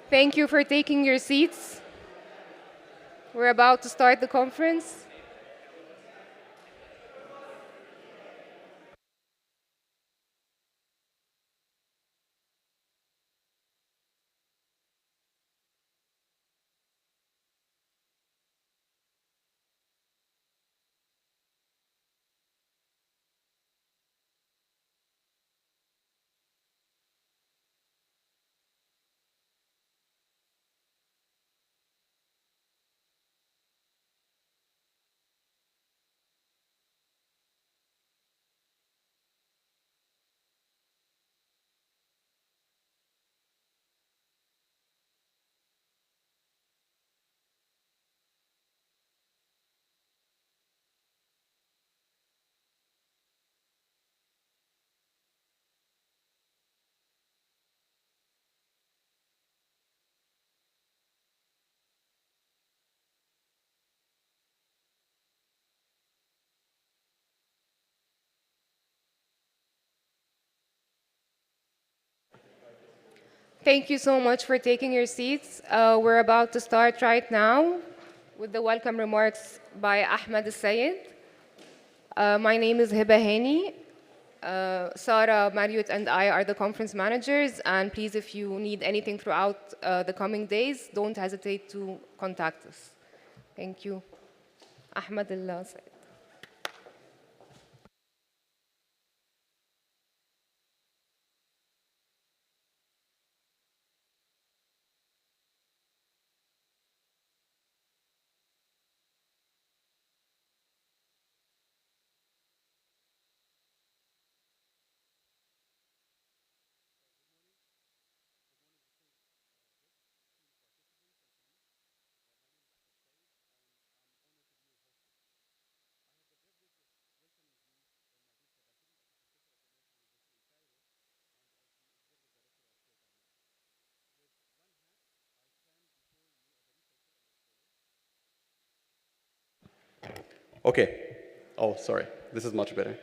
Thank you for taking your seats. We're about to start the conference. Thank you so much for taking your seats. We're about to start right now with the welcome remarks by Ahmed Al-Sayed. My name is Hiba Hani. Sarah, Marriott, and I are the conference managers. And please, if you need anything throughout the coming days, don't hesitate to contact us. Thank you. Ahmed Al-Sayed. Okay. Oh, sorry. This is much better.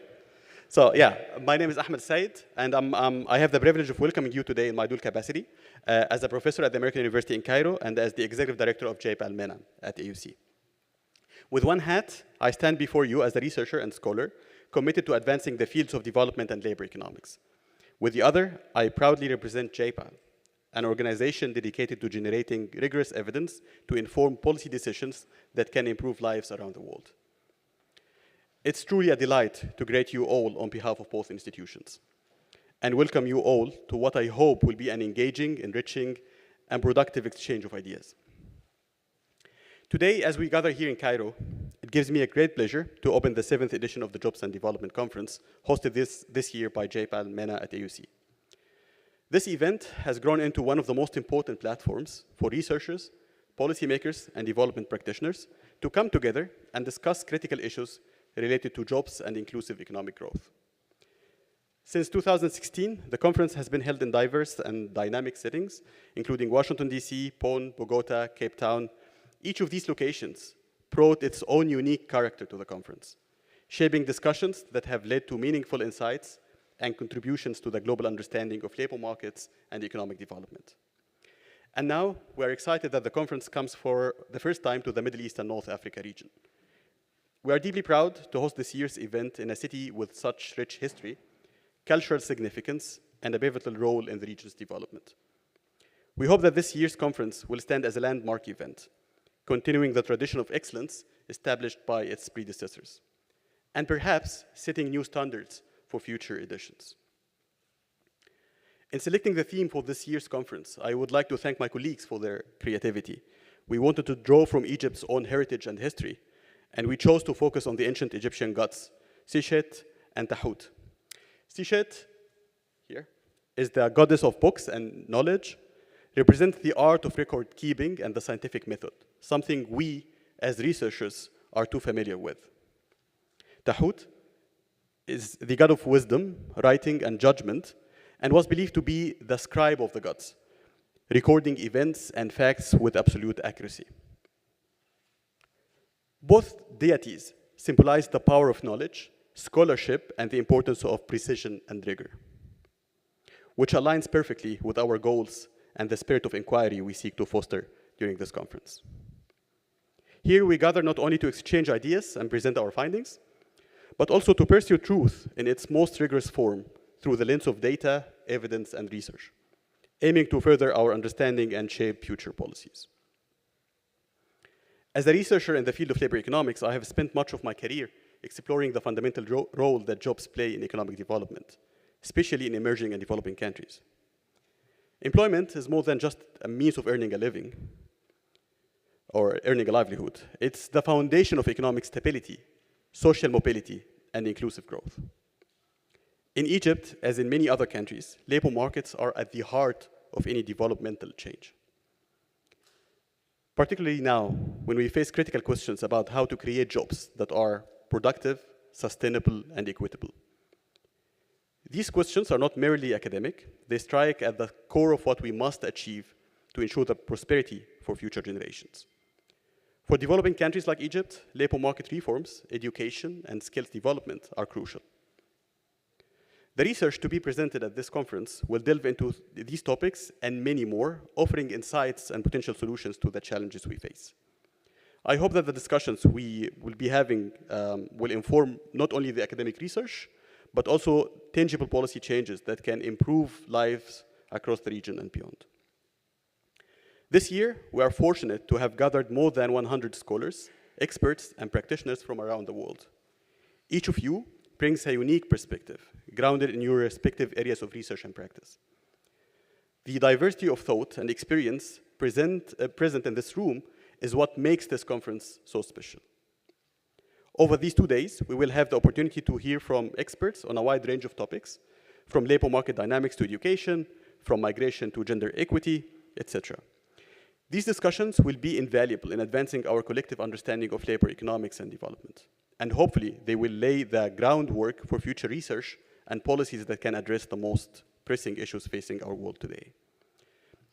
So yeah, my name is Ahmed Said, and I have the privilege of welcoming you today in my dual capacity as a professor at the American University in Cairo and as the executive director of JPAL-MENA at AUC. With one hat, I stand before you as a researcher and scholar committed to advancing the fields of development and labor economics. With the other, I proudly represent JPAL, an organization dedicated to generating rigorous evidence to inform policy decisions that can improve lives around the world. It's truly a delight to greet you all on behalf of both institutions and welcome you all to what I hope will be an engaging, enriching, and productive exchange of ideas. Today, as we gather here in Cairo, it gives me a great pleasure to open the 7th edition of the Jobs and Development Conference, hosted this year by JPAL-MENA at AUC. This event has grown into one of the most important platforms for researchers, policymakers, and development practitioners to come together and discuss critical issues related to jobs and inclusive economic growth. Since 2016, the conference has been held in diverse and dynamic settings, including Washington, D.C., Bonn, Bogota, Cape Town. Each of these locations brought its own unique character to the conference, shaping discussions that have led to meaningful insights and contributions to the global understanding of labor markets and economic development. And now, we're excited that the conference comes for the first time to the Middle East and North Africa region. We are deeply proud to host this year's event in a city with such rich history, cultural significance, and a pivotal role in the region's development. We hope that this year's conference will stand as a landmark event, continuing the tradition of excellence established by its predecessors, and perhaps setting new standards for future editions. In selecting the theme for this year's conference, I would like to thank my colleagues for their creativity. We wanted to draw from Egypt's own heritage and history, and we chose to focus on the ancient Egyptian gods, Sishet and Tahut. Sishet, here, is the goddess of books and knowledge, represents the art of record keeping and the scientific method, something we, as researchers, are too familiar with. Tahut is the god of wisdom, writing, and judgment, and was believed to be the scribe of the gods, recording events and facts with absolute accuracy. Both deities symbolize the power of knowledge, scholarship, and the importance of precision and rigor, which aligns perfectly with our goals and the spirit of inquiry we seek to foster during this conference. Here we gather not only to exchange ideas and present our findings, but also to pursue truth in its most rigorous form through the lens of data, evidence, and research, aiming to further our understanding and shape future policies. As a researcher in the field of labor economics, I have spent much of my career exploring the fundamental role that jobs play in economic development, especially in emerging and developing countries. Employment is more than just a means of earning a living or earning a livelihood. It's the foundation of economic stability, social mobility, and inclusive growth. In Egypt, as in many other countries, labor markets are at the heart of any developmental change. Particularly now, when we face critical questions about how to create jobs that are productive, sustainable, and equitable. These questions are not merely academic, they strike at the core of what we must achieve to ensure the prosperity for future generations. For developing countries like Egypt, labor market reforms, education, and skills development are crucial. The research to be presented at this conference will delve into these topics and many more, offering insights and potential solutions to the challenges we face. I hope that the discussions we will be having will inform not only the academic research, but also tangible policy changes that can improve lives across the region and beyond. This year, we are fortunate to have gathered more than 100 scholars, experts, and practitioners from around the world. Each of you brings a unique perspective, grounded in your respective areas of research and practice. The diversity of thought and experience present in this room is what makes this conference so special. Over these 2 days, we will have the opportunity to hear from experts on a wide range of topics, from labor market dynamics to education, from migration to gender equity, etc. These discussions will be invaluable in advancing our collective understanding of labor economics and development. And hopefully, they will lay the groundwork for future research and policies that can address the most pressing issues facing our world today.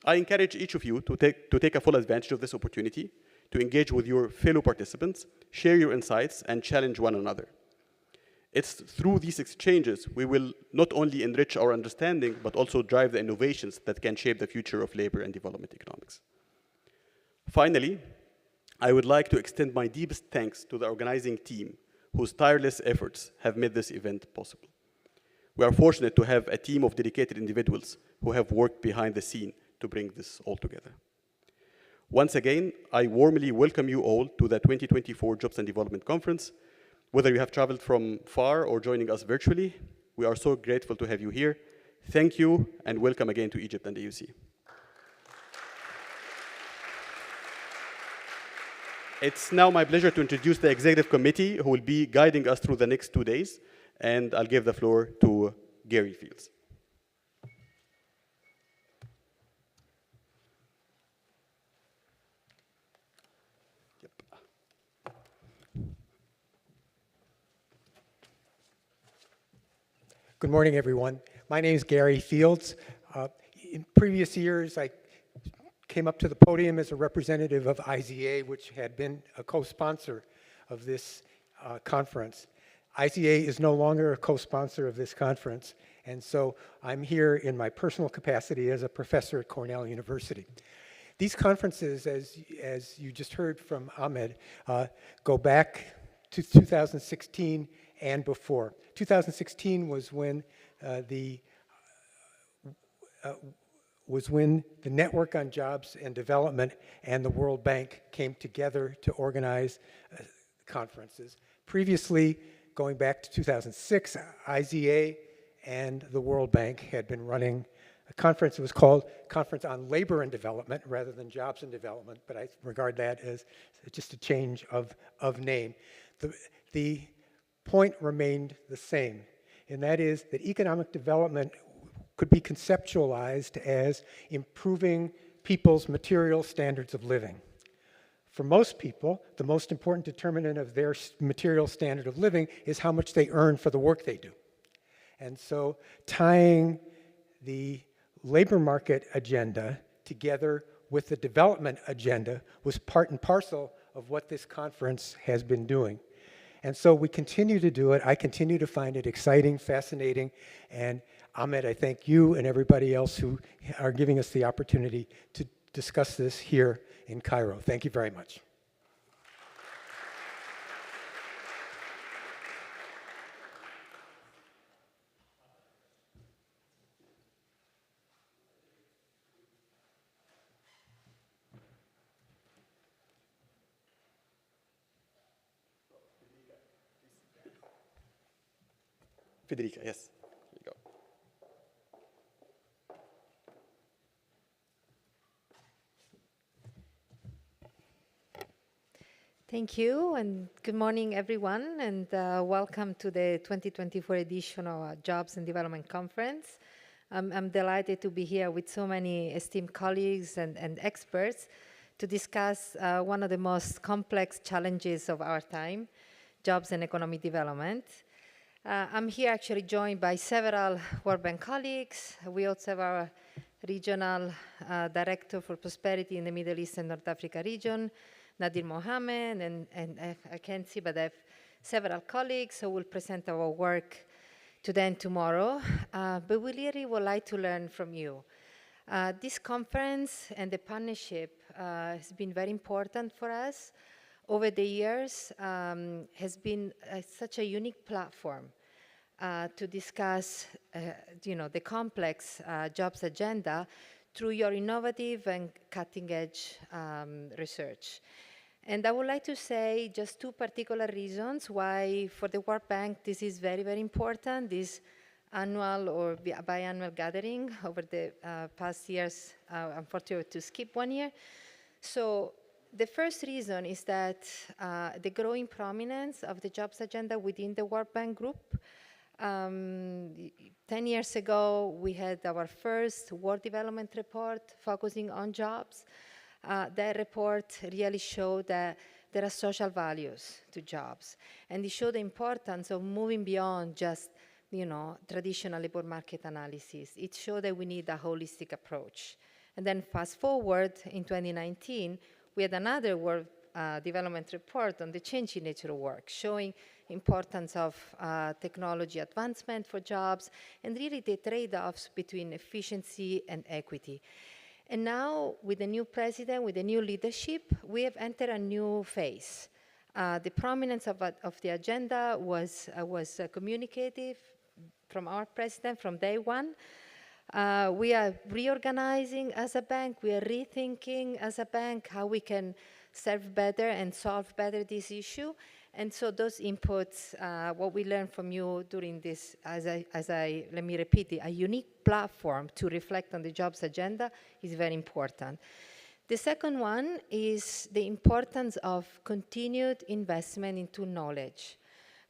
I encourage each of you to take a full advantage of this opportunity, to engage with your fellow participants, share your insights, and challenge one another. It's through these exchanges we will not only enrich our understanding, but also drive the innovations that can shape the future of labor and development economics. Finally, I would like to extend my deepest thanks to the organizing team whose tireless efforts have made this event possible. We are fortunate to have a team of dedicated individuals who have worked behind the scene to bring this all together. Once again, I warmly welcome you all to the 2024 Jobs and Development Conference. Whether you have traveled from far or joining us virtually, we are so grateful to have you here. Thank you, and welcome again to Egypt and AUC. It's now my pleasure to introduce the executive committee who will be guiding us through the next 2 days, and I'll give the floor to Gary Fields. Good morning, everyone. My name is Gary Fields. In previous years, I came up to the podium as a representative of IZA, which had been a co-sponsor of this conference. IZA is no longer a co-sponsor of this conference, and so I'm here in my personal capacity as a professor at Cornell University. These conferences, as you just heard from Ahmed, go back to 2016 and before. 2016 was when the Network on Jobs and Development and the World Bank came together to organize conferences. Previously, going back to 2006, IZA and the World Bank had been running a conference. It was called Conference on Labor and Development rather than Jobs and Development, but I regard that as just a change of name. The point remained the same, and that is that economic development could be conceptualized as improving people's material standards of living. For most people, the most important determinant of their material standard of living is how much they earn for the work they do. And so tying the labor market agenda together with the development agenda was part and parcel of what this conference has been doing. And so we continue to do it. I continue to find it exciting, fascinating, and Ahmed, I thank you and everybody else who are giving us the opportunity to discuss this here in Cairo. Thank you very much. Federica, yes. Here you go. Thank you, and good morning, everyone, and welcome to the 2024 edition of our Jobs and Development Conference. I'm delighted to be here with so many esteemed colleagues and experts to discuss one of the most complex challenges of our time, jobs and economic development. I'm here actually joined by several World Bank colleagues. We also have our Regional Director for Prosperity in the Middle East and North Africa region, Nadir Mohammed, and I can't see, but I have several colleagues who will present our work today and tomorrow. But we really would like to learn from you. This conference and the partnership has been very important for us over the years, has been such a unique platform to discuss the complex jobs agenda through your innovative and cutting-edge research. And I would like to say just two particular reasons why for the World Bank this is very, very important, this annual or biannual gathering. Over the past years, unfortunately to skip 1 year. So the first reason is that the growing prominence of the jobs agenda within the World Bank Group. 10 years ago, we had our first World Development Report focusing on jobs. That report really showed that there are social values to jobs. And it showed the importance of moving beyond just traditional labor market analysis. It showed that we need a holistic approach. And then fast forward in 2019, we had another World Development Report on the changing nature of work, showing importance of technology advancement for jobs and really the trade-offs between efficiency and equity. And now, with the new president, with the new leadership, we have entered a new phase. The prominence of the agenda was communicative from our president from day one. We are reorganizing as a bank. We are rethinking as a bank how we can serve better and solve better this issue. And so those inputs, what we learned from you during this, let me repeat it, a unique platform to reflect on the jobs agenda is very important. The second one is the importance of continued investment into knowledge.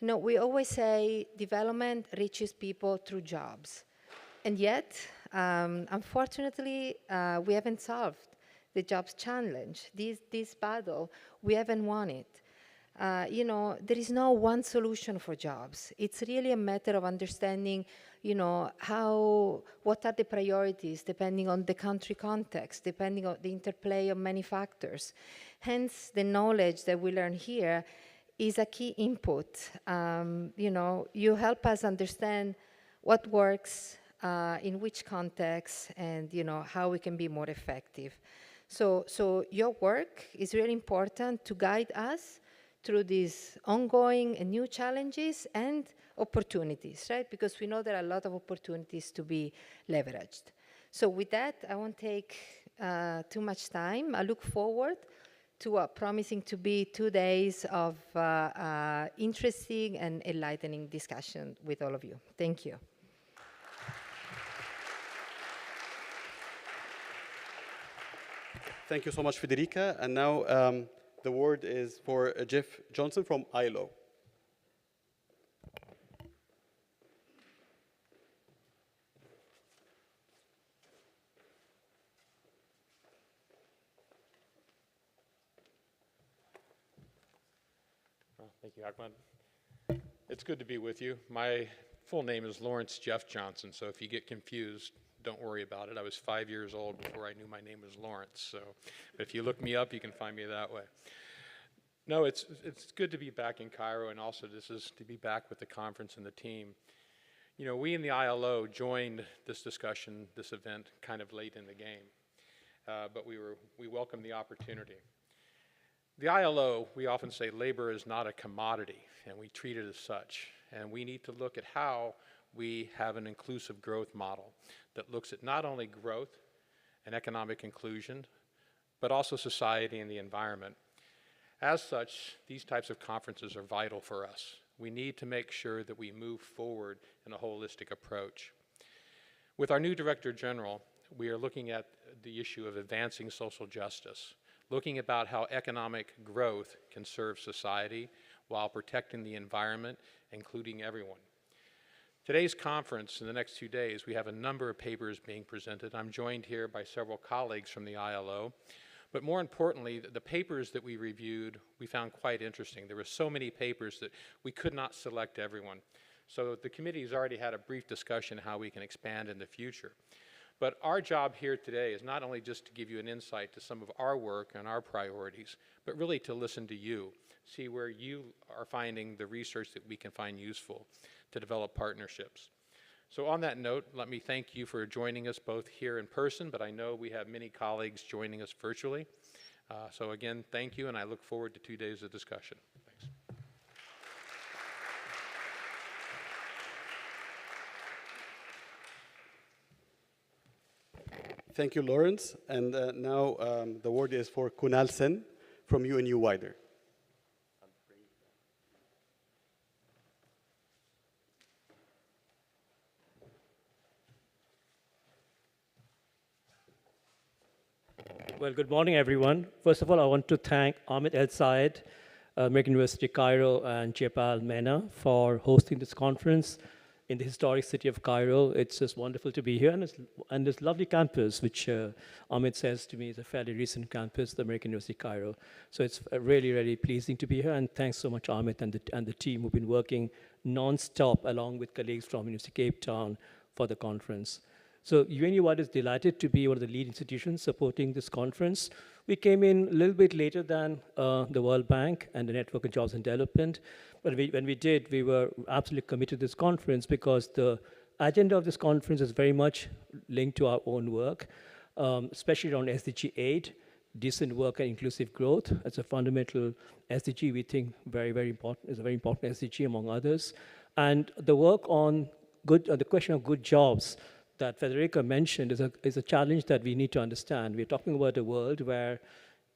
We always say development reaches people through jobs. And yet, unfortunately, we haven't solved the jobs challenge. This battle, we haven't won it. There is no one solution for jobs. It's really a matter of understanding, what are the priorities depending on the country context, depending on the interplay of many factors. Hence, the knowledge that we learn here is a key input. You help us understand what works, in which context, and how we can be more effective. So your work is really important to guide us through these ongoing and new challenges and opportunities, right? Because we know there are a lot of opportunities to be leveraged. So with that, I won't take too much time. I look forward to promising to be 2 days of interesting and enlightening discussion with all of you. Thank you. Thank you so much, Federica. And now the word is for Jeff Johnson from ILO. Well, thank you, Ahmed. It's good to be with you. My full name is Lawrence Jeff Johnson, so if you get confused, don't worry about it. I was 5 years old before I knew my name was Lawrence, so if you look me up, you can find me that way. No, it's good to be back in Cairo, and also this is to be back with the conference and the team. You know, we in the ILO joined this discussion, this event, kind of late in the game, but we welcome the opportunity. The ILO, we often say labor is not a commodity, and we treat it as such. And we need to look at how we have an inclusive growth model that looks at not only growth and economic inclusion, but also society and the environment. As such, these types of conferences are vital for us. We need to make sure that we move forward in a holistic approach. With our new Director General, we are looking at the issue of advancing social justice, looking about how economic growth can serve society while protecting the environment, including everyone. Today's conference, in the next 2 days, we have a number of papers being presented. I'm joined here by several colleagues from the ILO. But more importantly, the papers that we reviewed, we found quite interesting. There were so many papers that we could not select everyone. So the committee has already had a brief discussion how we can expand in the future. But our job here today is not only just to give you an insight to some of our work and our priorities, but really to listen to you, see where you are finding the research that we can find useful to develop partnerships. So on that note, let me thank you for joining us both here in person, but I know we have many colleagues joining us virtually. So again, thank you, and I look forward to 2 days of discussion. Thanks. Thank you, Lawrence. And now the word is for Kunal Sen from UNU-WIDER. Well, good morning, everyone. First of all, I want to thank Ahmed El Sayed, American University Cairo, and Jepal Mena for hosting this conference in the historic city of Cairo. It's just wonderful to be here, and this lovely campus, which Ahmed says to me is a fairly recent campus, the American University Cairo. So it's really, really pleasing to be here, and thanks so much, Ahmed, and the team who've been working non-stop along with colleagues from University of Cape Town for the conference. So UNU-WIDER is delighted to be one of the lead institutions supporting this conference. We came in a little bit later than the World Bank and the Network of Jobs and Development, but when we did, we were absolutely committed to this conference because the agenda of this conference is very much linked to our own work, especially around SDG 8, decent work and inclusive growth. It's a fundamental SDG we think very, very important, is a very important SDG among others. And the work on the question of good jobs that Federica mentioned is a challenge that we need to understand. We're talking about a world where,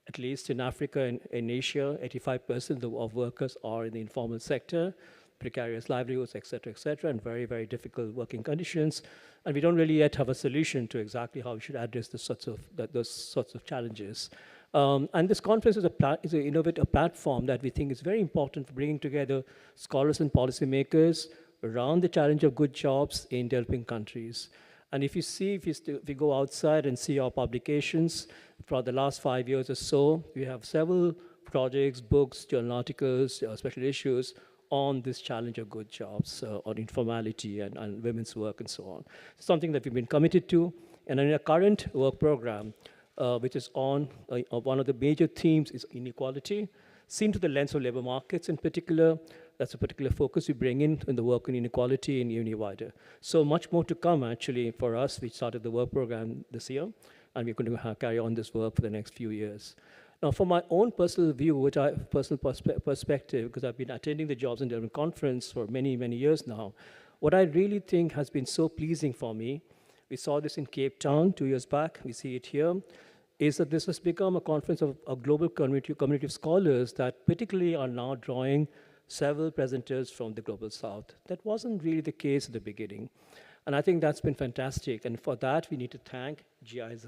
at least in Africa and in Asia, 85% of workers are in the informal sector, precarious livelihoods, et cetera, and very, very difficult working conditions. And we don't really yet have a solution to exactly how we should address those sorts of challenges. And this conference is an innovative platform that we think is very important for bringing together scholars and policymakers around the challenge of good jobs in developing countries. And if you go outside and see our publications for the last 5 years or so, we have several projects, books, journal articles, special issues on this challenge of good jobs, on informality and women's work and so on. Something that we've been committed to. And in our current work program, which is on one of the major themes is inequality, seen through the lens of labor markets in particular. That's a particular focus we bring in the work on inequality in UNU-WIDER. So much more to come, actually, for us. We started the work program this year, and we're going to carry on this work for the next few years. Now, from my own personal view, personal perspective, because I've been attending the Jobs and Development Conference for many, many years now, what I really think has been so pleasing for me, we saw this in Cape Town 2 years back, we see it here, is that this has become a conference of a global community of scholars that particularly are now drawing several presenters from the Global South. That wasn't really the case at the beginning. And I think that's been fantastic. And for that, we need to thank GIZ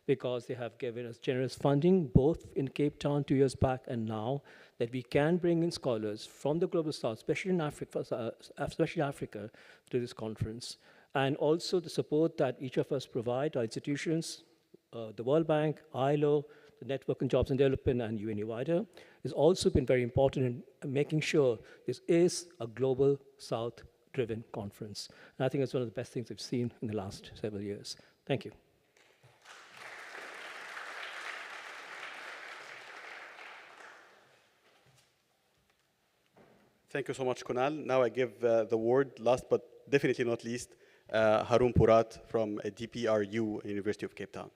because they have given us generous funding, both in Cape Town 2 years back and now, that we can bring in scholars from the Global South, especially in Africa, to this conference. And also the support that each of us provide, our institutions, the World Bank, ILO, the Network on Jobs and Development, and UNU-WIDER, has also been very important in making sure this is a Global South-driven conference. And I think it's one of the best things we've seen in the last several years. Thank you. Thank you so much, Kunal. Now I give the word, last but definitely not least, Harun Purat from DPRU, University of Cape Town.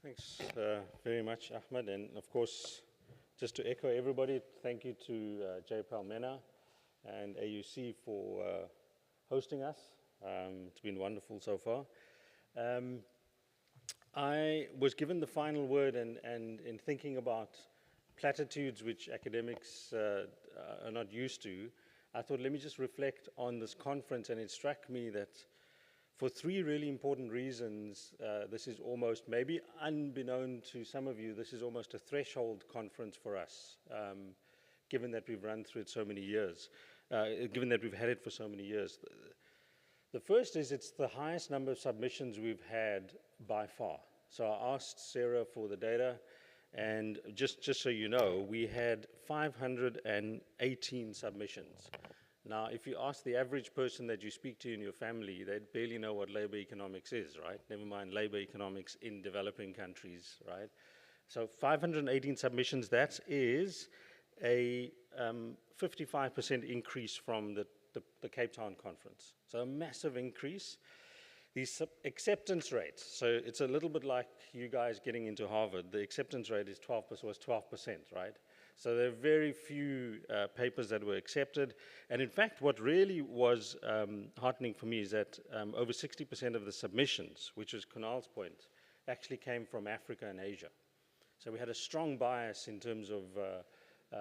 Thanks very much, Ahmed. And of course, just to echo everybody, thank you to JPAL MENA and AUC for hosting us. It's been wonderful so far. I was given the final word, and in thinking about platitudes which academics are not used to, I thought, let me just reflect on this conference, and it struck me that for three really important reasons, this is almost, maybe unbeknown to some of you, this is almost a threshold conference for us, given that we've run through it so many years, given that we've had it for so many years. The first is it's the highest number of submissions we've had by far. So I asked Sarah for the data, and just so you know, we had 518 submissions. Now, if you ask the average person that you speak to in your family, they'd barely know what labor economics is, right? Never mind labor economics in developing countries, right? So 518 submissions, that is a 55% increase from the Cape Town conference. So a massive increase. The acceptance rate, so it's a little bit like you guys getting into Harvard. The acceptance rate is 12%, right? So there are very few papers that were accepted. And in fact, what really was heartening for me is that over 60% of the submissions, which was Kunal's point, actually came from Africa and Asia. So we had a strong bias in terms of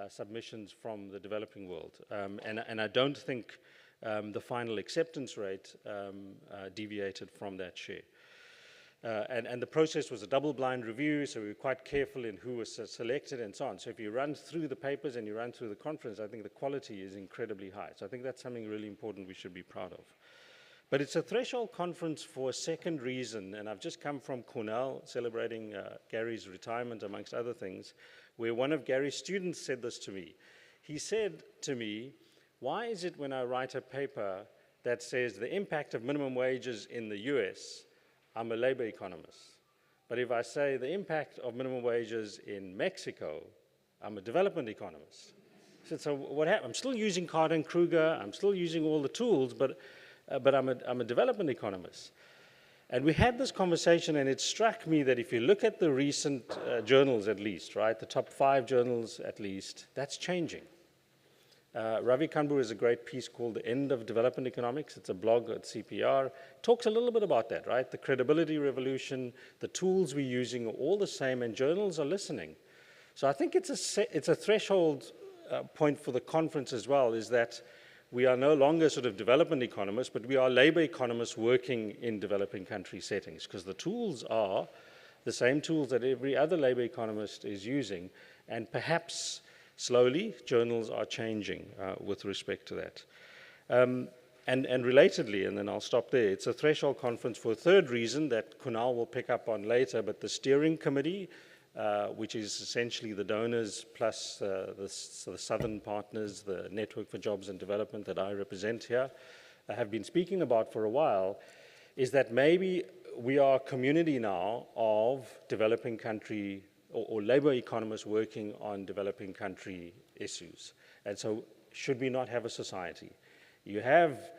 submissions from the developing world. And I don't think the final acceptance rate deviated from that share. And the process was a double-blind review, so we were quite careful in who was selected and so on. So if you run through the papers and you run through the conference, I think the quality is incredibly high. So I think that's something really important we should be proud of. But it's a threshold conference for a second reason, and I've just come from Cornell celebrating Gary's retirement, amongst other things, where one of Gary's students said this to me. He said to me, why is it when I write a paper that says the impact of minimum wages in the US, I'm a labor economist. But if I say the impact of minimum wages in Mexico, I'm a development economist. So what happened? I'm still using Carter and Kruger, I'm still using all the tools, but I'm a development economist. And we had this conversation, and it struck me that if you look at the recent journals at least, right, the top 5 journals at least, that's changing. Ravi Kanbur has a great piece called The End of Development Economics. It's a blog at CPR. It talks a little bit about that, right? The credibility revolution, the tools we're using are all the same, and journals are listening. So I think it's a threshold point for the conference as well, is that we are no longer sort of development economists, but we are labor economists working in developing country settings, because the tools are the same tools that every other labor economist is using, and perhaps slowly, journals are changing with respect to that. And relatedly, and then I'll stop there, it's a threshold conference for a third reason that Kunal will pick up on later, but the steering committee, which is essentially the donors plus the Southern partners, the Network for Jobs and Development that I represent here, have been speaking about for a while, is that maybe we are a community now of developing country or labor economists working on developing country issues. And so should we not have a society? You have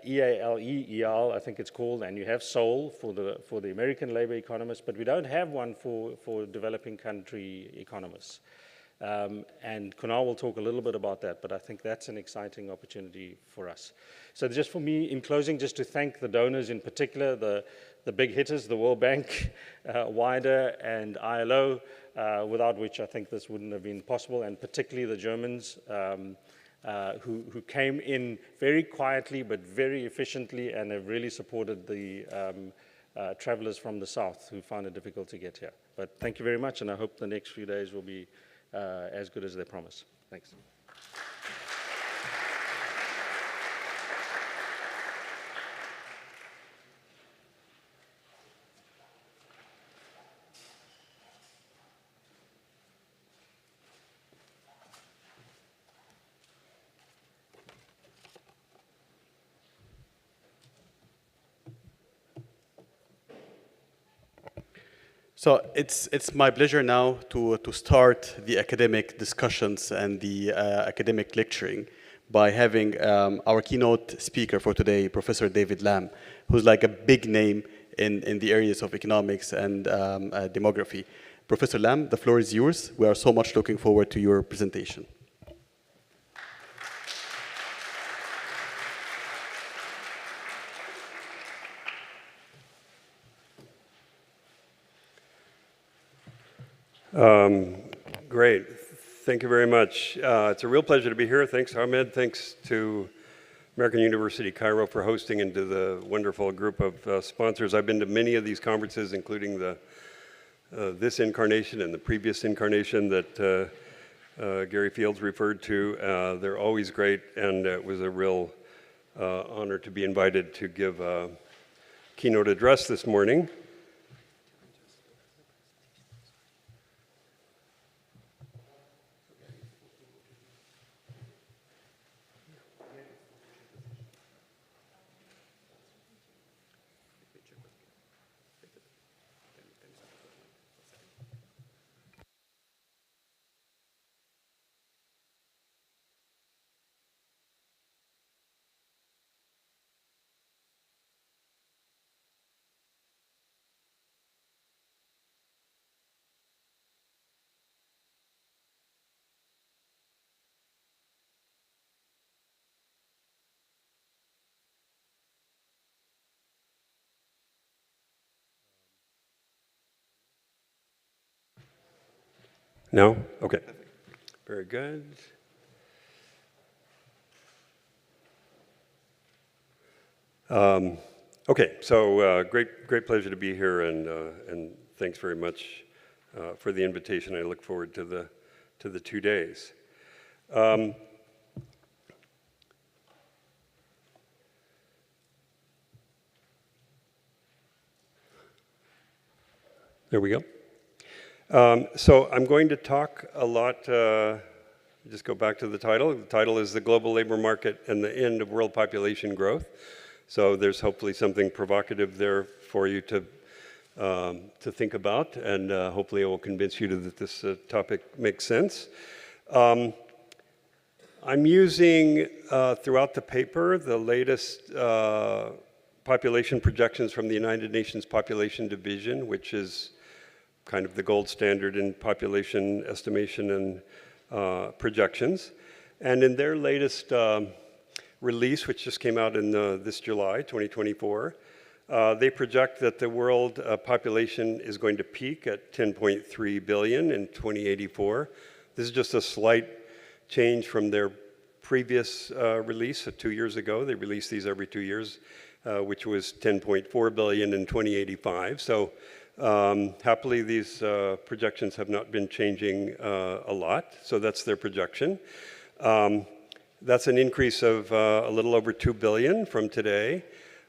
EAL, I think it's called, and you have SOL for the American labor economists, but we don't have one for developing country economists. And Kunal will talk a little bit about that, but I think that's an exciting opportunity for us. So just for me, in closing, just to thank the donors in particular, the big hitters, the World Bank, WIDER, and ILO, without which I think this wouldn't have been possible, and particularly the Germans, who came in very quietly but very efficiently and have really supported the travelers from the south who found it difficult to get here. But thank you very much, and I hope the next few days will be as good as they promise. Thanks. So it's my pleasure now to start the academic discussions and the academic lecturing by having our keynote speaker for today, Professor David Lam, who's like a big name in the areas of economics and demography. Professor Lam, the floor is yours. We are so much looking forward to your presentation. Great. Thank you very much. It's a real pleasure to be here. Thanks, Ahmed. Thanks to American University Cairo for hosting, and to the wonderful group of sponsors. I've been to many of these conferences, including this incarnation and the previous incarnation that Gary Fields referred to. They're always great, and it was a real honor to be invited to give a keynote address this morning. No? Okay. Very good. Okay, so great pleasure to be here, and thanks very much for the invitation. I look forward to the 2 days. There we go. So I'm going to talk a lot, just go back to the title. The title is The Global Labor Market and the End of World Population Growth. So there's hopefully something provocative there for you to think about, and hopefully it will convince you that this topic makes sense. I'm using, throughout the paper, the latest population projections from the United Nations Population Division, which is kind of the gold standard in population estimation and projections. And in their latest release, which just came out in this July, 2024, they project that the world population is going to peak at 10.3 billion in 2084. This is just a slight change from their previous release 2 years ago. They release these every 2 years, which was 10.4 billion in 2085. So happily, these projections have not been changing a lot, so that's their projection. That's an increase of a little over 2 billion from today.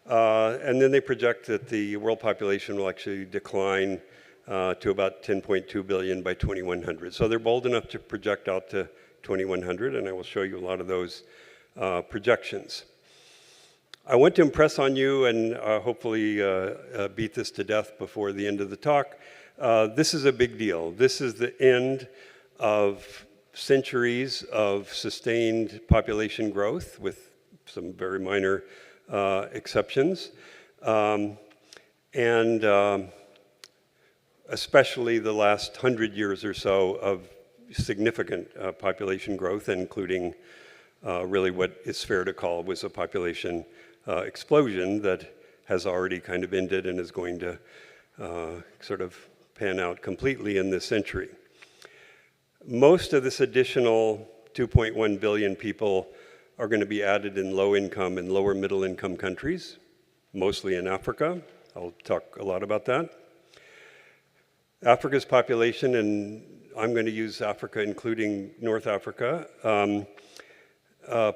And then they project that the world population will actually decline to about 10.2 billion by 2100. So they're bold enough to project out to 2100, and I will show you a lot of those projections. I want to impress on you and hopefully beat this to death before the end of the talk. This is a big deal. This is the end of centuries of sustained population growth, with some very minor exceptions. And especially the last 100 years or so of significant population growth, including really what is fair to call was a population explosion that has already kind of ended and is going to sort of pan out completely in this century. Most of this additional 2.1 billion people are going to be added in low-income and lower middle-income countries, mostly in Africa. I'll talk a lot about that. Africa's population, and I'm going to use Africa including North Africa,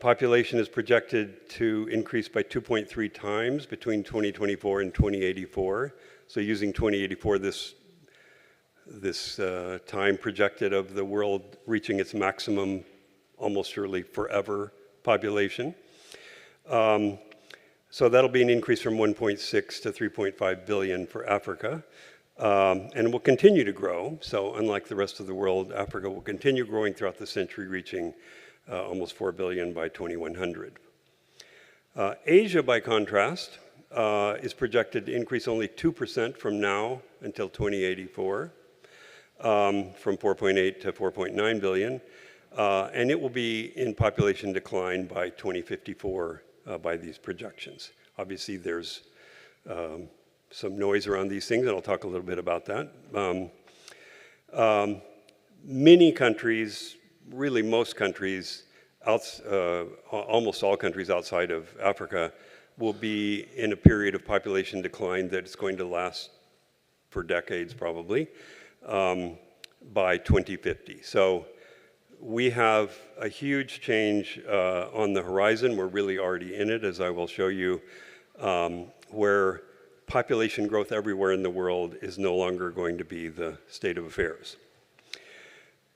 population is projected to increase by 2.3 times between 2024 and 2084. So using 2084, this time projected of the world reaching its maximum, almost surely forever, population. So that'll be an increase from 1.6 to 3.5 billion for Africa. and will continue to grow. So unlike the rest of the world, Africa will continue growing throughout the century, reaching almost 4 billion by 2100. Asia, by contrast, is projected to increase only 2% from now until 2084, from 4.8 to 4.9 billion, and it will be in population decline by 2054 by these projections. Obviously, there's some noise around these things, and I'll talk a little bit about that. Many countries, really most countries, almost all countries outside of Africa, will be in a period of population decline that's going to last for decades probably, by 2050. So we have a huge change on the horizon. We're really already in it, as I will show you, where population growth everywhere in the world is no longer going to be the state of affairs.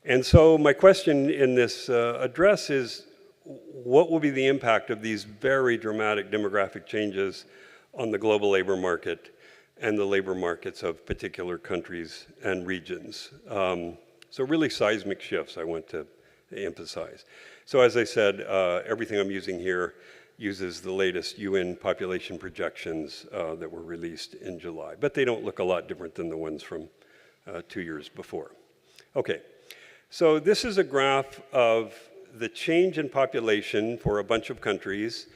And so my question in this address is, what will be the impact of these very dramatic demographic changes on the global labor market and the labor markets of particular countries and regions? So really seismic shifts I want to emphasize. So as I said, everything I'm using here uses the latest UN population projections that were released in July. But they don't look a lot different than the ones from 2 years before. Okay, so this is a graph of the change in population for a bunch of countries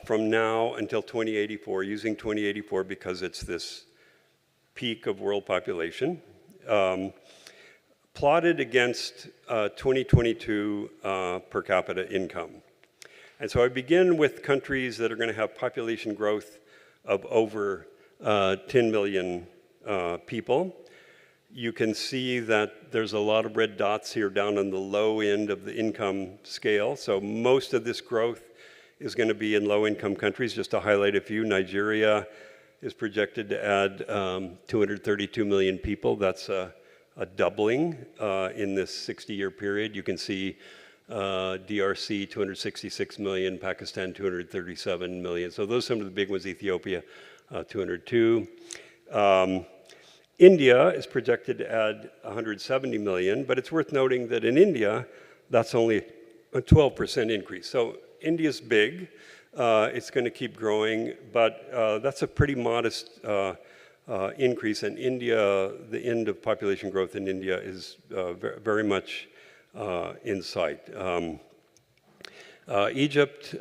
from now until 2084, using 2084 because it's this peak of world population, plotted against 2022 per capita income. And so I begin with countries that are going to have population growth of over 10 million people. You can see that there's a lot of red dots here down on the low end of the income scale. So most of this growth is going to be in low-income countries. Just to highlight a few, Nigeria is projected to add 232 million people. That's a doubling in this 60-year period. You can see DRC, 266 million, Pakistan, 237 million. So those are some of the big ones, Ethiopia, 202. India is projected to add 170 million, but it's worth noting that in India, that's only a 12% increase. So India's big. It's going to keep growing, but that's a pretty modest increase. And India, the end of population growth in India is very much in sight. Egypt,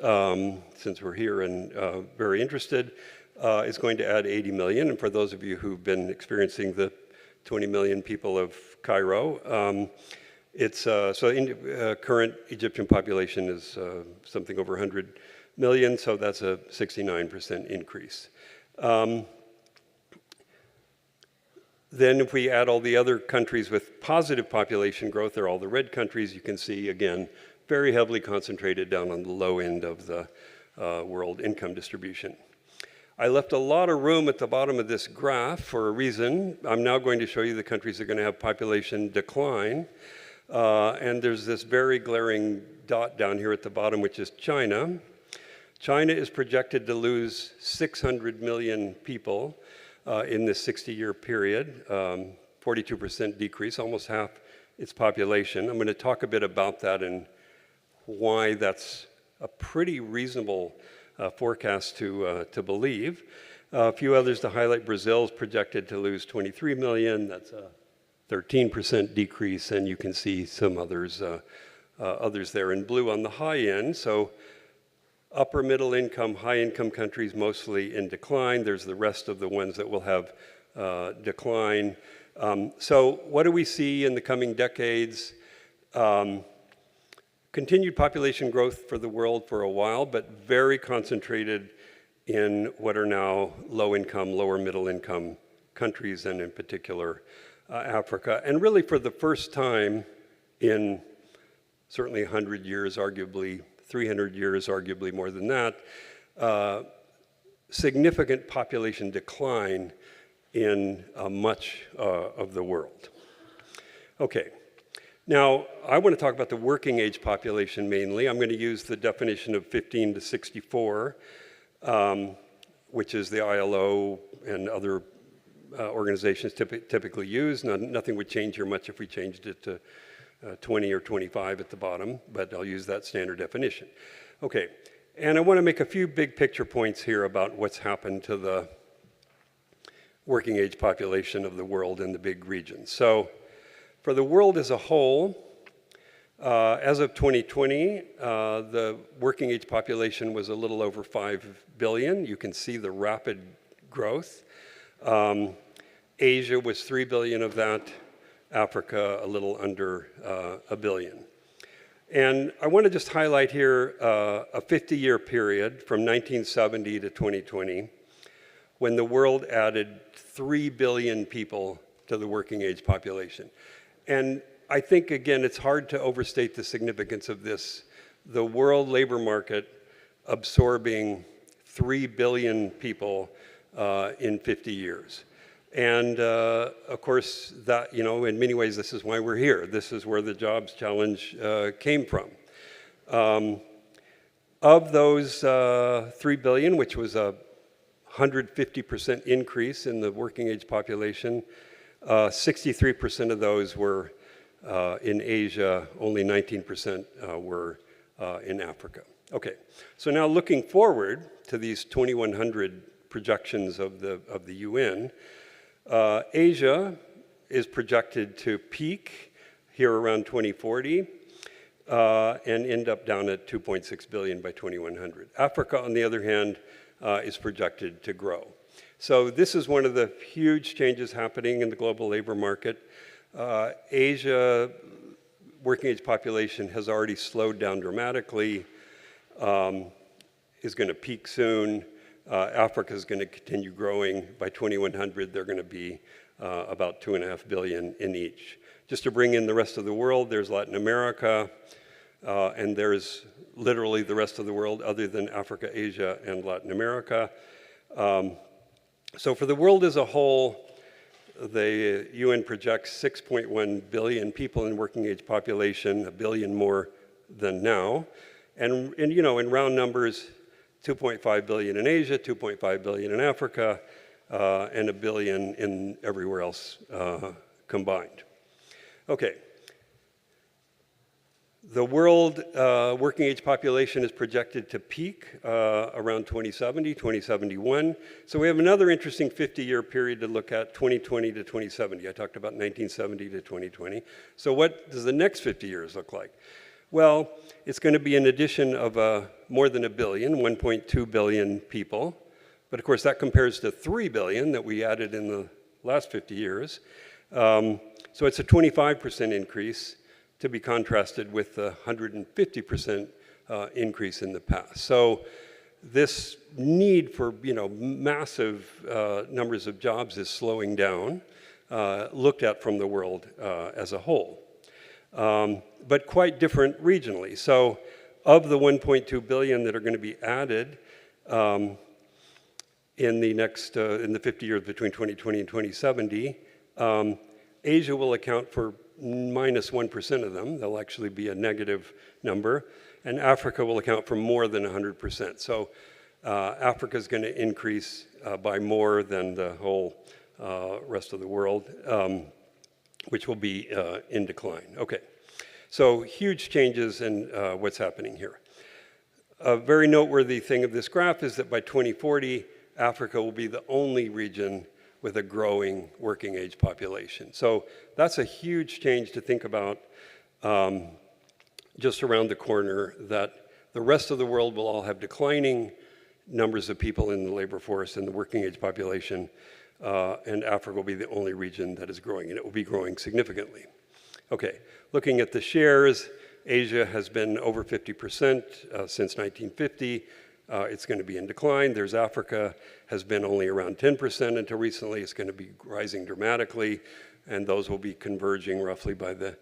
since we're here and very interested, is going to add 80 million. And for those of you who've been experiencing the 20 million people of Cairo, current Egyptian population is something over 100 million, so that's a 69% increase. Then if we add all the other countries with positive population growth, they're all the red countries, you can see, again, very heavily concentrated down on the low end of the world income distribution. I left a lot of room at the bottom of this graph for a reason. I'm now going to show you the countries that are going to have population decline. And there's this very glaring dot down here at the bottom, which is China. China is projected to lose 600 million people in this 60-year period, 42% decrease, almost half its population. I'm going to talk a bit about that and why that's a pretty reasonable forecast to believe. A few others to highlight. Brazil is projected to lose 23 million. That's a 13% decrease, and you can see some others there in blue on the high end. So upper middle income, high income countries mostly in decline. There's the rest of the ones that will have decline. So what do we see in the coming decades? Continued population growth for the world for a while, but very concentrated in what are now low income, lower middle income countries, and in particular Africa. And really for the first time in certainly 100 years, arguably 300 years, arguably more than that, significant population decline in much of the world. Okay. Now, I want to talk about the working age population mainly. I'm going to use the definition of 15 to 64, which is the ILO and other organizations typically use. Nothing would change here much if we changed it to 20 or 25 at the bottom, but I'll use that standard definition. Okay, and I want to make a few big picture points here about what's happened to the working age population of the world in the big regions. So for the world as a whole, as of 2020, the working age population was a little over 5 billion. You can see the rapid growth. Asia was 3 billion of that, Africa a little under 1 billion. And I want to just highlight here a 50-year period from 1970 to 2020 when the world added 3 billion people to the working age population. And I think, again, it's hard to overstate the significance of this. The world labor market absorbing 3 billion people in 50 years. And of course, that, you know, in many ways, this is why we're here. This is where the jobs challenge came from. Of those 3 billion, which was a 150% increase in the working age population, 63% of those were in Asia, only 19% were in Africa. Okay, so now looking forward to these 2100 projections of the UN, Asia is projected to peak here around 2040 and end up down at 2.6 billion by 2100. Africa, on the other hand, is projected to grow. So this is one of the huge changes happening in the global labor market. Asia working age population has already slowed down dramatically, is going to peak soon. Africa is going to continue growing. By 2100, they're going to be about 2.5 billion in each. Just to bring in the rest of the world, there's Latin America, and there's literally the rest of the world other than Africa, Asia, and Latin America. So for the world as a whole, the UN projects 6.1 billion people in working age population, 1 billion more than now. And you know, in round numbers, 2.5 billion in Asia, 2.5 billion in Africa, and 1 billion in everywhere else combined. Okay. The world working age population is projected to peak around 2070, 2071. So we have another interesting 50-year period to look at, 2020 to 2070. I talked about 1970 to 2020. So what does the next 50 years look like? Well, it's going to be an addition of more than 1 billion, 1.2 billion people. But of course, that compares to 3 billion that we added in the last 50 years. So it's a 25% increase, to be contrasted with the 150% increase in the past. So this need for, you know, massive numbers of jobs is slowing down, looked at from the world as a whole, but quite different regionally. So of the 1.2 billion that are going to be added in the 50 years between 2020 and 2070, Asia will account for minus 1% of them. They'll actually be a negative number. And Africa will account for more than 100%. So Africa is going to increase by more than the whole rest of the world, which will be in decline. Okay, so huge changes in what's happening here. A very noteworthy thing of this graph is that by 2040, Africa will be the only region with a growing working age population. So that's a huge change to think about just around the corner, that the rest of the world will all have declining numbers of people in the labor force and the working age population, and Africa will be the only region that is growing, and it will be growing significantly. Okay, looking at the shares, Asia has been over 50% since 1950. It's going to be in decline. There's Africa, has been only around 10% until recently. It's going to be rising dramatically, and those will be converging roughly by the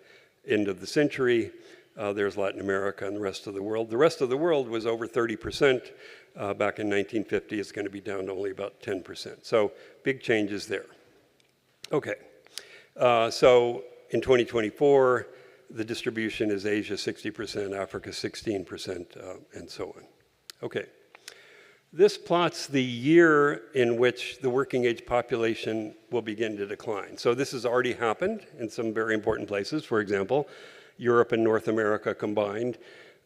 end of the century. There's Latin America and the rest of the world. The rest of the world was over 30% back in 1950. It's going to be down to only about 10%. So big changes there. Okay, so in 2024, the distribution is Asia 60%, Africa 16%, and so on. Okay. This plots the year in which the working age population will begin to decline. So this has already happened in some very important places. For example, Europe and North America combined,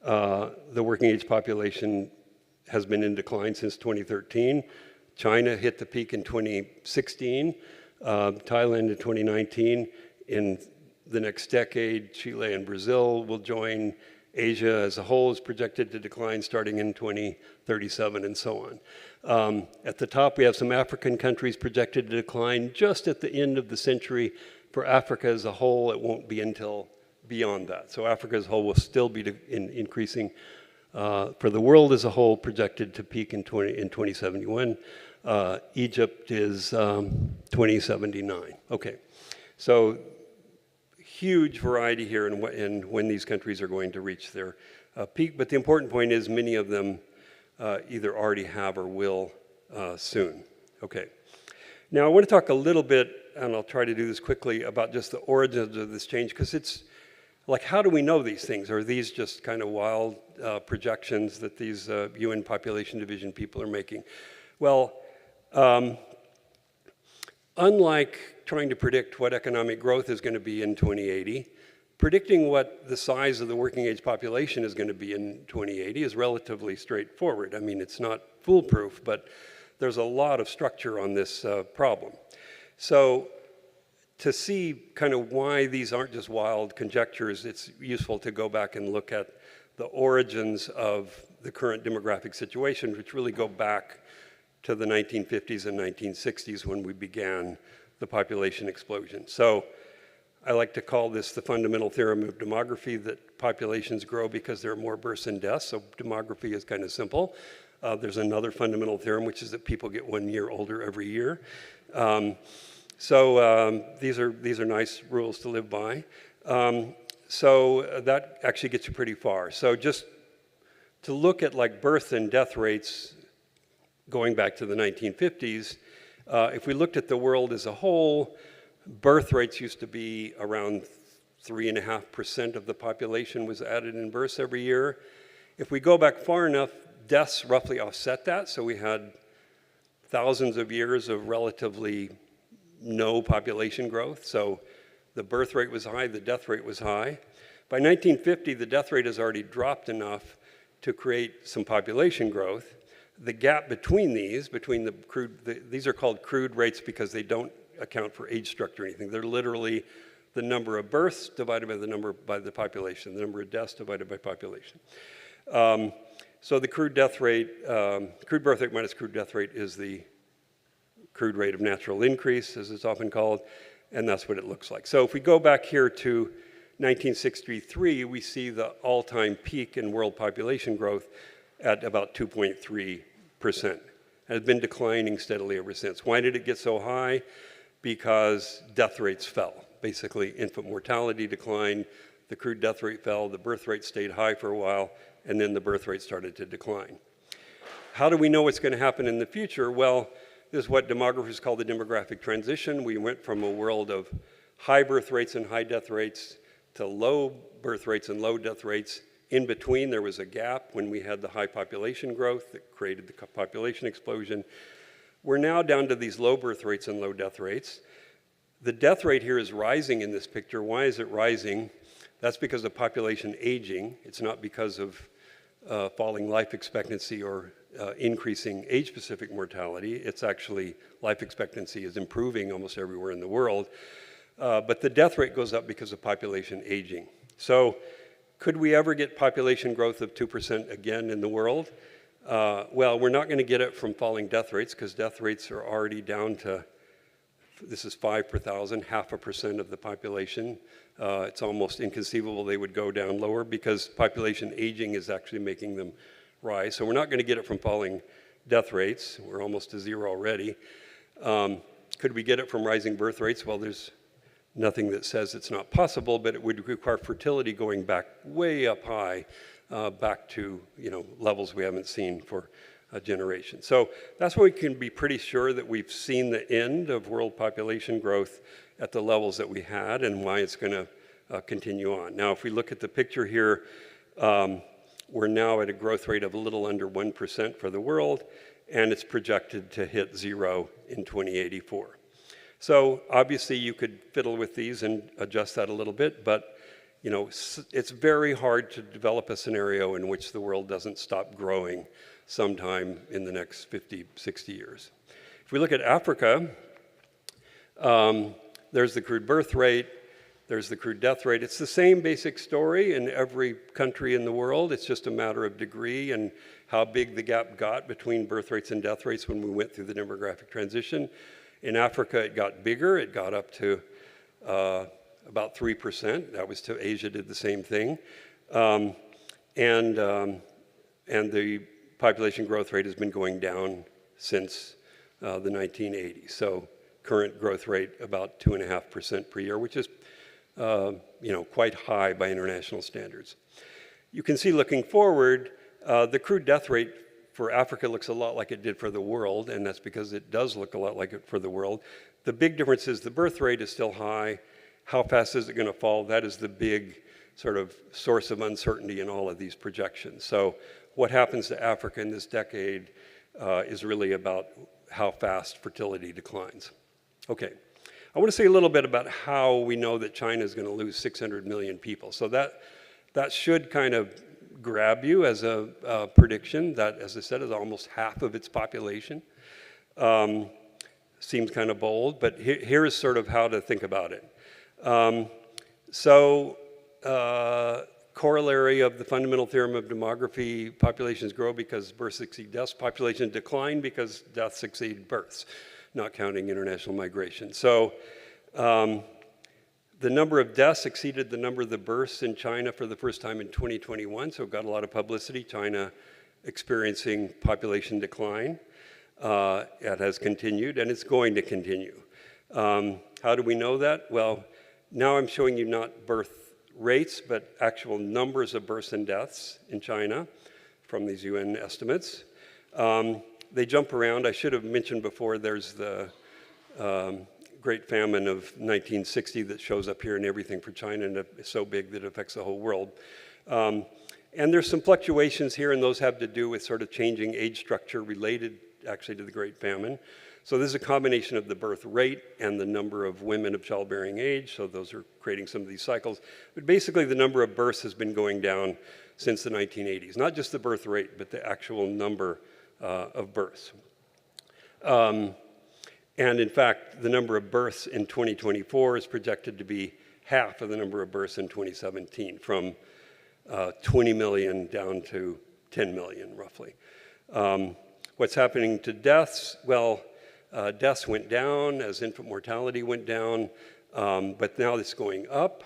the working age population has been in decline since 2013. China hit the peak in 2016, Thailand in 2019. In the next decade, Chile and Brazil will join. Asia as a whole is projected to decline starting in 2037 and so on. At the top, we have some African countries projected to decline just at the end of the century. For Africa as a whole, it won't be until beyond that. So Africa as a whole will still be increasing. For the world as a whole, projected to peak in 2071. Egypt is 2079. Okay, so huge variety here in when these countries are going to reach their peak. But the important point is many of them either already have or will soon. Okay. Now I want to talk a little bit, and I'll try to do this quickly, about just the origins of this change, because it's like, how do we know these things? Are these just kind of wild projections that these UN Population Division people are making? Well, unlike trying to predict what economic growth is going to be in 2080, predicting what the size of the working age population is going to be in 2080 is relatively straightforward. I mean, it's not foolproof, but there's a lot of structure on this problem. So to see kind of why these aren't just wild conjectures, it's useful to go back and look at the origins of the current demographic situation, which really go back to the 1950s and 1960s when we began the population explosion. So I like to call this the fundamental theorem of demography, that populations grow because there are more births and deaths. So demography is kind of simple. There's another fundamental theorem, which is that people get 1 year older every year. These are nice rules to live by. So that actually gets you pretty far. So just to look at like birth and death rates going back to the 1950s, if we looked at the world as a whole, birth rates used to be around 3.5% of the population was added in births every year. If we go back far enough, deaths roughly offset that. So we had thousands of years of relatively no population growth. So the birth rate was high, the death rate was high. By 1950, the death rate has already dropped enough to create some population growth. The gap between these, these are called crude rates because they don't account for age structure or anything. They're literally the number of births divided by the population, the number of deaths divided by population. So the crude birth rate minus crude death rate is the crude rate of natural increase, as it's often called, and that's what it looks like. So if we go back here to 1963, we see the all-time peak in world population growth at about 2.3%. It has been declining steadily ever since. Why did it get so high? Because death rates fell. Basically, infant mortality declined, the crude death rate fell, the birth rate stayed high for a while, and then the birth rate started to decline. How do we know what's going to happen in the future? Well, this is what demographers call the demographic transition. We went from a world of high birth rates and high death rates to low birth rates and low death rates. In between, there was a gap when we had the high population growth that created the population explosion. We're now down to these low birth rates and low death rates. The death rate here is rising in this picture. Why is it rising? That's because of population aging. It's not because of falling life expectancy or increasing age-specific mortality. It's actually life expectancy is improving almost everywhere in the world. But the death rate goes up because of population aging. So could we ever get population growth of 2% again in the world? Well, we're not going to get it from falling death rates because death rates are already down to, this is 5 per thousand, 0.5% of the population. It's almost inconceivable they would go down lower because population aging is actually making them rise. So we're not going to get it from falling death rates. We're almost to zero already. Could we get it from rising birth rates? Well, there's nothing that says it's not possible, but it would require fertility going back way up high, back to levels we haven't seen for a generation. So that's why we can be pretty sure that we've seen the end of world population growth at the levels that we had and why it's going to continue on. Now, if we look at the picture here, we're now at a growth rate of a little under 1% for the world, and it's projected to hit 0 in 2084. So obviously you could fiddle with these and adjust that a little bit, but you know, it's very hard to develop a scenario in which the world doesn't stop growing sometime in the next 50, 60 years. If we look at Africa, there's the crude birth rate, there's the crude death rate. It's the same basic story in every country in the world. It's just a matter of degree and how big the gap got between birth rates and death rates when we went through the demographic transition. In Africa, it got bigger. It got up to about 3%. That was to Asia, did the same thing. And the population growth rate has been going down since the 1980s. So current growth rate about 2.5% per year, which is you know, quite high by international standards. You can see looking forward, the crude death rate for Africa looks a lot like it did for the world, and that's because it does look a lot like it for the world. The big difference is the birth rate is still high. How fast is it going to fall? That is the big sort of source of uncertainty in all of these projections. So what happens to Africa in this decade is really about how fast fertility declines. Okay, I want to say a little bit about how we know that China is going to lose 600 million people. So that should kind of grab you as a prediction. That, as I said, is almost half of its population. Seems kind of bold, but here is sort of how to think about it. Corollary of the fundamental theorem of demography, populations grow because births exceed deaths. Populations decline because deaths exceed births, not counting international migration. So the number of deaths exceeded the number of the births in China for the first time in 2021, so it got a lot of publicity. China experiencing population decline. It has continued, and it's going to continue. How do we know that? Well, now I'm showing you not birth rates, but actual numbers of births and deaths in China from these UN estimates. They jump around. I should have mentioned before, there's the Great Famine of 1960 that shows up here and everything for China, and it's so big that it affects the whole world. And there's some fluctuations here, and those have to do with sort of changing age structure related actually to the Great Famine. So this is a combination of the birth rate and the number of women of childbearing age, so those are creating some of these cycles. But basically the number of births has been going down since the 1980s. Not just the birth rate, but the actual number of births. And in fact, the number of births in 2024 is projected to be half of the number of births in 2017, from 20 million down to 10 million, roughly. What's happening to deaths? Well, deaths went down as infant mortality went down, but now it's going up.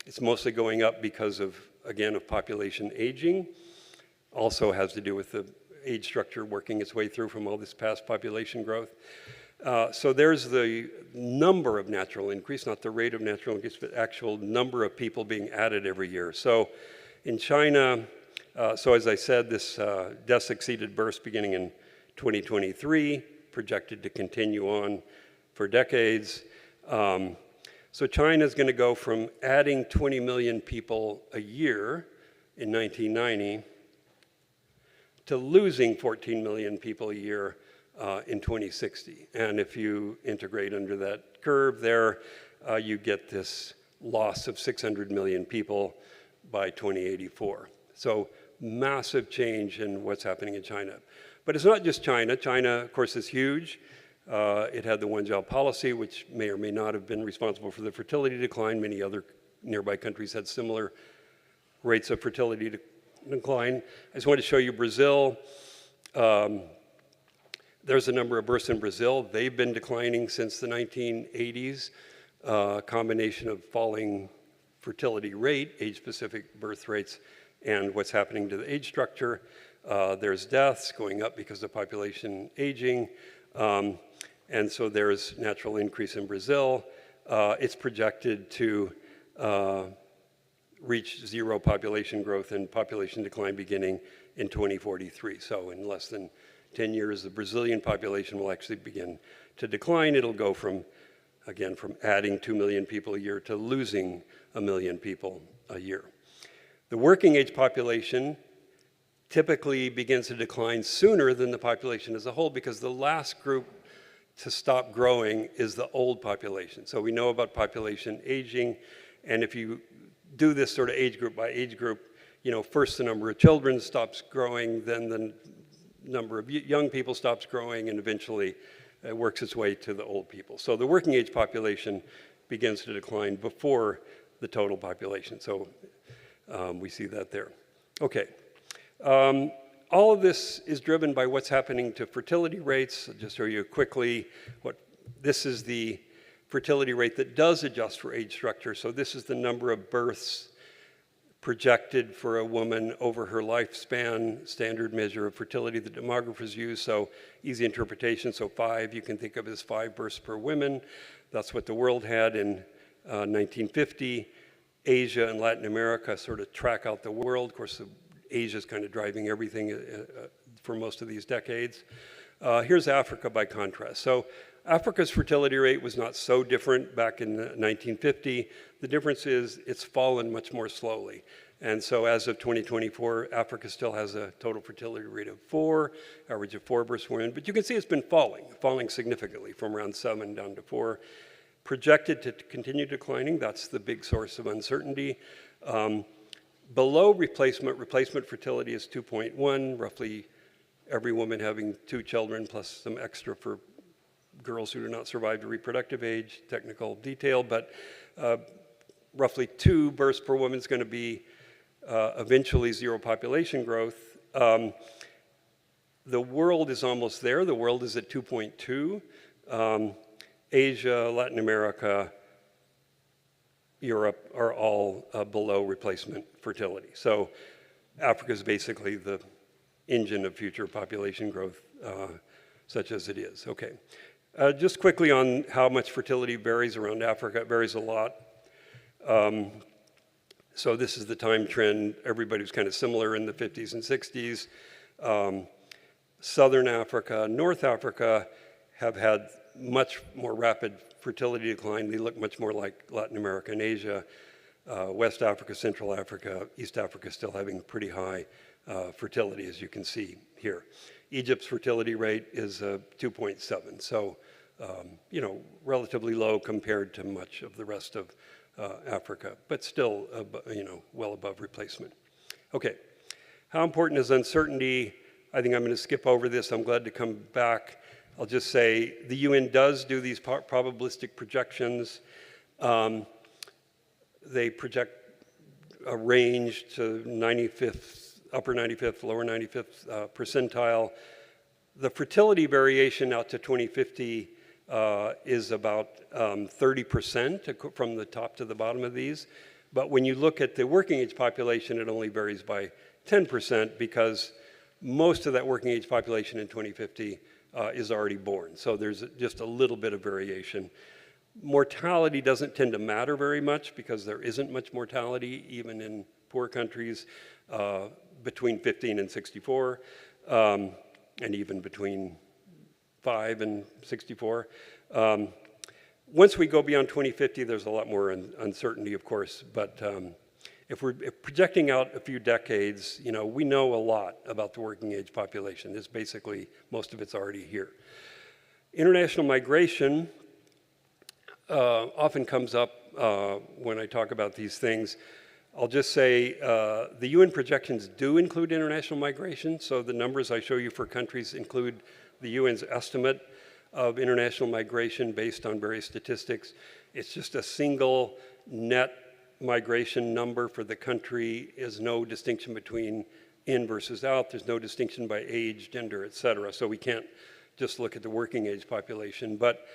It's mostly going up because of, again, of population aging. Also has to do with the age structure working its way through from all this past population growth. So there's the number of natural increase, not the rate of natural increase, but actual number of people being added every year. So in China, so as I said, this deaths exceeded births beginning in 2023, projected to continue on for decades. So China is going to go from adding 20 million people a year in 1990 to losing 14 million people a year in 2060. And if you integrate under that curve there, you get this loss of 600 million people by 2084. So massive change in what's happening in China. But it's not just China. China, of course, is huge. It had the one-child policy, which may or may not have been responsible for the fertility decline. Many other nearby countries had similar rates of fertility decline. I just wanted to show you Brazil. There's a number of births in Brazil. They've been declining since the 1980s. Combination of falling fertility rate, age-specific birth rates, and what's happening to the age structure. There's deaths going up because of population aging. And so there's natural increase in Brazil. It's projected to reach zero population growth and population decline beginning in 2043. So in less than 10 years, the Brazilian population will actually begin to decline. It'll go from, again, from adding 2 million people a year to losing 1 million people a year. The working age population typically begins to decline sooner than the population as a whole, because the last group to stop growing is the old population. So we know about population aging, and if you do this sort of age group by age group, you know, first the number of children stops growing, then the number of young people stops growing, and eventually it works its way to the old people. So the working age population begins to decline before the total population. So we see that there. Okay. All of this is driven by what's happening to fertility rates. I'll just show you quickly this is the fertility rate that does adjust for age structure. So this is the number of births projected for a woman over her lifespan, standard measure of fertility that demographers use. So easy interpretation, so 5, you can think of as 5 births per woman. That's what the world had in 1950. Asia and Latin America sort of track out the world. Of course, Asia is kind of driving everything for most of these decades. Here's Africa by contrast. So Africa's fertility rate was not so different back in 1950. The difference is it's fallen much more slowly. And so as of 2024, Africa still has a total fertility rate of 4, average of 4 births per woman. But you can see it's been falling significantly from around 7 down to 4. Projected to continue declining. That's the big source of uncertainty. Below replacement fertility is 2.1, roughly every woman having 2 children plus some extra for girls who do not survive to reproductive age, technical detail, but roughly 2 births per woman is going to be eventually 0 population growth. The world is almost there. The world is at 2.2. Asia, Latin America, Europe are all below replacement fertility. So Africa is basically the engine of future population growth, such as it is. Okay. Just quickly on how much fertility varies around Africa. It varies a lot. So this is the time trend. Everybody was kind of similar in the 50s and 60s. Southern Africa, North Africa have had much more rapid fertility decline. They look much more like Latin America and Asia. West Africa, Central Africa, East Africa still having pretty high fertility, as you can see here. Egypt's fertility rate is 2.7, so you know, relatively low compared to much of the rest of Africa, but still you know, well above replacement. Okay, how important is uncertainty? I think I'm going to skip over this. I'm glad to come back. I'll just say the UN does do these probabilistic projections. They project a range to 95th, upper 95th, lower 95th percentile. The fertility variation out to 2050 is about 30% from the top to the bottom of these. But when you look at the working age population, it only varies by 10% because most of that working age population in 2050 is already born. So there's just a little bit of variation. Mortality doesn't tend to matter very much because there isn't much mortality even in poor countries between 15 and 64 and even between 5 and 64. Once we go beyond 2050, there's a lot more uncertainty, of course, but if we're projecting out a few decades, you know, we know a lot about the working age population. It's basically, most of it's already here. International migration often comes up when I talk about these things. I'll just say the UN projections do include international migration, so the numbers I show you for countries include the UN's estimate of international migration based on various statistics. It's just a single net migration number for the country. Is no distinction between in versus out. There's no distinction by age, gender, et cetera. So we can't just look at the working age population. But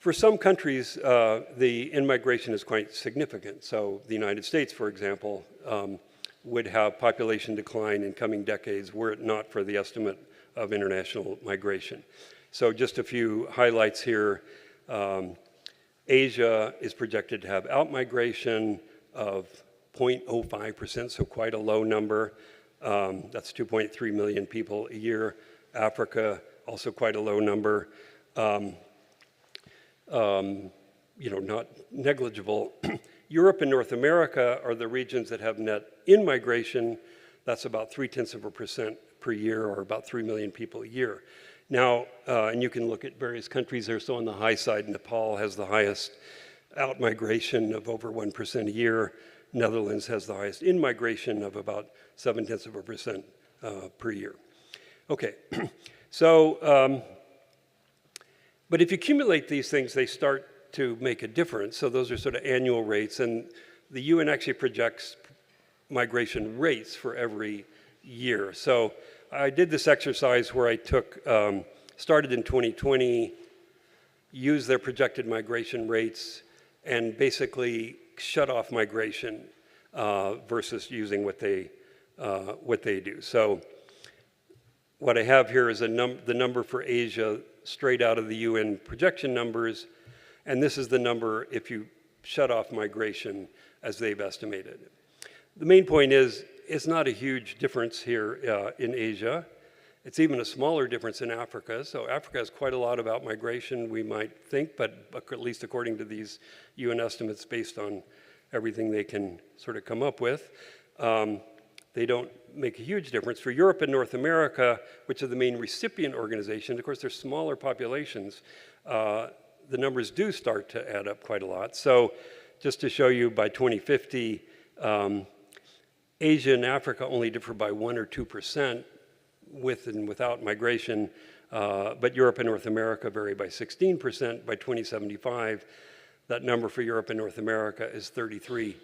for some countries, the in-migration is quite significant. So the United States, for example, would have population decline in coming decades were it not for the estimate of international migration. So just a few highlights here. Asia is projected to have outmigration of 0.05%, so quite a low number. That's 2.3 million people a year. Africa, also quite a low number. You know, not negligible. Europe and North America are the regions that have net in migration, that's about 0.3% per year, or about 3 million people a year. Now, and you can look at various countries there. So on the high side, Nepal has the highest out-migration of over 1% a year. Netherlands has the highest in-migration of about 0.7% per year. Okay, so, but if you accumulate these things, they start to make a difference. So those are sort of annual rates, and the UN actually projects migration rates for every year. So I did this exercise where I took, started in 2020, used their projected migration rates, and basically shut off migration versus using what they do. So what I have here is the number for Asia straight out of the UN projection numbers, and this is the number if you shut off migration as they've estimated. The main point is it's not a huge difference here in Asia. It's even a smaller difference in Africa. So Africa has quite a lot about migration, we might think, but at least according to these UN estimates based on everything they can sort of come up with, they don't make a huge difference. For Europe and North America, which are the main recipient organizations, of course, they're smaller populations, the numbers do start to add up quite a lot. So just to show you, by 2050, Asia and Africa only differ by 1 or 2% with and without migration, but Europe and North America vary by 16%. By 2075, that number for Europe and North America is 33%.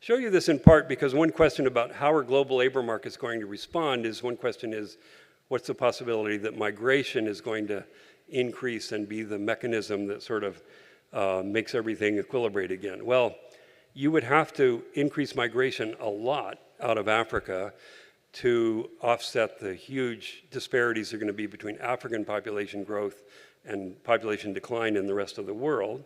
Show you this in part because one question about how are global labor markets going to respond is, one question is, what's the possibility that migration is going to increase and be the mechanism that sort of makes everything equilibrate again? Well, you would have to increase migration a lot out of Africa to offset the huge disparities that are going to be between African population growth and population decline in the rest of the world.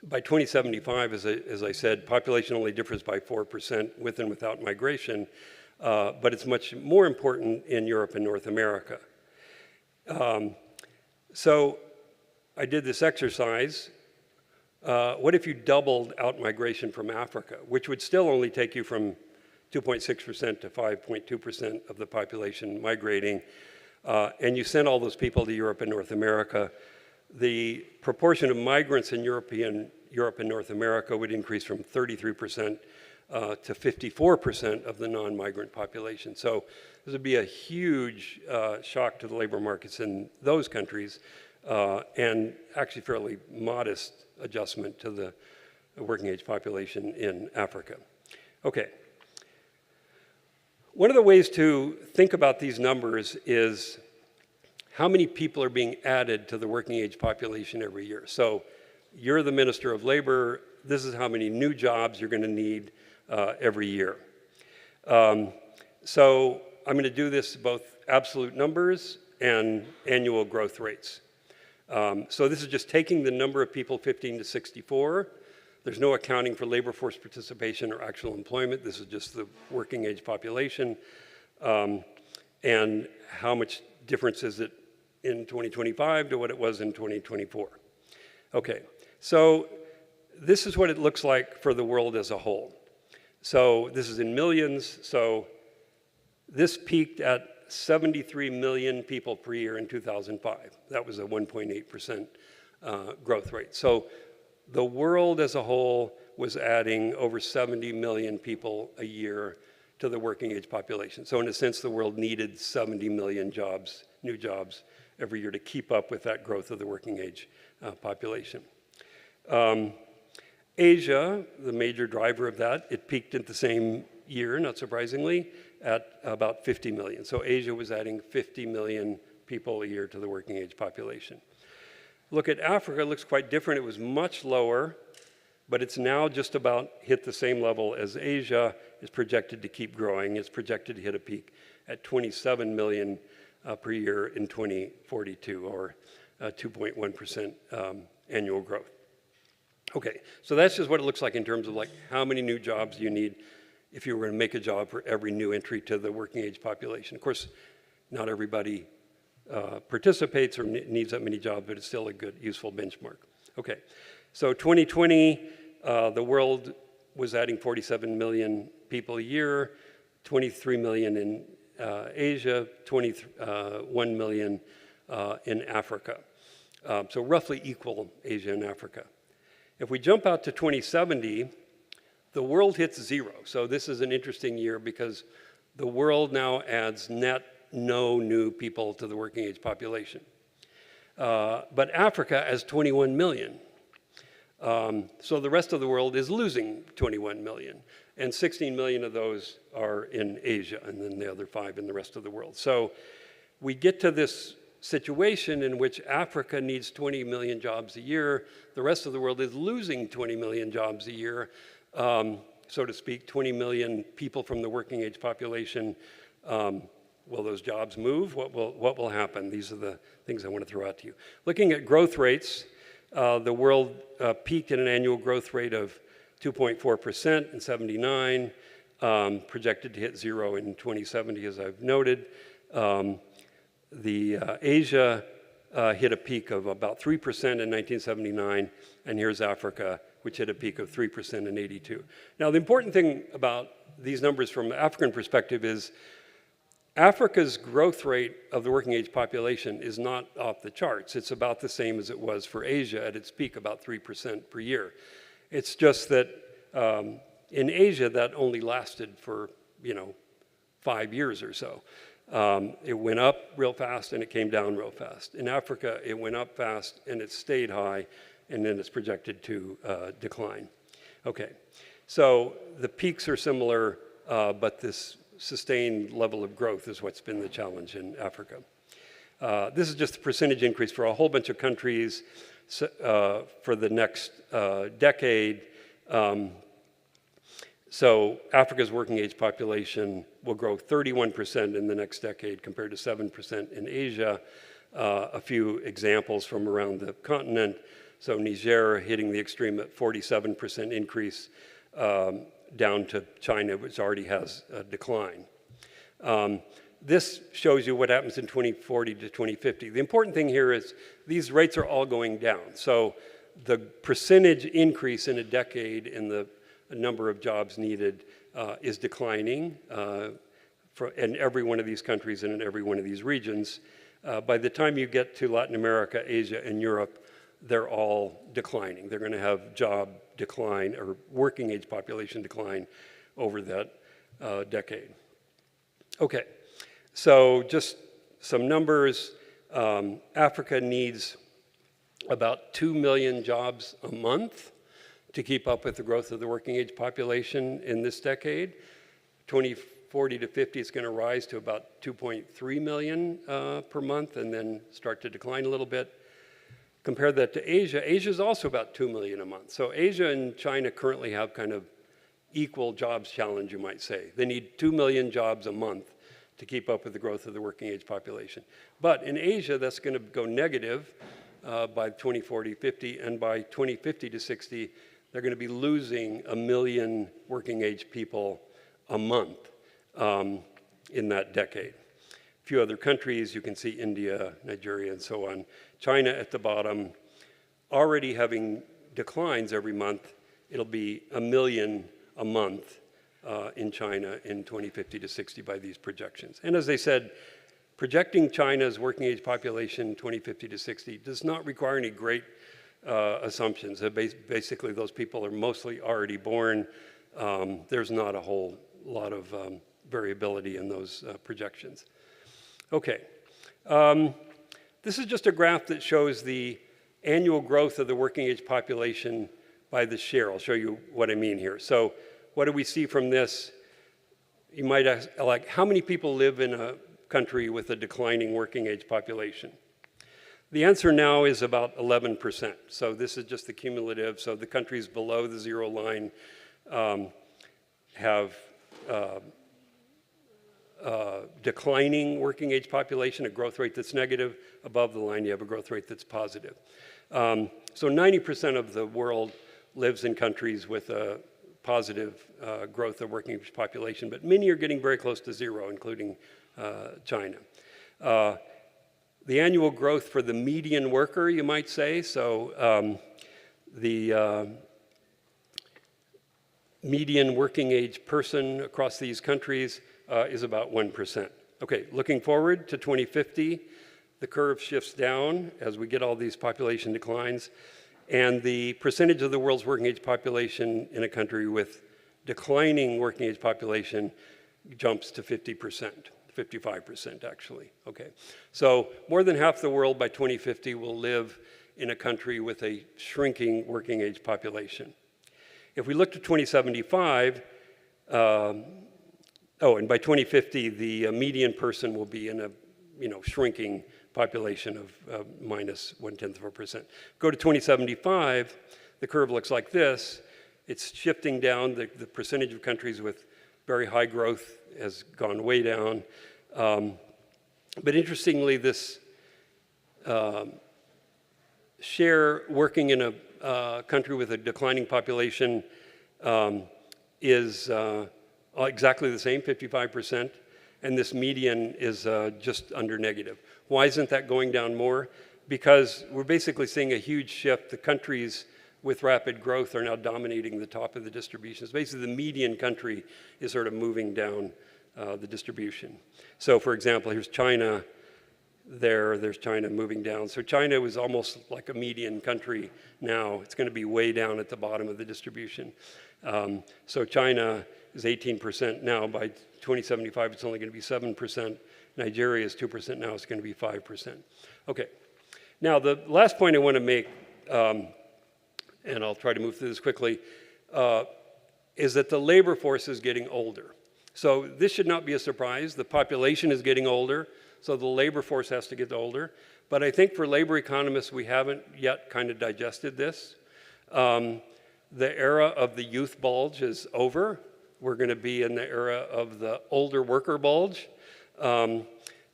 By 2075, as I said, population only differs by 4% with and without migration, but it's much more important in Europe and North America. So I did this exercise. What if you doubled out migration from Africa, which would still only take you from 2.6% to 5.2% of the population migrating, and you sent all those people to Europe and North America? The proportion of migrants in Europe and North America would increase from 33% to 54% of the non-migrant population. So this would be a huge shock to the labor markets in those countries, and actually fairly modest adjustment to the working age population in Africa. Okay. One of the ways to think about these numbers is how many people are being added to the working age population every year. So you're the Minister of Labor. This is how many new jobs you're going to need every year. So I'm going to do this both absolute numbers and annual growth rates. So this is just taking the number of people 15 to 64. There's no accounting for labor force participation or actual employment. This is just the working age population. And how much difference is it in 2025 to what it was in 2024? Okay, so this is what it looks like for the world as a whole. So this is in millions. So this peaked at 73 million people per year in 2005. That was a 1.8% growth rate. So the world as a whole was adding over 70 million people a year to the working age population. So in a sense, the world needed 70 million jobs, new jobs, every year to keep up with that growth of the working age population. Asia, the major driver of that, it peaked at the same year, not surprisingly, at about 50 million. So Asia was adding 50 million people a year to the working age population. Look at Africa, it looks quite different. It was much lower, but it's now just about hit the same level as Asia. It's projected to keep growing. It's projected to hit a peak at 27 million per year in 2042, or 2.1% annual growth. Okay, so that's just what it looks like in terms of like how many new jobs you need if you were going to make a job for every new entry to the working age population. Of course, not everybody participates or needs that many jobs, but it's still a good, useful benchmark. Okay, So 2020, the world was adding 47 million people a year, 23 million in Asia, 21 million in Africa. So roughly equal Asia and Africa. If we jump out to 2070, the world hits zero. So this is an interesting year because the world now adds net no new people to the working age population. But Africa has 21 million. So the rest of the world is losing 21 million. And 16 million of those are in Asia, and then the other 5 in the rest of the world. So we get to this situation in which Africa needs 20 million jobs a year. The rest of the world is losing 20 million jobs a year, so to speak, 20 million people from the working age population. Will those jobs move? What will happen? These are the things I want to throw out to you. Looking at growth rates, the world peaked at an annual growth rate of 2.4% in 79, projected to hit zero in 2070, as I've noted. Asia hit a peak of about 3% in 1979, and here's Africa, which hit a peak of 3% in 82. Now, the important thing about these numbers from an African perspective is Africa's growth rate of the working age population is not off the charts. It's about the same as it was for Asia at its peak, about 3% per year. It's just that in Asia, that only lasted for, 5 years or so. It went up real fast and it came down real fast. In Africa, it went up fast and it stayed high, and then it's projected to decline. Okay, so the peaks are similar, but this sustained level of growth is what's been the challenge in Africa. This is just the percentage increase for a whole bunch of countries for the next decade. So Africa's working age population will grow 31% in the next decade compared to 7% in Asia. A few examples from around the continent. So Niger hitting the extreme at 47% increase, down to China, which already has a decline. This shows you what happens in 2040 to 2050. The important thing here is these rates are all going down. So the percentage increase in a decade in the number of jobs needed is declining in every one of these countries and in every one of these regions. By the time you get to Latin America, Asia, and Europe, they're all declining. They're going to have job decline or working age population decline over that decade. Okay, so just some numbers. Africa needs about 2 million jobs a month to keep up with the growth of the working age population in this decade. 2040 to 50, it's going to rise to about 2.3 million per month and then start to decline a little bit. Compare that to Asia. Asia is also about 2 million a month. So Asia and China currently have kind of equal jobs challenge, you might say. They need 2 million jobs a month to keep up with the growth of the working age population. But in Asia, that's going to go negative by 2040, 50, and by 2050 to 60, they're going to be losing 1 million working age people a month in that decade. A few other countries, you can see India, Nigeria, and so on. China at the bottom, already having declines every month. It'll be 1 million a month in China in 2050 to 60 by these projections. And as I said, projecting China's working age population 2050 to 60 does not require any great assumptions. Basically, those people are mostly already born. There's not a whole lot of variability in those projections. Okay. This is just a graph that shows the annual growth of the working age population by the share. I'll show you what I mean here. So what do we see from this? You might ask, like, how many people live in a country with a declining working age population? The answer now is about 11%. So this is just the cumulative. So the countries below the zero line have declining working age population, a growth rate that's negative. Above the line, you have a growth rate that's positive. So 90% of the world lives in countries with a positive growth of working age population, but many are getting very close to zero, including China. The annual growth for the median worker, you might say, so the median working age person across these countries is about 1%. Okay, looking forward to 2050, the curve shifts down as we get all these population declines, and the percentage of the world's working age population in a country with declining working age population jumps to 50%, 55% actually, okay. So more than half the world by 2050 will live in a country with a shrinking working age population. If we look to 2075, and by 2050, the median person will be in a shrinking population of minus 0.1%. Go to 2075, the curve looks like this. It's shifting down. The percentage of countries with very high growth has gone way down. But interestingly, this share working in a country with a declining population is exactly the same, 55%, and this median is just under negative. Why isn't that going down more? Because we're basically seeing a huge shift. The countries with rapid growth are now dominating the top of the distributions. Basically, the median country is sort of moving down the distribution. So for example, here's China. There's China moving down. So China was almost like a median country now. It's going to be way down at the bottom of the distribution. So China is 18% now. By 2075, it's only going to be 7%. Nigeria is 2% now. It's going to be 5%. Okay. Now, the last point I want to make, and I'll try to move through this quickly, is that the labor force is getting older. So this should not be a surprise. The population is getting older, so the labor force has to get older. But I think for labor economists, we haven't yet kind of digested this. The era of the youth bulge is over. We're going to be in the era of the older worker bulge.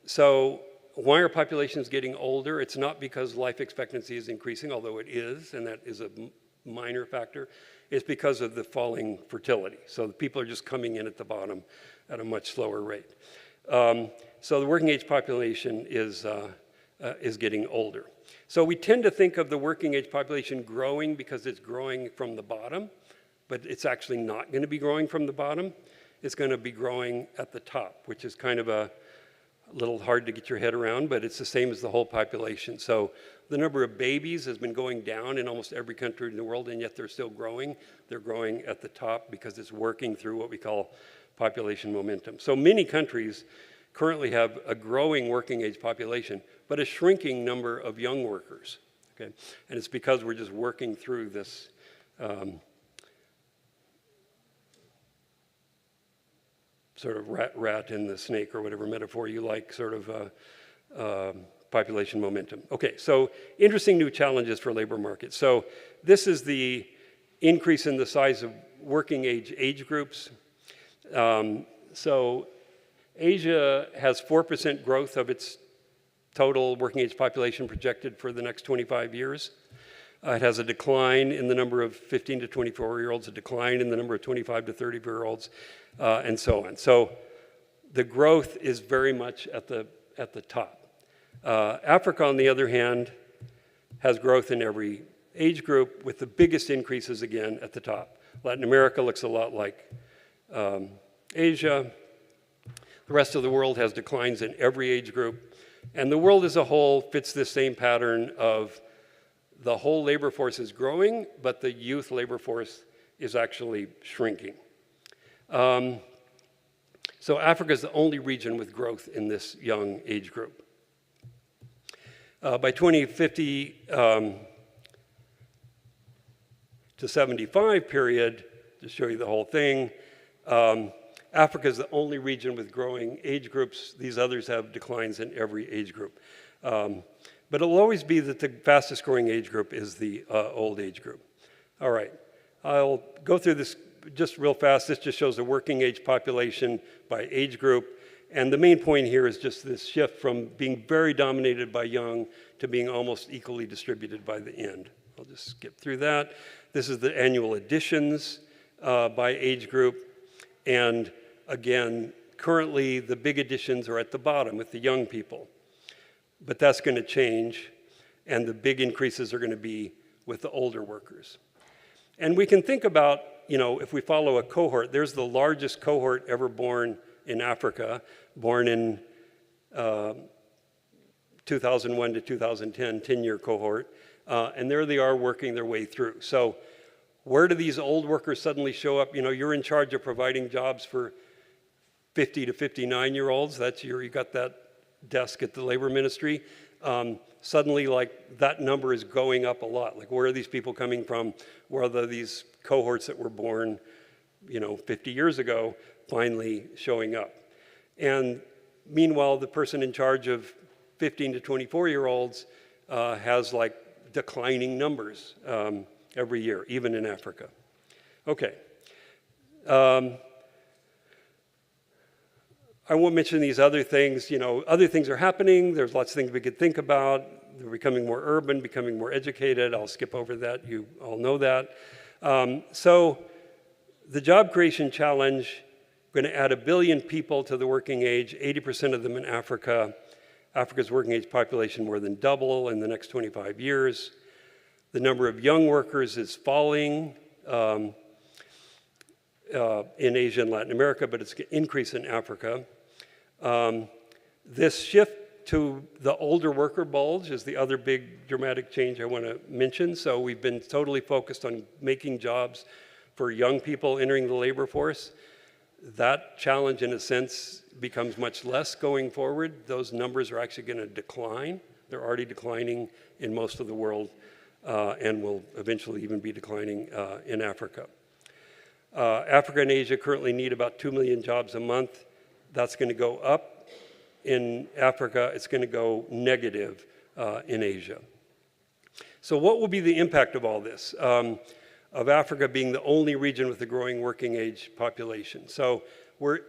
So why are populations getting older? It's not because life expectancy is increasing, although it is, and that is a minor factor. It's because of the falling fertility. So the people are just coming in at the bottom at a much slower rate. So the working age population is getting older. So we tend to think of the working age population growing because it's growing from the bottom, but it's actually not going to be growing from the bottom. It's going to be growing at the top, which is kind of a little hard to get your head around, but it's the same as the whole population. So the number of babies has been going down in almost every country in the world, and yet they're still growing. They're growing at the top because it's working through what we call population momentum. So many countries currently have a growing working age population, but a shrinking number of young workers, okay? And it's because we're just working through this sort of rat in the snake, or whatever metaphor you like, sort of population momentum. Okay, so interesting new challenges for labor markets. So this is the increase in the size of working age groups. So Asia has 4% growth of its total working age population projected for the next 25 years. It has a decline in the number of 15 to 24-year-olds, a decline in the number of 25 to 30-year-olds, and so on. So the growth is very much at the top. Africa, on the other hand, has growth in every age group, with the biggest increases again at the top. Latin America looks a lot like Asia. The rest of the world has declines in every age group. And the world as a whole fits this same pattern of the whole labor force is growing, but the youth labor force is actually shrinking. So Africa is the only region with growth in this young age group. By 2050 to 75 period, to show you the whole thing, Africa is the only region with growing age groups. These others have declines in every age group. But it'll always be that the fastest growing age group is the old age group. All right, I'll go through this just real fast. This just shows the working age population by age group. And the main point here is just this shift from being very dominated by young to being almost equally distributed by the end. I'll just skip through that. This is the annual additions by age group. And again, currently the big additions are at the bottom with the young people. But that's going to change, and the big increases are going to be with the older workers. And we can think about, you know, if we follow a cohort, there's the largest cohort ever born in Africa, born in 2001 to 2010, 10-year cohort. And there they are working their way through. So where do these old workers suddenly show up? You know, you're in charge of providing jobs for 50 to 59-year-olds. That's you got that desk at the labor ministry. Suddenly, like, that number is going up a lot. Like, where are these people coming from? Where are these cohorts that were born, you know, 50 years ago, finally showing up? And meanwhile, the person in charge of 15 to 24-year-olds has, like, declining numbers every year, even in Africa. Okay. I won't mention these other things. You know, other things are happening. There's lots of things we could think about. They're becoming more urban, becoming more educated. I'll skip over that. You all know that. So the job creation challenge, we're going to add 1 billion people to the working age, 80% of them in Africa. Africa's working age population more than double in the next 25 years. The number of young workers is falling in Asia and Latin America, but it's going to increase in Africa. This shift to the older worker bulge is the other big dramatic change I want to mention. So we've been totally focused on making jobs for young people entering the labor force. That challenge, in a sense, becomes much less going forward. Those numbers are actually going to decline. They're already declining in most of the world and will eventually even be declining in Africa. Africa and Asia currently need about 2 million jobs a month. That's going to go up in Africa. It's going to go negative in Asia. So what will be the impact of all this? Of Africa being the only region with a growing working age population. So we're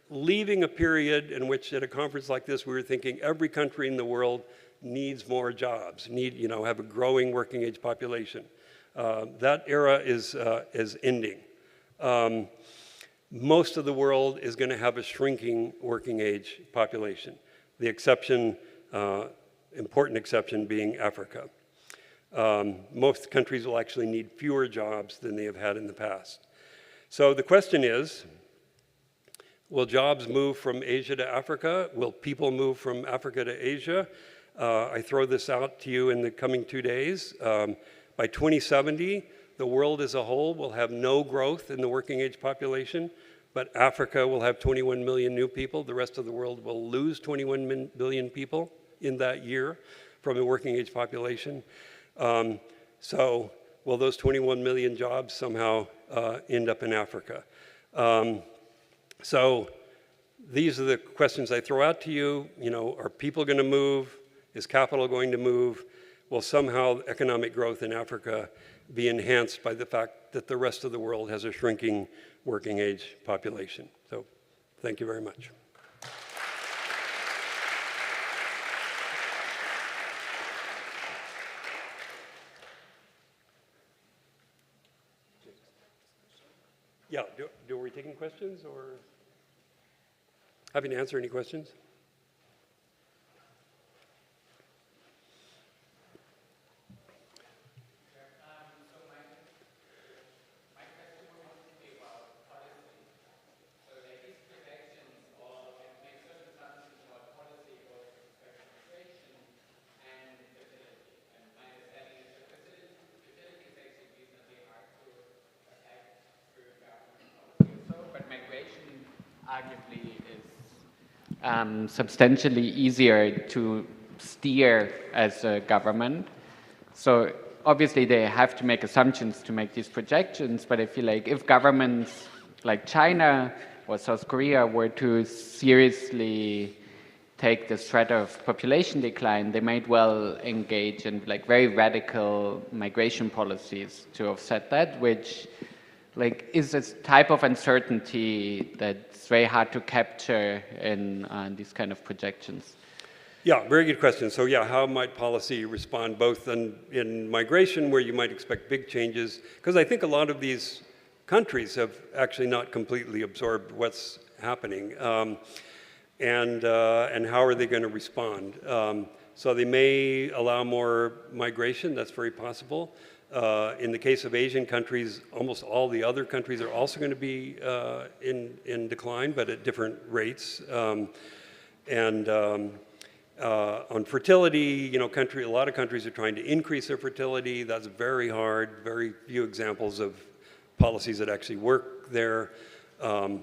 leaving a period in which at a conference like this, we were thinking every country in the world needs more jobs, have a growing working age population. That era is ending. Most of the world is going to have a shrinking working age population. The exception, important exception being Africa. Most countries will actually need fewer jobs than they have had in the past. So the question is, will jobs move from Asia to Africa? Will people move from Africa to Asia? I throw this out to you in the coming 2 days. By 2070, the world as a whole will have no growth in the working age population, but Africa will have 21 million new people. The rest of the world will lose 21 billion people in that year from a working age population. So will those 21 million jobs somehow end up in Africa? So these are the questions I throw out to you. Are people going to move? Is capital going to move? Will somehow economic growth in Africa be enhanced by the fact that the rest of the world has a shrinking working age population? So thank you very much. Yeah, are we taking questions or happy to answer any questions? Arguably is substantially easier to steer as a government. So obviously they have to make assumptions to make these projections, but I feel like if governments like China or South Korea were to seriously take this threat of population decline, they might well engage in like very radical migration policies to offset that, which is this type of uncertainty that's very hard to capture in these kind of projections? Yeah, very good question. So yeah, how might policy respond both in migration, where you might expect big changes? Because I think a lot of these countries have actually not completely absorbed what's happening. And how are they going to respond? So they may allow more migration, that's very possible. In the case of Asian countries, almost all the other countries are also going to be in decline, but at different rates. On fertility, you know, a lot of countries are trying to increase their fertility. That's very hard. Very few examples of policies that actually work there. Of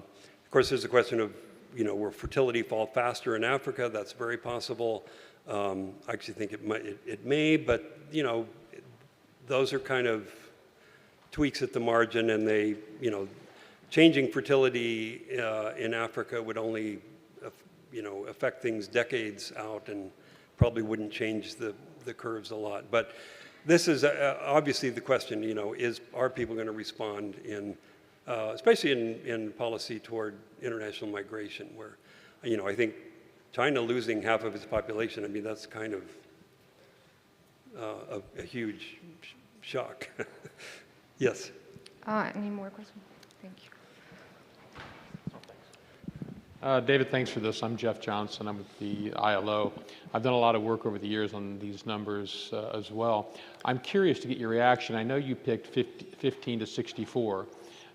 course, there's the question of, you know, will fertility fall faster in Africa? That's very possible. I actually think it may, but, you know, those are kind of tweaks at the margin, and they, you know, changing fertility in Africa would only, you know, affect things decades out and probably wouldn't change the curves a lot. But this is obviously the question, you know, are people going to respond in, especially in policy toward international migration, where, you know, I think China losing half of its population, I mean, that's kind of a huge shock. Yes? Any more questions? Thank you. David, thanks for this. I'm Jeff Johnson. I'm with the ILO. I've done a lot of work over the years on these numbers as well. I'm curious to get your reaction. I know you picked 15 to 64,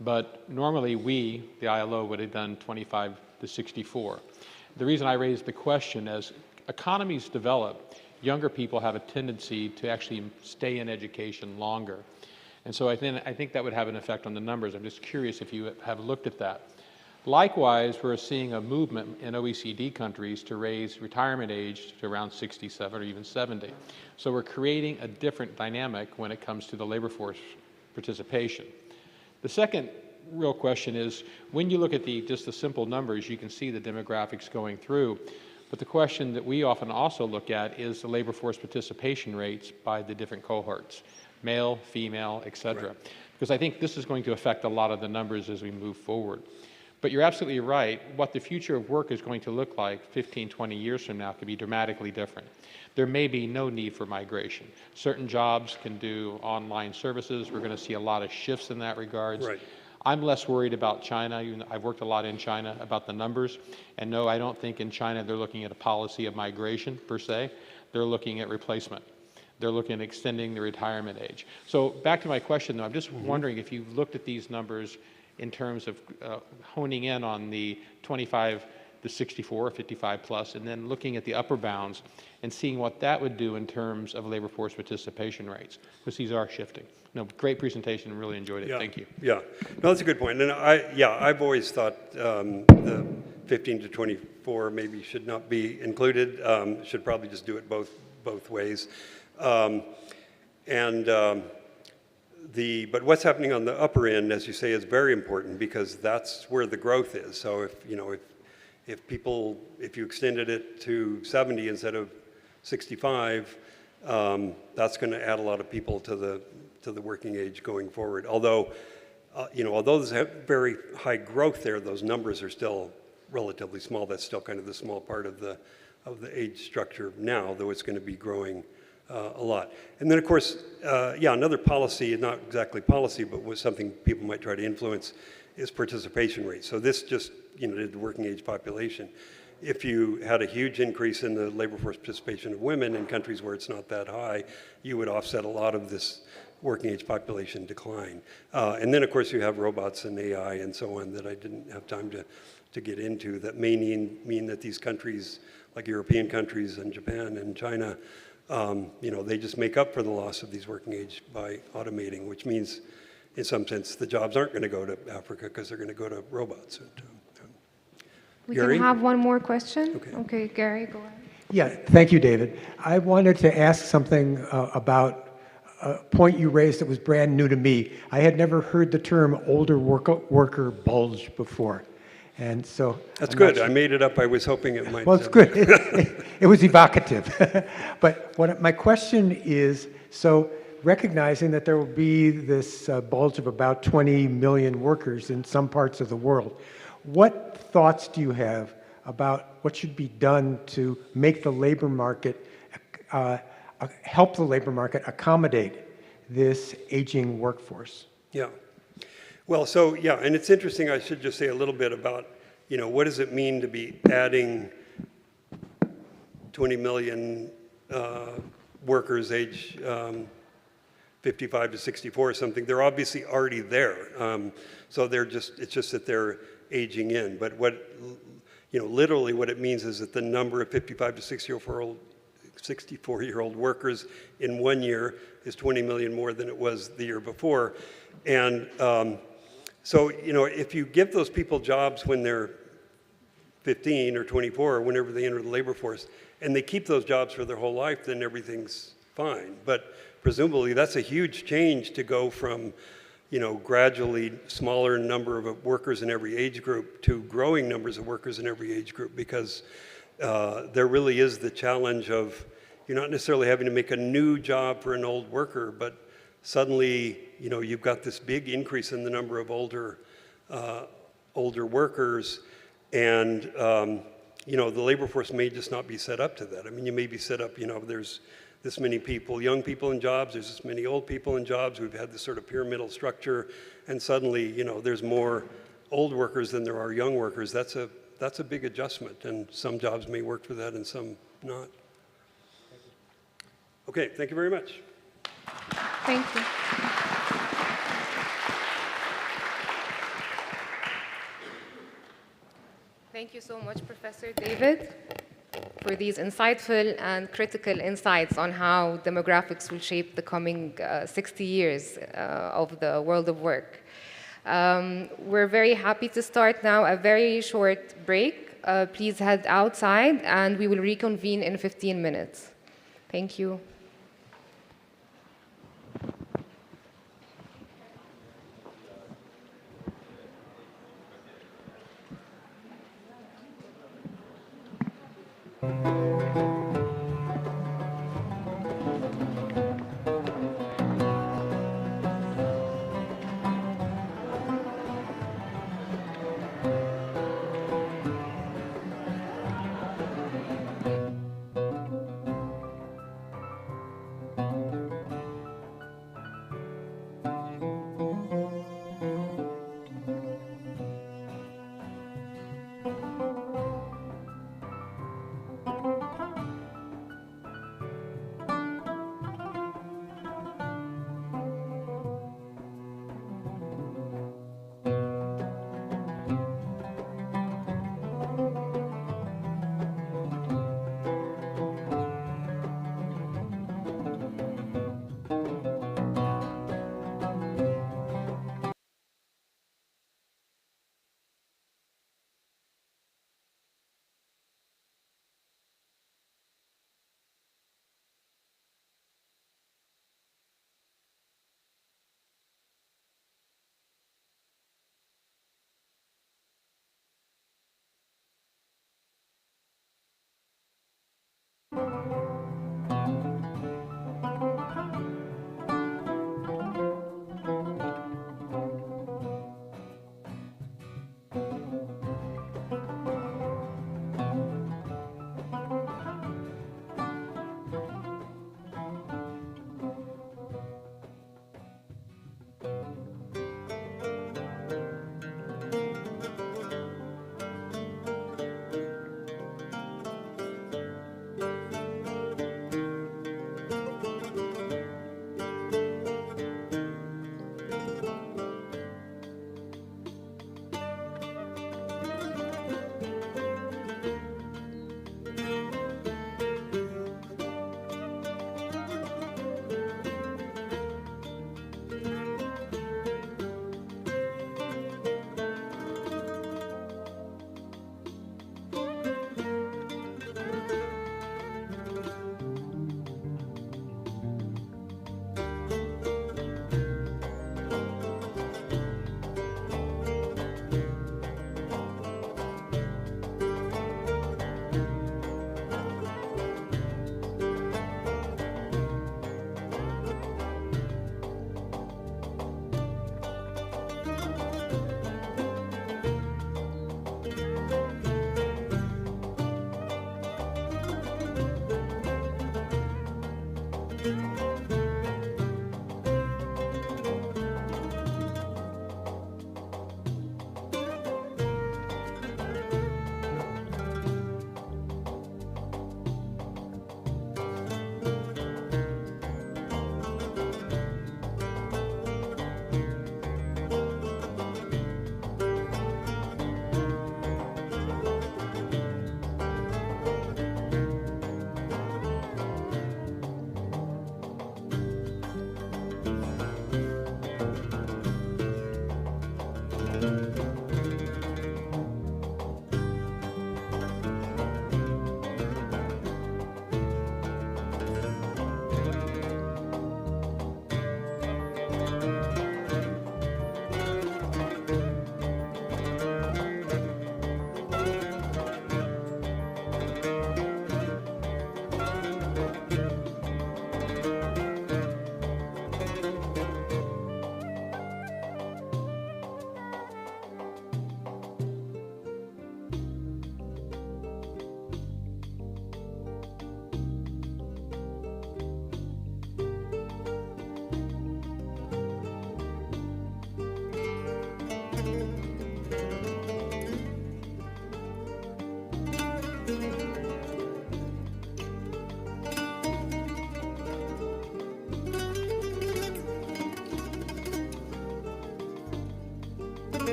but normally we, the ILO, would have done 25 to 64. The reason I raised the question is economies develop, younger people have a tendency to actually stay in education longer. And so I think that would have an effect on the numbers. I'm just curious if you have looked at that. Likewise, we're seeing a movement in OECD countries to raise retirement age to around 67 or even 70. So we're creating a different dynamic when it comes to the labor force participation. The second real question is, when you look at just the simple numbers, you can see the demographics going through. But the question that we often also look at is the labor force participation rates by the different cohorts, male, female, et cetera. Right. Because I think this is going to affect a lot of the numbers as we move forward. But you're absolutely right. What the future of work is going to look like 15, 20 years from now could be dramatically different. There may be no need for migration. Certain jobs can do online services. We're going to see a lot of shifts in that regards. Right. I'm less worried about China. I've worked a lot in China about the numbers. And no, I don't think in China they're looking at a policy of migration per se. They're looking at replacement. They're looking at extending the retirement age. So back to my question though, I'm just wondering if you've looked at these numbers in terms of honing in on the 25 to 64 or 55 plus, and then looking at the upper bounds and seeing what that would do in terms of labor force participation rates, because these are shifting. No, great presentation, really enjoyed it. Yeah. Thank you. Yeah, no, that's a good point. And I've always thought the 15 to 24 maybe should not be included. Should probably just do it both ways. But what's happening on the upper end, as you say, is very important because that's where the growth is. So if you extended it to 70 instead of 65, that's going to add a lot of people to the working age going forward. Although there's very high growth there, those numbers are still relatively small. That's still kind of the small part of the age structure now, though it's going to be growing a lot. And then, of course, another policy, not exactly policy, but was something people might try to influence, is participation rate. So this just, did the working age population. If you had a huge increase in the labor force participation of women in countries where it's not that high, you would offset a lot of this working age population decline. And then, of course, you have robots and AI and so on that I didn't have time to get into that may mean that these countries, like European countries and Japan and China, they just make up for the loss of these working age by automating, which means, in some sense, the jobs aren't going to go to Africa because they're going to go to robots. We Gary? can have one more question. Okay, Gary, go ahead. Yeah, thank you, David. I wanted to ask something about a point you raised that was brand new to me. I had never heard the term older worker bulge before. And so that's good. I made it up. I was hoping it might. Well, it's good. It was evocative. But my question is, so recognizing that there will be this bulge of about 20 million workers in some parts of the world, what thoughts do you have about what should be done to make the labor market, help the labor market accommodate this aging workforce? Yeah. Well, and it's interesting, I should just say a little bit about, what does it mean to be adding 20 million workers age 55 to 64 or something, they're obviously already there. So it's just that they're aging in. But literally what it means is that the number of 55 to 64-year-old workers in 1 year is 20 million more than it was the year before. And so, if you give those people jobs when they're 15 or 24 or whenever they enter the labor force, and they keep those jobs for their whole life, then everything's fine. But presumably that's a huge change to go from, gradually smaller number of workers in every age group to growing numbers of workers in every age group, because there really is the challenge of you're not necessarily having to make a new job for an old worker, but suddenly, you've got this big increase in the number of older workers, and the labor force may just not be set up to that. I mean, you may be set up, there's this many people, young people in jobs, there's this many old people in jobs, we've had this sort of pyramidal structure, and suddenly, there's more old workers than there are young workers. That's a big adjustment, and some jobs may work for that and some not. Okay, thank you very much. Thank you. Thank you so much, Professor David, for these insightful and critical insights on how demographics will shape the coming 60 years of the world of work. We're very happy to start now a very short break. Please head outside, and we will reconvene in 15 minutes. Thank you.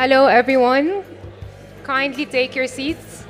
Hello, everyone. Kindly take your seats.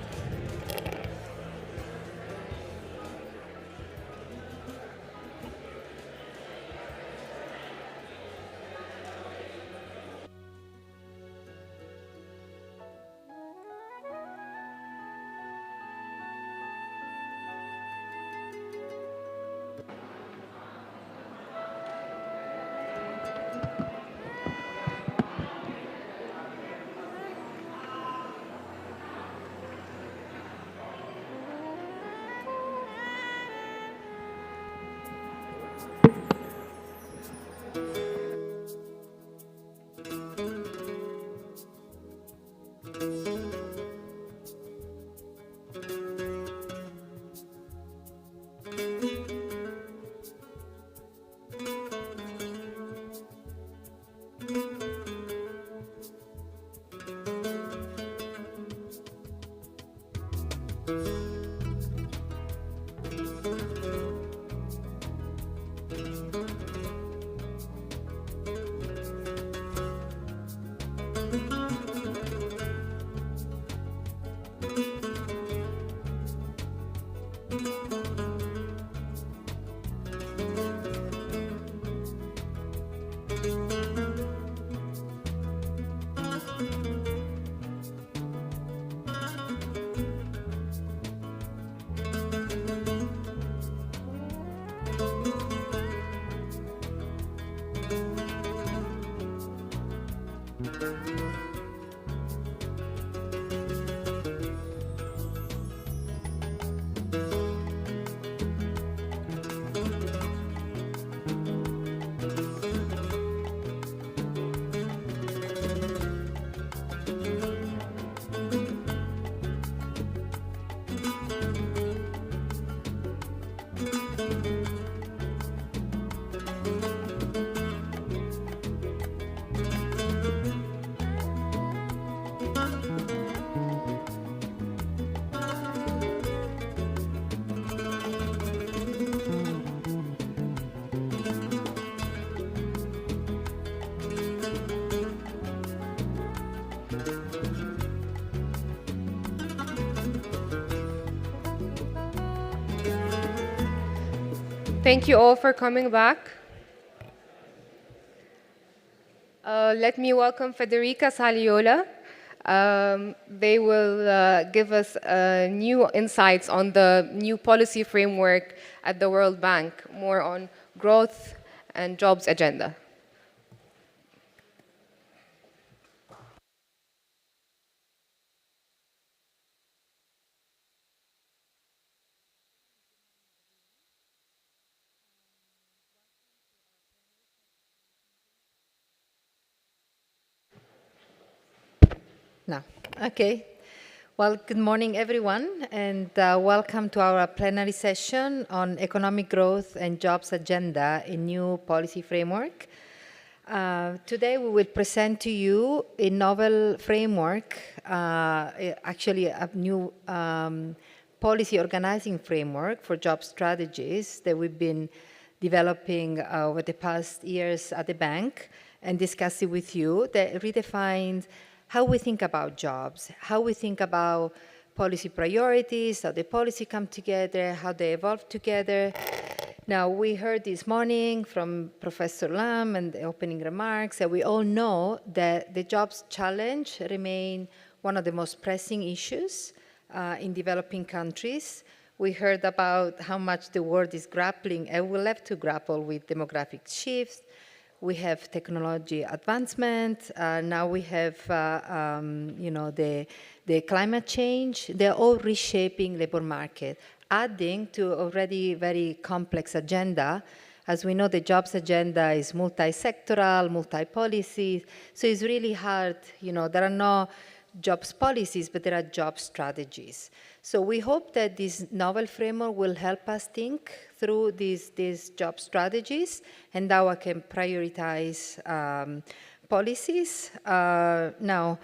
Thank you all for coming back. Let me welcome Federica Saliola. They will give us new insights on the new policy framework at the World Bank, more on growth and jobs agenda. No. Okay. Well, good morning, everyone, and welcome to our plenary session on economic growth and jobs agenda, a new policy framework. Today, we will present to you a novel framework, actually a new policy organizing framework for job strategies that we've been developing over the past years at the bank and discussing with you, that redefines how we think about jobs, how we think about policy priorities, how the policy come together, how they evolve together. Now, we heard this morning from Professor Lam and the opening remarks that we all know that the jobs challenge remain one of the most pressing issues in developing countries. We heard about how much the world is grappling and will have to grapple with demographic shifts. We have technology advancement. Now we have, the climate change. They're all reshaping labor market, adding to already very complex agenda. As we know, the jobs agenda is multi-sectoral, multi-policy. So it's really hard. There are no jobs policies, but there are job strategies. So we hope that this novel framework will help us think through these job strategies and how I can prioritize policies. Now,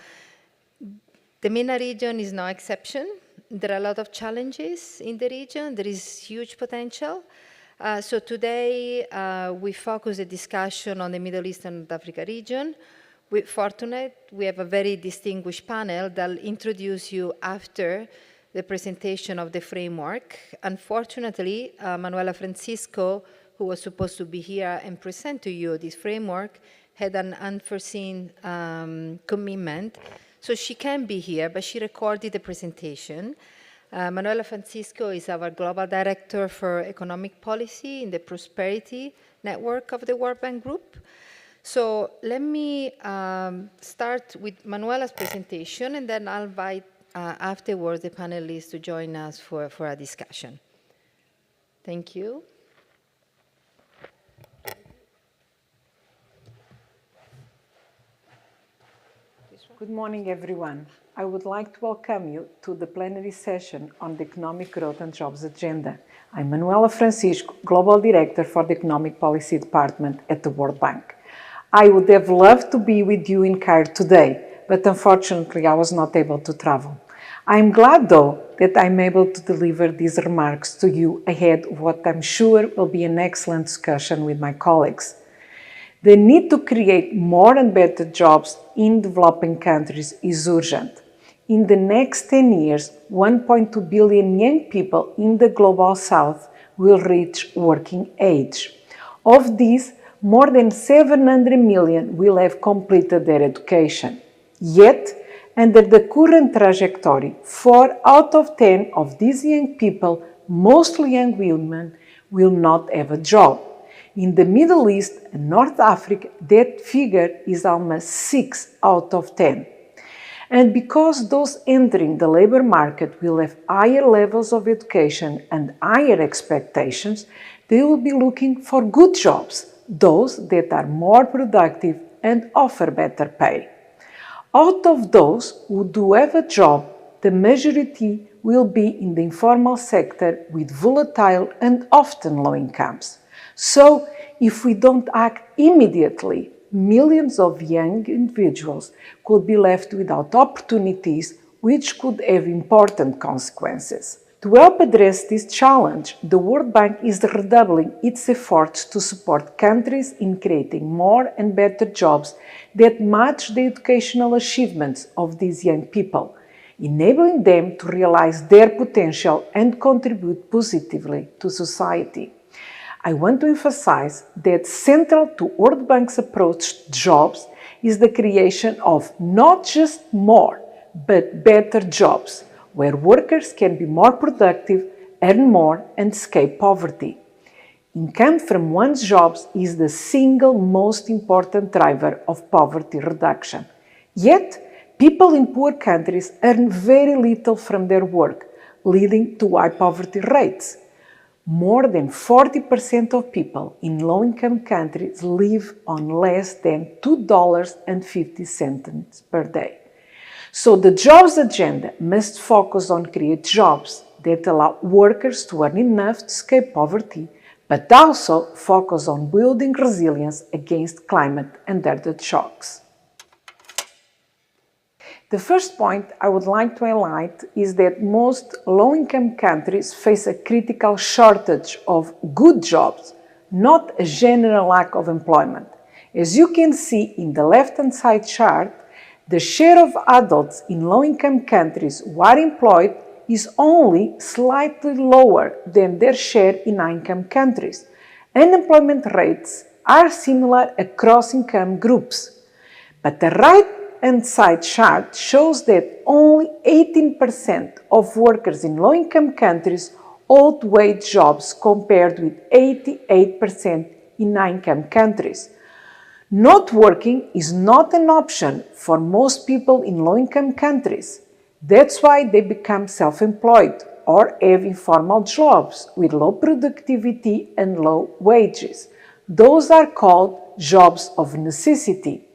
the MENA region is no exception. There are a lot of challenges in the region. There is huge potential. So today, we focus the discussion on the Middle East and North Africa region. We're fortunate, we have a very distinguished panel that will introduce you after the presentation of the framework. Unfortunately, Manuela Francisco, who was supposed to be here and present to you this framework, had an unforeseen commitment. So she can be here, but she recorded the presentation. Manuela Francisco is our Global Director for Economic Policy in the Prosperity Network of the World Bank Group. So let me start with Manuela's presentation, and then I'll invite afterwards the panelists to join us for a discussion. Thank you. Good morning, everyone. I would like to welcome you to the plenary session on the Economic Growth and Jobs Agenda. I'm Manuela Francisco, Global Director for the Economic Policy Department at the World Bank. I would have loved to be with you in Cairo today, but unfortunately I was not able to travel. I'm glad, though, that I'm able to deliver these remarks to you ahead of what I'm sure will be an excellent discussion with my colleagues. The need to create more and better jobs in developing countries is urgent. In the next 10 years, 1.2 billion young people in the Global South will reach working age. Of these, more than 700 million will have completed their education. Yet, under the current trajectory, 4 out of 10 of these young people, mostly young women, will not have a job. In the Middle East and North Africa, that figure is almost 6 out of 10. And because those entering the labor market will have higher levels of education and higher expectations, they will be looking for good jobs, those that are more productive and offer better pay. Out of those who do have a job, the majority will be in the informal sector with volatile and often low incomes. So, if we don't act immediately, millions of young individuals could be left without opportunities, which could have important consequences. To help address this challenge, the World Bank is redoubling its efforts to support countries in creating more and better jobs that match the educational achievements of these young people, enabling them to realize their potential and contribute positively to society. I want to emphasize that central to World Bank's approach to jobs is the creation of not just more, but better jobs, where workers can be more productive, earn more, and escape poverty. Income from one's jobs is the single most important driver of poverty reduction. Yet, people in poor countries earn very little from their work, leading to high poverty rates. More than 40% of people in low-income countries live on less than $2.50 per day. So the jobs agenda must focus on creating jobs that allow workers to earn enough to escape poverty, but also focus on building resilience against climate and other shocks. The first point I would like to highlight is that most low-income countries face a critical shortage of good jobs, not a general lack of employment. As you can see in the left-hand side chart, the share of adults in low-income countries who are employed is only slightly lower than their share in high-income countries. Unemployment rates are similar across income groups. But the right-hand side chart shows that only 18% of workers in low-income countries hold wage jobs compared with 88% in high-income countries. Not working is not an option for most people in low-income countries. That's why they become self-employed or have informal jobs with low productivity and low wages. Those are called jobs of necessity.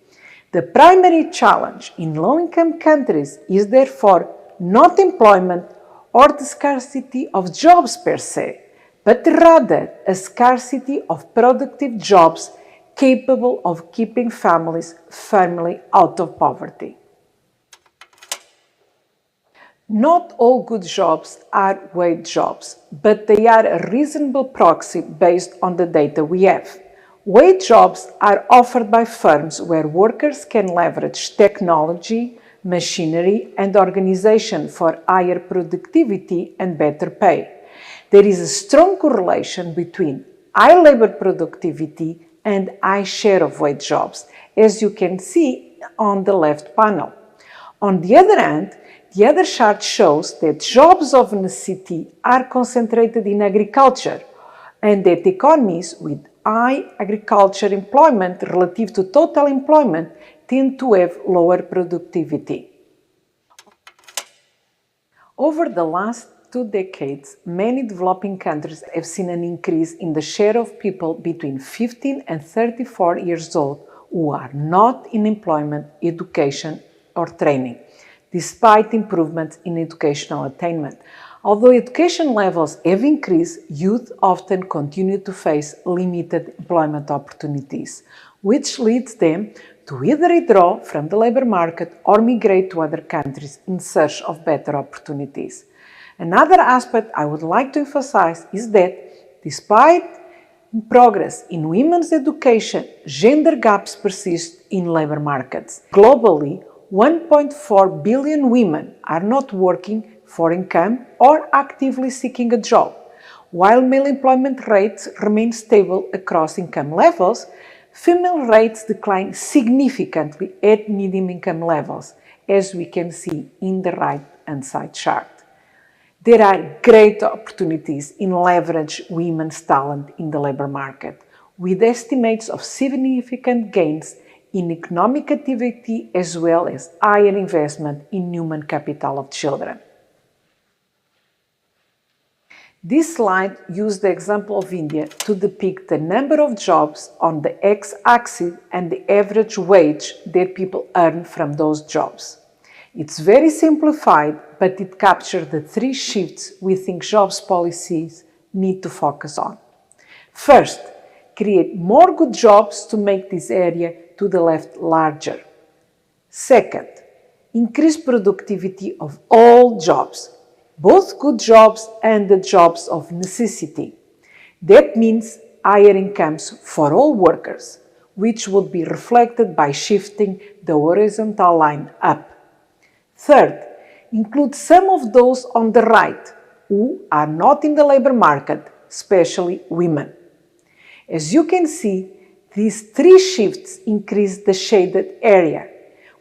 The primary challenge in low-income countries is therefore not employment or the scarcity of jobs per se, but rather a scarcity of productive jobs capable of keeping families firmly out of poverty. Not all good jobs are wage jobs, but they are a reasonable proxy based on the data we have. Wage jobs are offered by firms where workers can leverage technology, machinery, and organization for higher productivity and better pay. There is a strong correlation between high labor productivity and high share of wage jobs, as you can see on the left panel. On the other hand, the other chart shows that jobs of necessity are concentrated in agriculture, and that economies with high agriculture employment relative to total employment tend to have lower productivity. Over the last 2 decades, many developing countries have seen an increase in the share of people between 15 and 34 years old who are not in employment, education, or training, despite improvements in educational attainment. Although education levels have increased, youth often continue to face limited employment opportunities, which leads them to either withdraw from the labor market or migrate to other countries in search of better opportunities. Another aspect I would like to emphasize is that, despite progress in women's education, gender gaps persist in labor markets. Globally, 1.4 billion women are not working for income or actively seeking a job. While male employment rates remain stable across income levels, female rates decline significantly at medium income levels, as we can see in the right-hand side chart. There are great opportunities in leverage women's talent in the labor market, with estimates of significant gains in economic activity as well as higher investment in human capital of children. This slide used the example of India to depict the number of jobs on the x-axis and the average wage that people earn from those jobs. It's very simplified, but it captures the 3 shifts we think jobs policies need to focus on. First, create more good jobs to make this area to the left larger. Second, increase productivity of all jobs, both good jobs and the jobs of necessity. That means higher incomes for all workers, which would be reflected by shifting the horizontal line up. Third, include some of those on the right who are not in the labor market, especially women. As you can see, these 3 shifts increase the shaded area,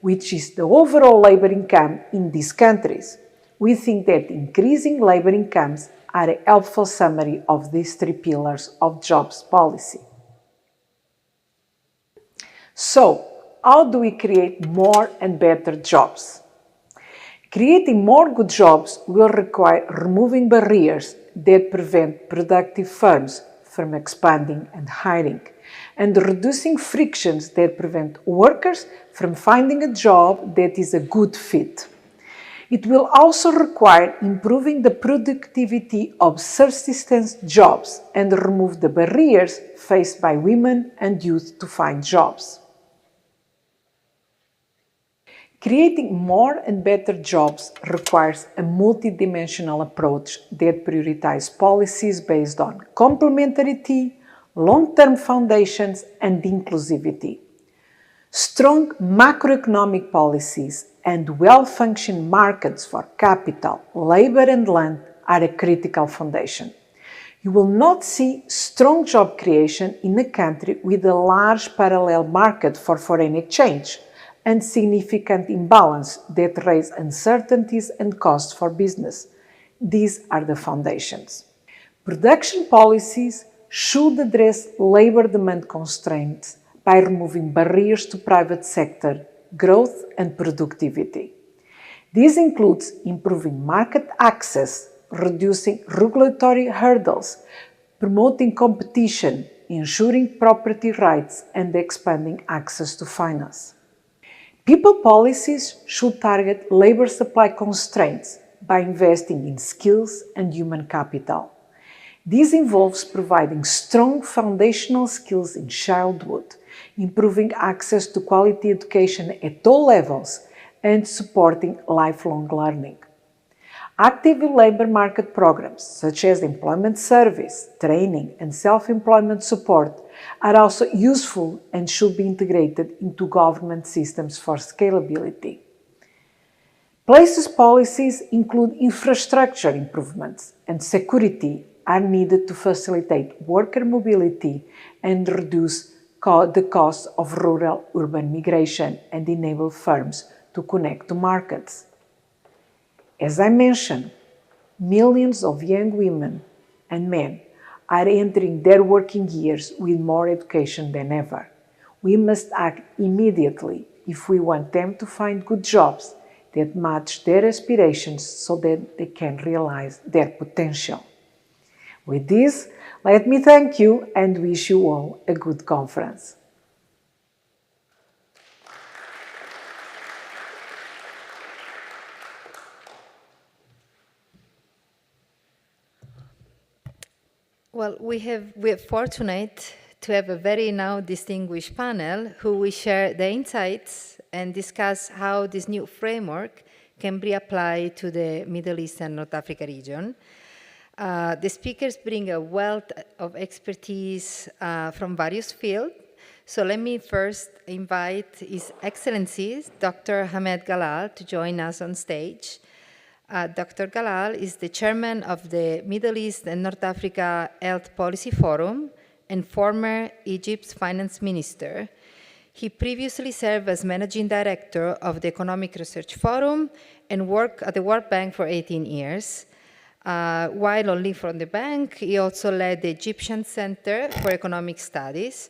which is the overall labor income in these countries. We think that increasing labor incomes are a helpful summary of these 3 pillars of jobs policy. So, how do we create more and better jobs? Creating more good jobs will require removing barriers that prevent productive firms from expanding and hiring, and reducing frictions that prevent workers from finding a job that is a good fit. It will also require improving the productivity of subsistence jobs and remove the barriers faced by women and youth to find jobs. Creating more and better jobs requires a multidimensional approach that prioritizes policies based on complementarity, long-term foundations, and inclusivity. Strong macroeconomic policies and well-functioning markets for capital, labor, and land are a critical foundation. You will not see strong job creation in a country with a large parallel market for foreign exchange and significant imbalance that raise uncertainties and costs for business. These are the foundations. Production policies should address labor demand constraints by removing barriers to private sector growth and productivity. This includes improving market access, reducing regulatory hurdles, promoting competition, ensuring property rights, and expanding access to finance. People policies should target labor supply constraints by investing in skills and human capital. This involves providing strong foundational skills in childhood, improving access to quality education at all levels, and supporting lifelong learning. Active labor market programs, such as employment service, training, and self-employment support, are also useful and should be integrated into government systems for scalability. Places policies include infrastructure improvements, and security are needed to facilitate worker mobility and reduce the cost of rural-urban migration and enable firms to connect to markets. As I mentioned, millions of young women and men are entering their working years with more education than ever. We must act immediately if we want them to find good jobs that match their aspirations so that they can realize their potential. With this, let me thank you and wish you all a good conference. Well, we're fortunate to have a very now distinguished panel who will share their insights and discuss how this new framework can be applied to the Middle East and North Africa region. The speakers bring a wealth of expertise from various fields. So let me first invite His Excellency, Dr. Hamed Galal, to join us on stage. Dr. Galal is the chairman of the Middle East and North Africa Health Policy Forum and former Egypt's finance minister. He previously served as managing director of the Economic Research Forum and worked at the World Bank for 18 years. While on leave from the bank, he also led the Egyptian Center for Economic Studies.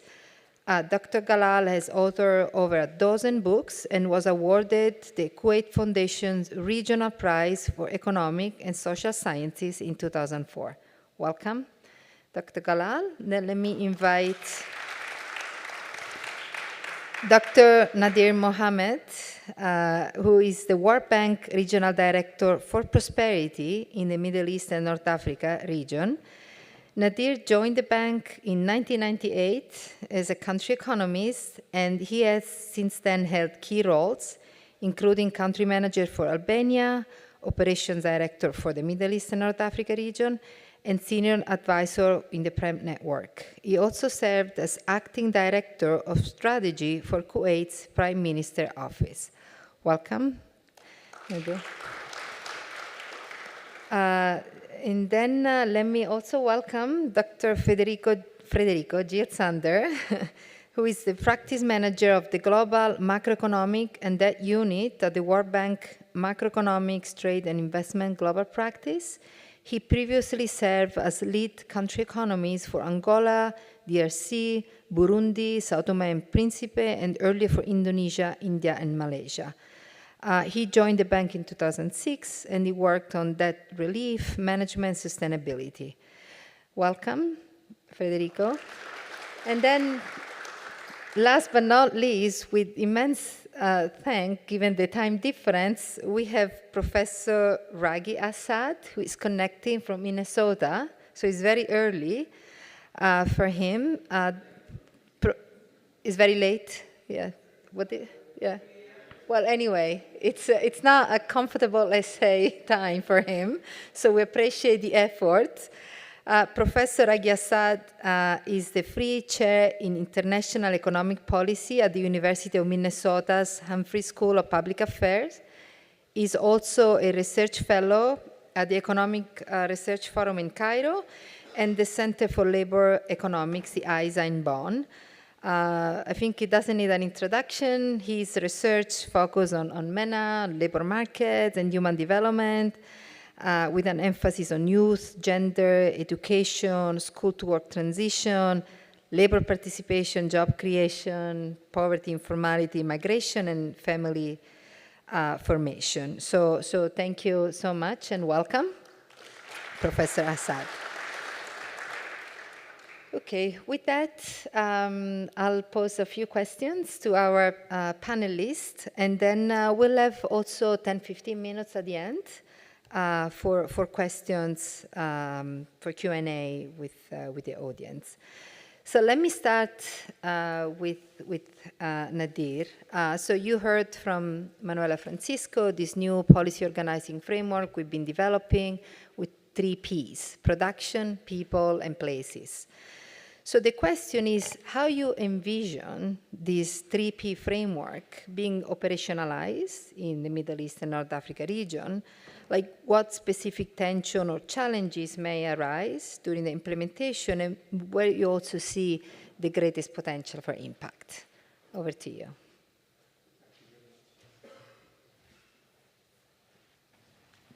Dr. Galal has authored over a dozen books and was awarded the Kuwait Foundation's Regional Prize for Economic and Social Sciences in 2004. Welcome, Dr. Galal. Then let me invite Dr. Nadir Mohamed, who is the World Bank Regional Director for Prosperity in the Middle East and North Africa region. Nadir joined the bank in 1998 as a country economist, and he has since then held key roles, including country manager for Albania, operations director for the Middle East and North Africa region, and senior advisor in the PREM network. He also served as acting director of strategy for Kuwait's Prime Minister Office. Welcome. And then let me also welcome Dr. Federico Giazzander, who is the practice manager of the Global Macroeconomic and Debt Unit at the World Bank Macroeconomics, Trade and Investment Global Practice. He previously served as lead country economist for Angola, DRC, Burundi, Sao Tome and Principe, and earlier for Indonesia, India, and Malaysia. He joined the bank in 2006, and he worked on debt relief, management, sustainability. Welcome, Federico. And then, last but not least, with immense thanks, given the time difference, we have Professor Raghi Assad, who is connecting from Minnesota, so it's very early for him. It's very late, yeah. Yeah. Well, anyway, it's not a comfortable, let's say, time for him, so we appreciate the effort. Professor Raghi Assad is the free chair in international economic policy at the University of Minnesota's Humphrey School of Public Affairs. He's also a research fellow at the Economic Research Forum in Cairo and the Center for Labor Economics, the ISA in Bonn. I think it doesn't need an introduction. His research focuses on MENA, labor markets, and human development, with an emphasis on youth, gender, education, school-to-work transition, labor participation, job creation, poverty, informality, migration, and family formation. So thank you so much and welcome, Professor Assad. Okay, with that, I'll pose a few questions to our panelists, and then we'll have also 10-15 minutes at the end for questions, for Q&A with the audience. So let me start with Nadir. So you heard from Manuela Francisco, this new policy organizing framework we've been developing with 3 Ps: production, people, and places. So the question is how you envision this 3P framework being operationalized in the Middle East and North Africa region, like what specific tension or challenges may arise during the implementation, and where you also see the greatest potential for impact. Over to you.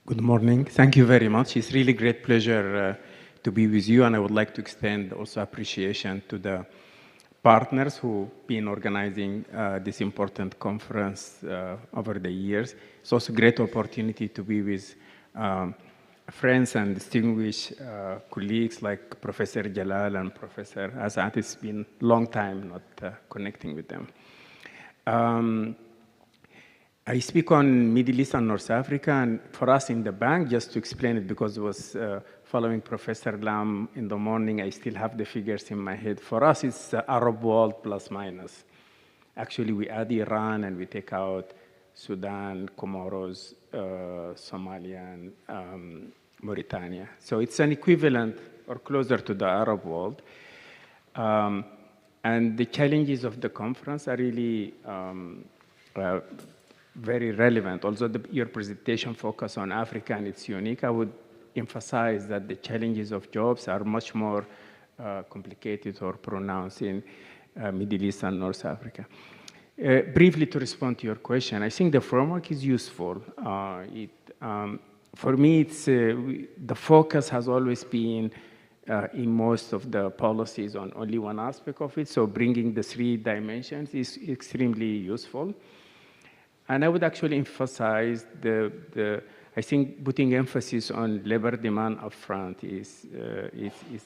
Good morning. Thank you very much. It's really great pleasure to be with you, and I would like to extend also appreciation to the partners who've been organizing this important conference over the years. It's also a great opportunity to be with friends and distinguished colleagues like Professor Jalal and Professor Azad. It's been a long time not connecting with them. I speak on Middle East and North Africa, and for us in the bank, just to explain it, because it was following Professor Lam in the morning, I still have the figures in my head. For us, it's the Arab world plus minus. Actually, we add Iran and we take out Sudan, Comoros, Somalia, and Mauritania. So it's an equivalent or closer to the Arab world. And the challenges of the conference are really very relevant. Although your presentation focused on Africa and it's unique, I would emphasize that the challenges of jobs are much more complicated or pronounced in Middle East and North Africa. Briefly to respond to your question, I think the framework is useful. For me, the focus has always been in most of the policies on only one aspect of it, so bringing the 3 dimensions is extremely useful. And I would actually emphasize I think putting emphasis on labor demand upfront is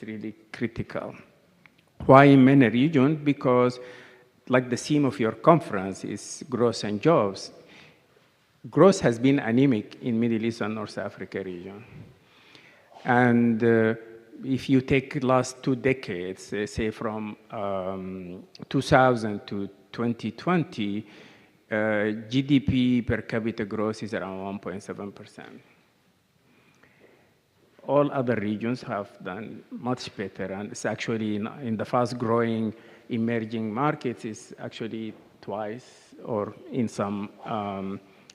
really critical. Why in many regions? Because like the theme of your conference is growth and jobs. Growth has been anemic in Middle East and North Africa region. And if you take the last 2 decades, say from 2000 to 2020, GDP per capita growth is around 1.7%. All other regions have done much better, and it's actually in the fast-growing emerging markets, it's actually twice, or in some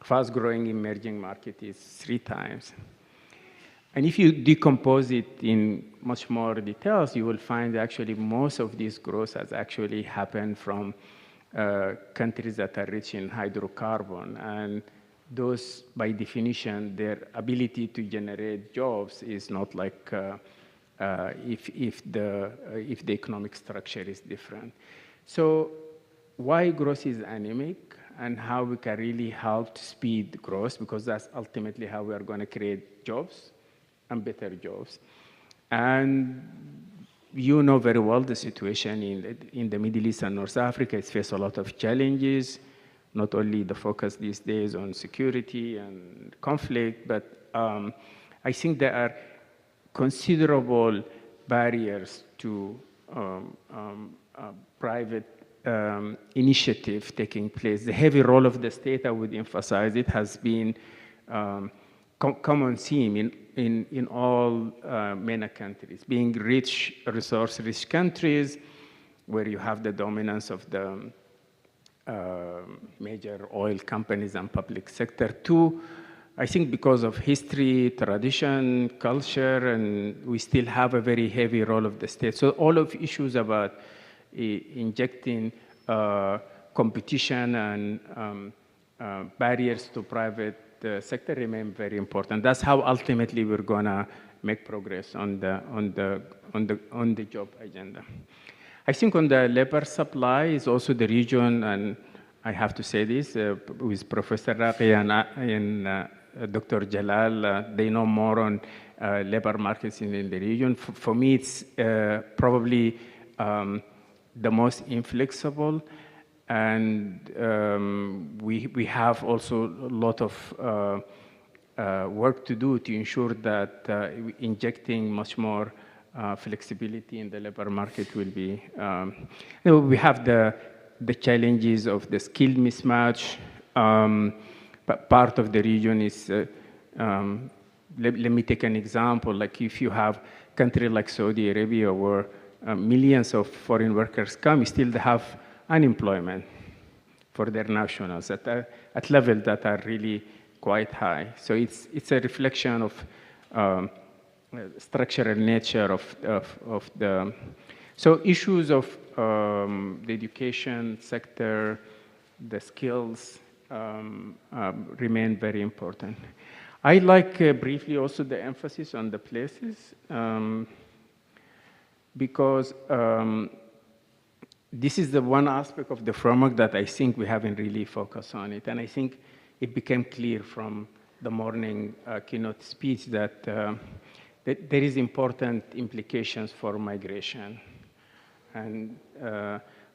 fast-growing emerging market is 3 times. And if you decompose it in much more details, you will find actually most of this growth has actually happened from countries that are rich in hydrocarbon, and those, by definition, their ability to generate jobs is not like if the economic structure is different. So why growth is anemic and how we can really help to speed growth, because that's ultimately how we are going to create jobs and better jobs. And you know very well the situation in the Middle East and North Africa. It faces a lot of challenges, not only the focus these days on security and conflict, but I think there are considerable barriers to private initiative taking place. The heavy role of the state, I would emphasize, it has been common theme in all MENA countries, being rich, resource-rich countries where you have the dominance of the major oil companies and public sector. 2, I think because of history, tradition, culture, and we still have a very heavy role of the state. So all of issues about injecting competition and barriers to private sector remain very important. That's how ultimately we're gonna make progress on the job agenda. I think on the labor supply is also the region, and I have to say this with Professor Raqi and Dr. Jalal, they know more on labor markets in the region. For me, it's probably the most inflexible. And we have also a lot of work to do to ensure that injecting much more flexibility in the labor market will be. We have the challenges of the skill mismatch. But part of the region is, let me take an example. Like if you have a country like Saudi Arabia where millions of foreign workers come, still they have unemployment for their nationals at levels that are really quite high. So it's a reflection of structural nature of the, so issues of the education sector, the skills remain very important. I like briefly also the emphasis on the places because this is the one aspect of the framework that I think we haven't really focused on it. And I think it became clear from the morning keynote speech that, that there is important implications for migration. And,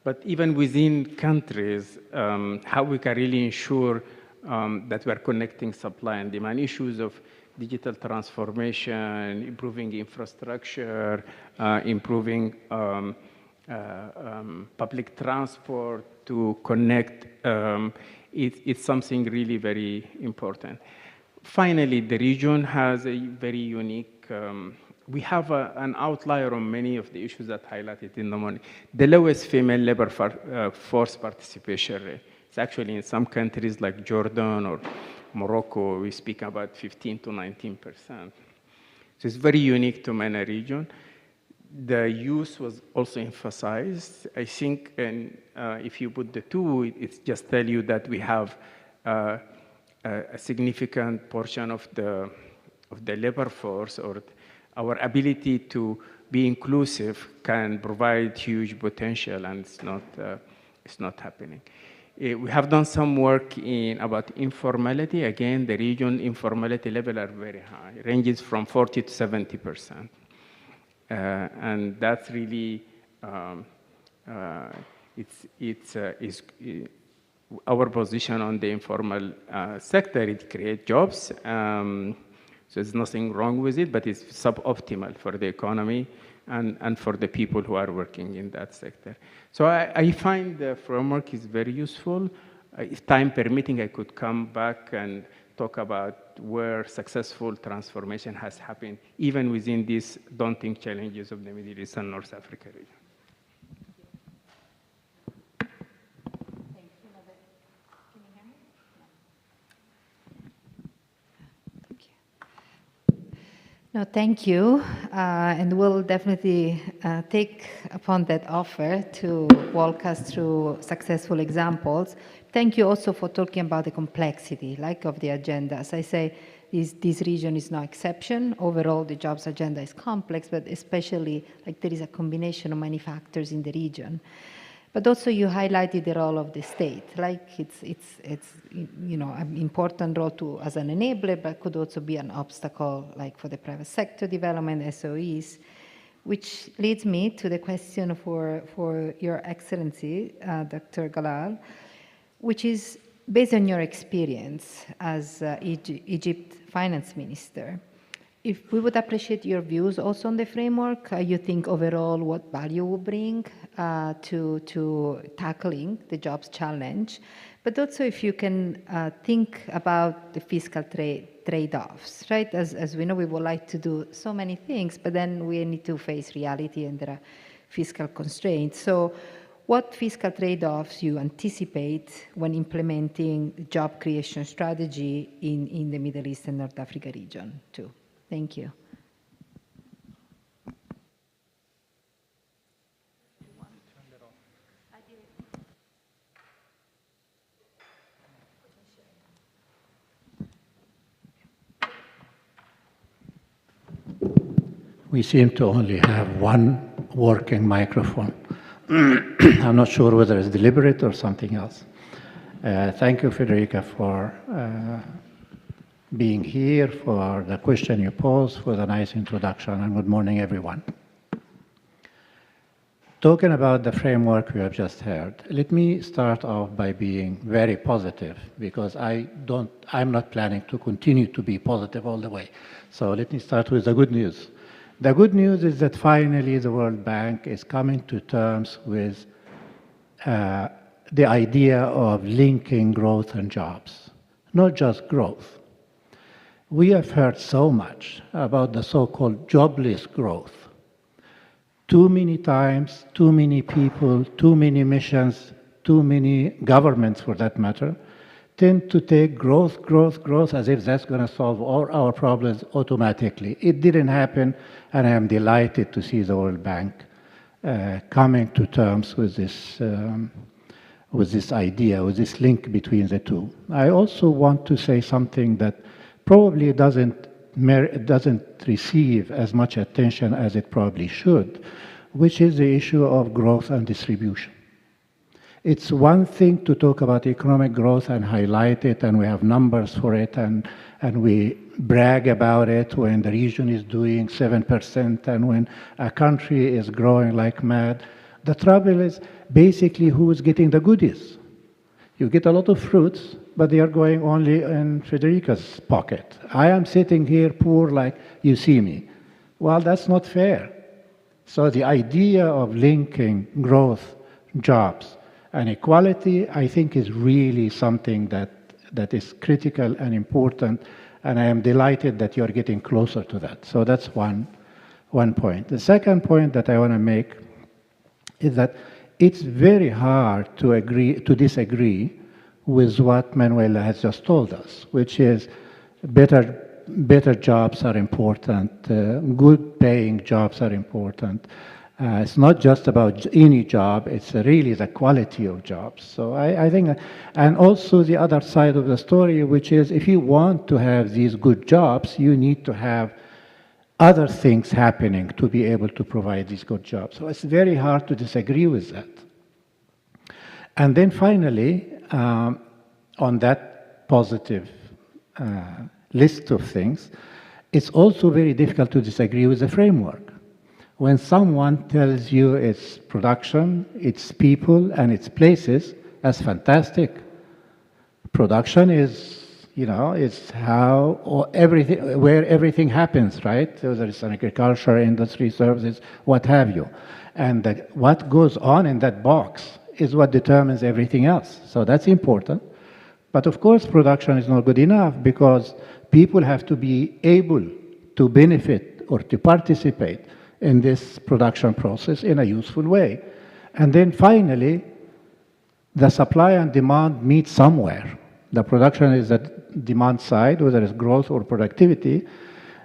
but even within countries, how we can really ensure that we are connecting supply and demand, issues of digital transformation, improving infrastructure, improving public transport to connect, it's something really very important. Finally, the region has a very unique, we have an outlier on many of the issues that highlighted in the morning. The lowest female labor force participation rate. It's actually in some countries like Jordan or Morocco, we speak about 15 to 19%. So it's very unique to MENA region. The youth was also emphasized. I think, and if you put the two, it just tell you that we have a significant portion of the labor force, or our ability to be inclusive can provide huge potential, and it's not happening. We have done some work about informality. Again, the region informality level are very high, ranges from 40 to 70%. And that's really, our position on the informal sector. It creates jobs, so there's nothing wrong with it, but it's suboptimal for the economy and for the people who are working in that sector. So I find the framework is very useful. If time permitting, I could come back and talk about where successful transformation has happened, even within these daunting challenges of the Middle East and North Africa region. No, thank you. And we'll definitely take upon that offer to walk us through successful examples. Thank you also for talking about the complexity, like of the agenda. As I say, this region is no exception. Overall, the jobs agenda is complex, but especially like there is a combination of many factors in the region. But also you highlighted the role of the state, like it's you know, an important role as an enabler, but could also be an obstacle like for the private sector development, SOEs, which leads me to the question for Your Excellency, Dr. Galal, which is based on your experience as Egypt finance minister. If we would appreciate your views also on the framework, you think overall what value will bring to tackling the jobs challenge, but also if you can think about the fiscal trade-offs, right? As we know, we would like to do so many things, but then we need to face reality and there are fiscal constraints. So what fiscal trade-offs you anticipate when implementing the job creation strategy in the Middle East and North Africa region too? Thank you. We seem to only have one working microphone. I'm not sure whether it's deliberate or something else. Thank you, Federica, for being here, for the question you posed, for the nice introduction, and good morning, everyone. Talking about the framework we have just heard, let me start off by being very positive, because I'm not planning to continue to be positive all the way. So let me start with the good news. The good news is that finally the World Bank is coming to terms with the idea of linking growth and jobs, not just growth. We have heard so much about the so-called jobless growth. Too many times, too many people, too many missions, too many governments for that matter, tend to take growth, growth, growth as if that's going to solve all our problems automatically. It didn't happen, and I am delighted to see the World Bank coming to terms with this idea, with this link between the two. I also want to say something that probably doesn't receive as much attention as it probably should, which is the issue of growth and distribution. It's one thing to talk about economic growth and highlight it, and we have numbers for it, and we brag about it when the region is doing 7% and when a country is growing like mad. The trouble is basically who is getting the goodies. You get a lot of fruits, but they are going only in Federica's pocket. I am sitting here poor like you see me. Well, that's not fair. So the idea of linking growth, jobs, and equality, I think, is really something that is critical and important, and I am delighted that you're getting closer to that. So that's one point. The second point that I want to make is that it's very hard to disagree with what Manuela has just told us, which is better jobs are important, good paying jobs are important. It's not just about any job, it's really the quality of jobs. So I think, and also the other side of the story, which is if you want to have these good jobs, you need to have other things happening to be able to provide these good jobs. So it's very hard to disagree with that. And then finally, on that positive list of things, it's also very difficult to disagree with the framework. When someone tells you it's production, it's people, and it's places, that's fantastic. Production is, it's how where everything happens, right? So there is an agriculture, industry, services, what have you. And what goes on in that box is what determines everything else. So that's important. But of course, production is not good enough because people have to be able to benefit or to participate in this production process in a useful way. And then finally, the supply and demand meet somewhere. The production is the demand side, whether it's growth or productivity.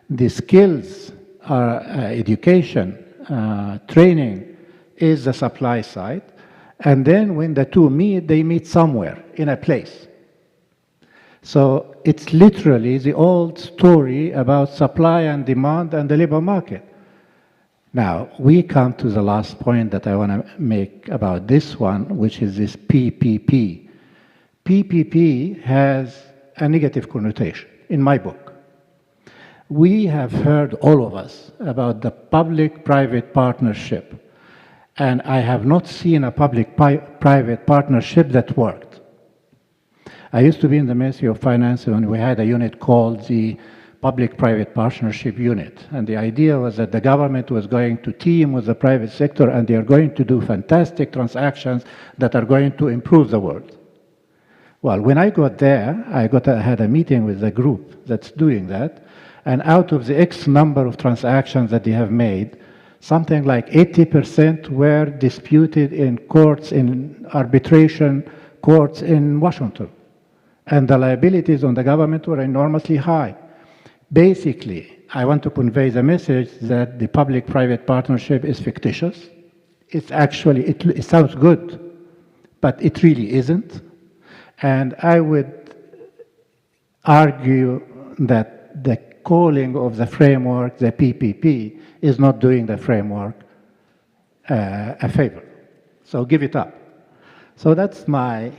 The skills, education, training is the supply side. And then when the two meet, they meet somewhere in a place. So it's literally the old story about supply and demand and the labor market. Now, we come to the last point that I want to make about this one, which is this PPP. PPP has a negative connotation in my book. We have heard, all of us, about the public-private partnership, and I have not seen a public-private partnership that worked. I used to be in the Ministry of Finance when we had a unit called the Public-Private Partnership Unit. And the idea was that the government was going to team with the private sector and they are going to do fantastic transactions that are going to improve the world. Well, when I got there, I had a meeting with the group that's doing that. And out of the X number of transactions that they have made, something like 80% were disputed in courts, in arbitration courts in Washington. And the liabilities on the government were enormously high. Basically, I want to convey the message that the public-private partnership is fictitious. It's actually, it sounds good, but it really isn't. And I would argue that the calling of the framework, the PPP, is not doing the framework a favor. So give it up. So that's my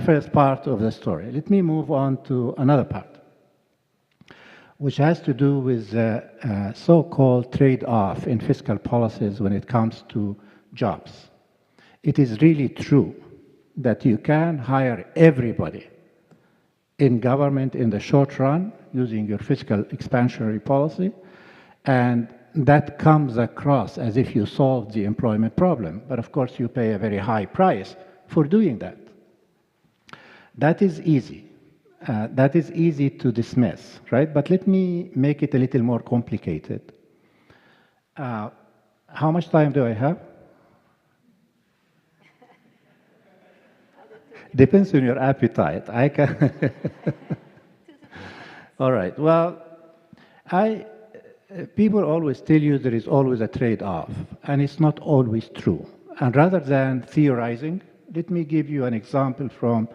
first part of the story. Let me move on to another part, which has to do with the so-called trade-off in fiscal policies when it comes to jobs. It is really true that you can hire everybody in government in the short run using your fiscal expansionary policy, and that comes across as if you solved the employment problem, but of course you pay a very high price for doing that. That is easy. That is easy to dismiss, right? But let me make it a little more complicated. How much time do I have? Depends on your appetite. I can. All right. Well, people always tell you there is always a trade-off, and it's not always true. And rather than theorizing, let me give you an example from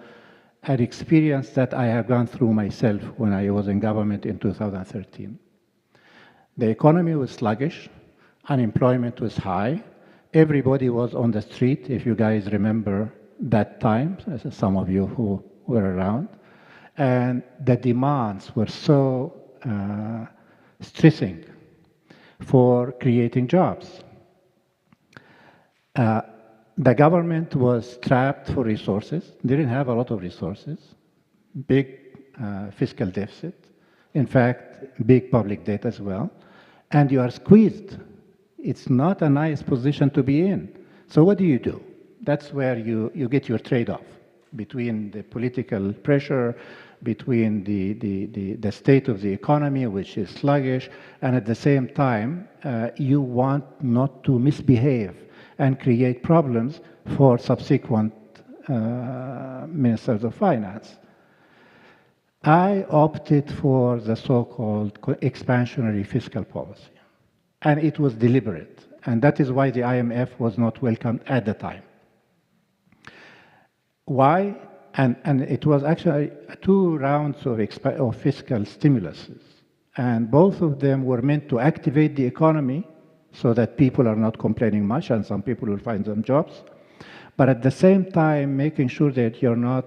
an experience that I have gone through myself when I was in government in 2013. The economy was sluggish, unemployment was high, everybody was on the street, if you guys remember that time, some of you who were around, and the demands were so stressing for creating jobs. The government was strapped for resources, didn't have a lot of resources, big fiscal deficit, in fact, big public debt as well, and you are squeezed. It's not a nice position to be in. So what do? That's where you get your trade-off between the political pressure, between the state of the economy, which is sluggish, and at the same time, you want not to misbehave and create problems for subsequent ministers of finance. I opted for the so-called expansionary fiscal policy, and it was deliberate, and that is why the IMF was not welcomed at the time. Why? And it was actually 2 rounds of fiscal stimuluses, and both of them were meant to activate the economy so that people are not complaining much and some people will find some jobs, but at the same time making sure that you're not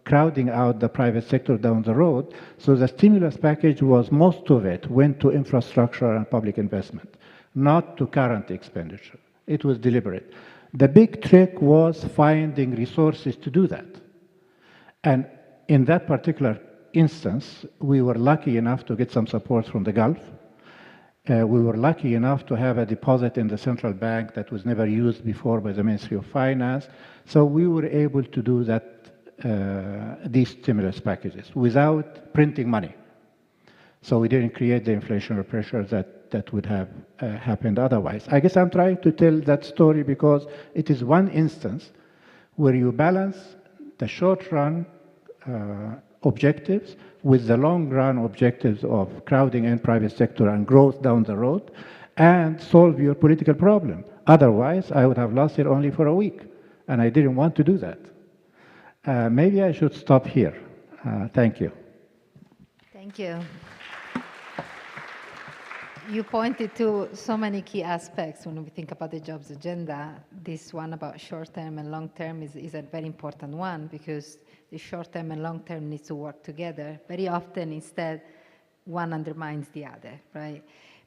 crowding out the private sector down the road. So the stimulus package was, most of it went to infrastructure and public investment, not to current expenditure. It was deliberate. The big trick was finding resources to do that. And in that particular instance, we were lucky enough to get some support from the Gulf. We were lucky enough to have a deposit in the central bank that was never used before by the Ministry of Finance. So we were able to do that, these stimulus packages without printing money. So we didn't create the inflationary pressure that would have happened otherwise. I guess I'm trying to tell that story because it is one instance where you balance the short-run objectives with the long-run objectives of crowding in private sector and growth down the road, and solve your political problem. Otherwise, I would have lasted only for a week, and I didn't want to do that. Maybe I should stop here. Thank you. Thank you. You pointed to so many key aspects when we think about the jobs agenda. This one about short-term and long-term is a very important one, because the short-term and long-term needs to work together. Very often, instead, one undermines the other, right?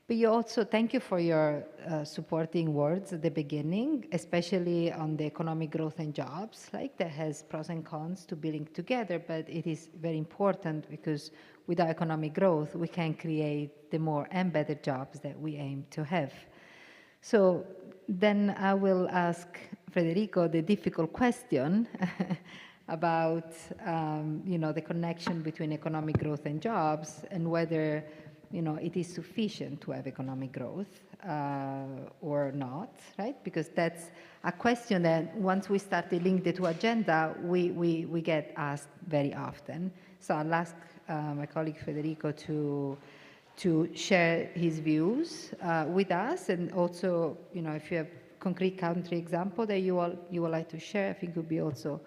But you also, thank you for your supporting words at the beginning, especially on the economic growth and jobs. Like, that has pros and cons to be linked together, but it is very important because without economic growth, we can create the more and better jobs that we aim to have. So then I will ask Federico the difficult question about the connection between economic growth and jobs, and whether it is sufficient to have economic growth or not, right? Because that's a question that once we start to link the two agenda, we get asked very often. So I'll ask my colleague Federico to share his views with us, and also, if you have concrete country example that you would like to share, I think would be also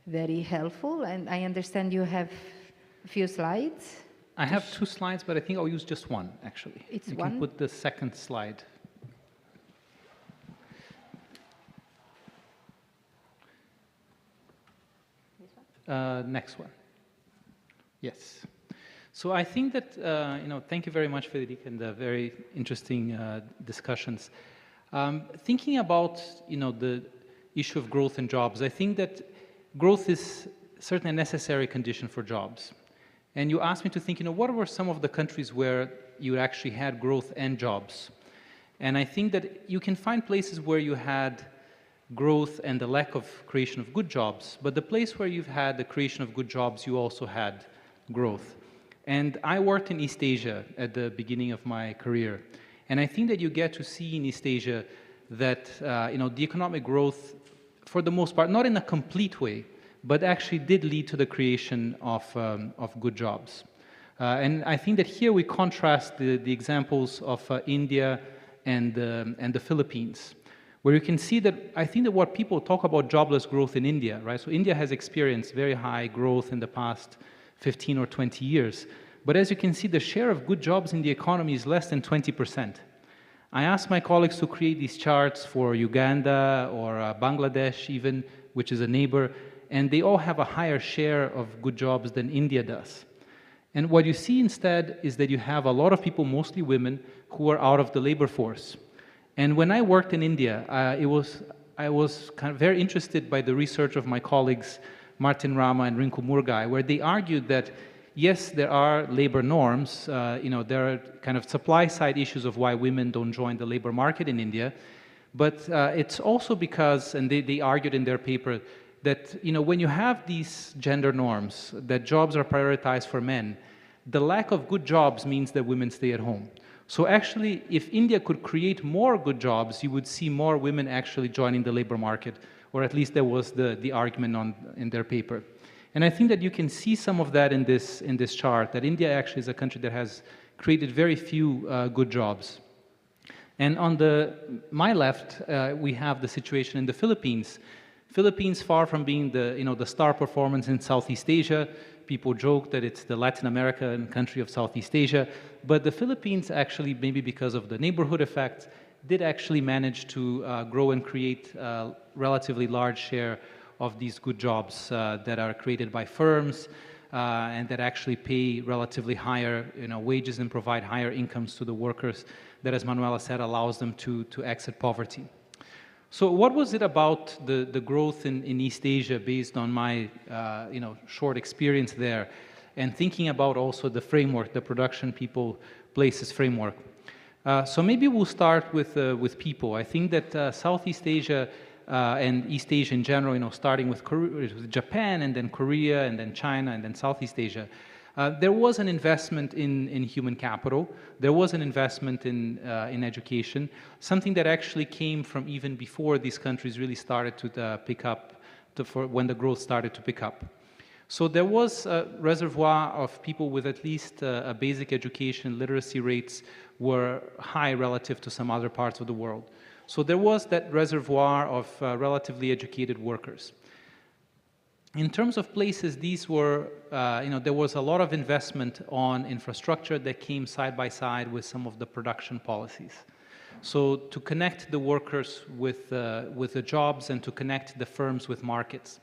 very helpful. And I understand you have a few slides. I have 2 slides, but I think I'll use just one, actually. It's you one? can put the second slide. Next one. Yes. So I think that, thank you very much, Federica, and the very interesting discussions. Thinking about, the issue of growth and jobs, I think that growth is certainly a necessary condition for jobs. And you asked me to think, what were some of the countries where you actually had growth and jobs? And I think that you can find places where you had growth and the lack of creation of good jobs, but the place where you've had the creation of good jobs, you also had growth. And I worked in East Asia at the beginning of my career. And I think that you get to see in East Asia that the economic growth, for the most part, not in a complete way, but actually did lead to the creation of good jobs. And I think that here we contrast the examples of India and the Philippines, where you can see that I think that what people talk about jobless growth in India, right? So India has experienced very high growth in the past 15 or 20 years. But as you can see, the share of good jobs in the economy is less than 20%. I asked my colleagues to create these charts for Uganda or Bangladesh even, which is a neighbor, and they all have a higher share of good jobs than India does. And what you see instead is that you have a lot of people, mostly women, who are out of the labor force. And when I worked in India, I was kind of very interested by the research of my colleagues, Martin Rama and Rinku Murgai, where they argued that, yes, there are labor norms, there are kind of supply-side issues of why women don't join the labor market in India, but it's also because, and they argued in their paper, that when you have these gender norms, that jobs are prioritized for men, the lack of good jobs means that women stay at home. So actually, if India could create more good jobs, you would see more women actually joining the labor market, or at least that was the argument in their paper. And I think that you can see some of that in this chart, that India actually is a country that has created very few good jobs. And on my left, we have the situation in the Philippines. Philippines, far from being the star performance in Southeast Asia, people joke that it's the Latin American country of Southeast Asia, but the Philippines actually, maybe because of the neighborhood effect, did actually manage to grow and create a relatively large share of these good jobs that are created by firms and that actually pay relatively higher wages and provide higher incomes to the workers that, as Manuela said, allows them to exit poverty. So what was it about the growth in East Asia based on my short experience there and thinking about also the framework, the production people places framework? So maybe we'll start with people. I think that Southeast Asia and East Asia in general, starting with Japan and then Korea and then China and then Southeast Asia, there was an investment in human capital. There was an investment in education, something that actually came from even before these countries really started to pick up, when the growth started to pick up. So there was a reservoir of people with at least a basic education. Literacy rates were high relative to some other parts of the world. So there was that reservoir of relatively educated workers. In terms of places, these were, there was a lot of investment on infrastructure that came side by side with some of the production policies. So to connect the workers with the jobs and to connect the firms with markets.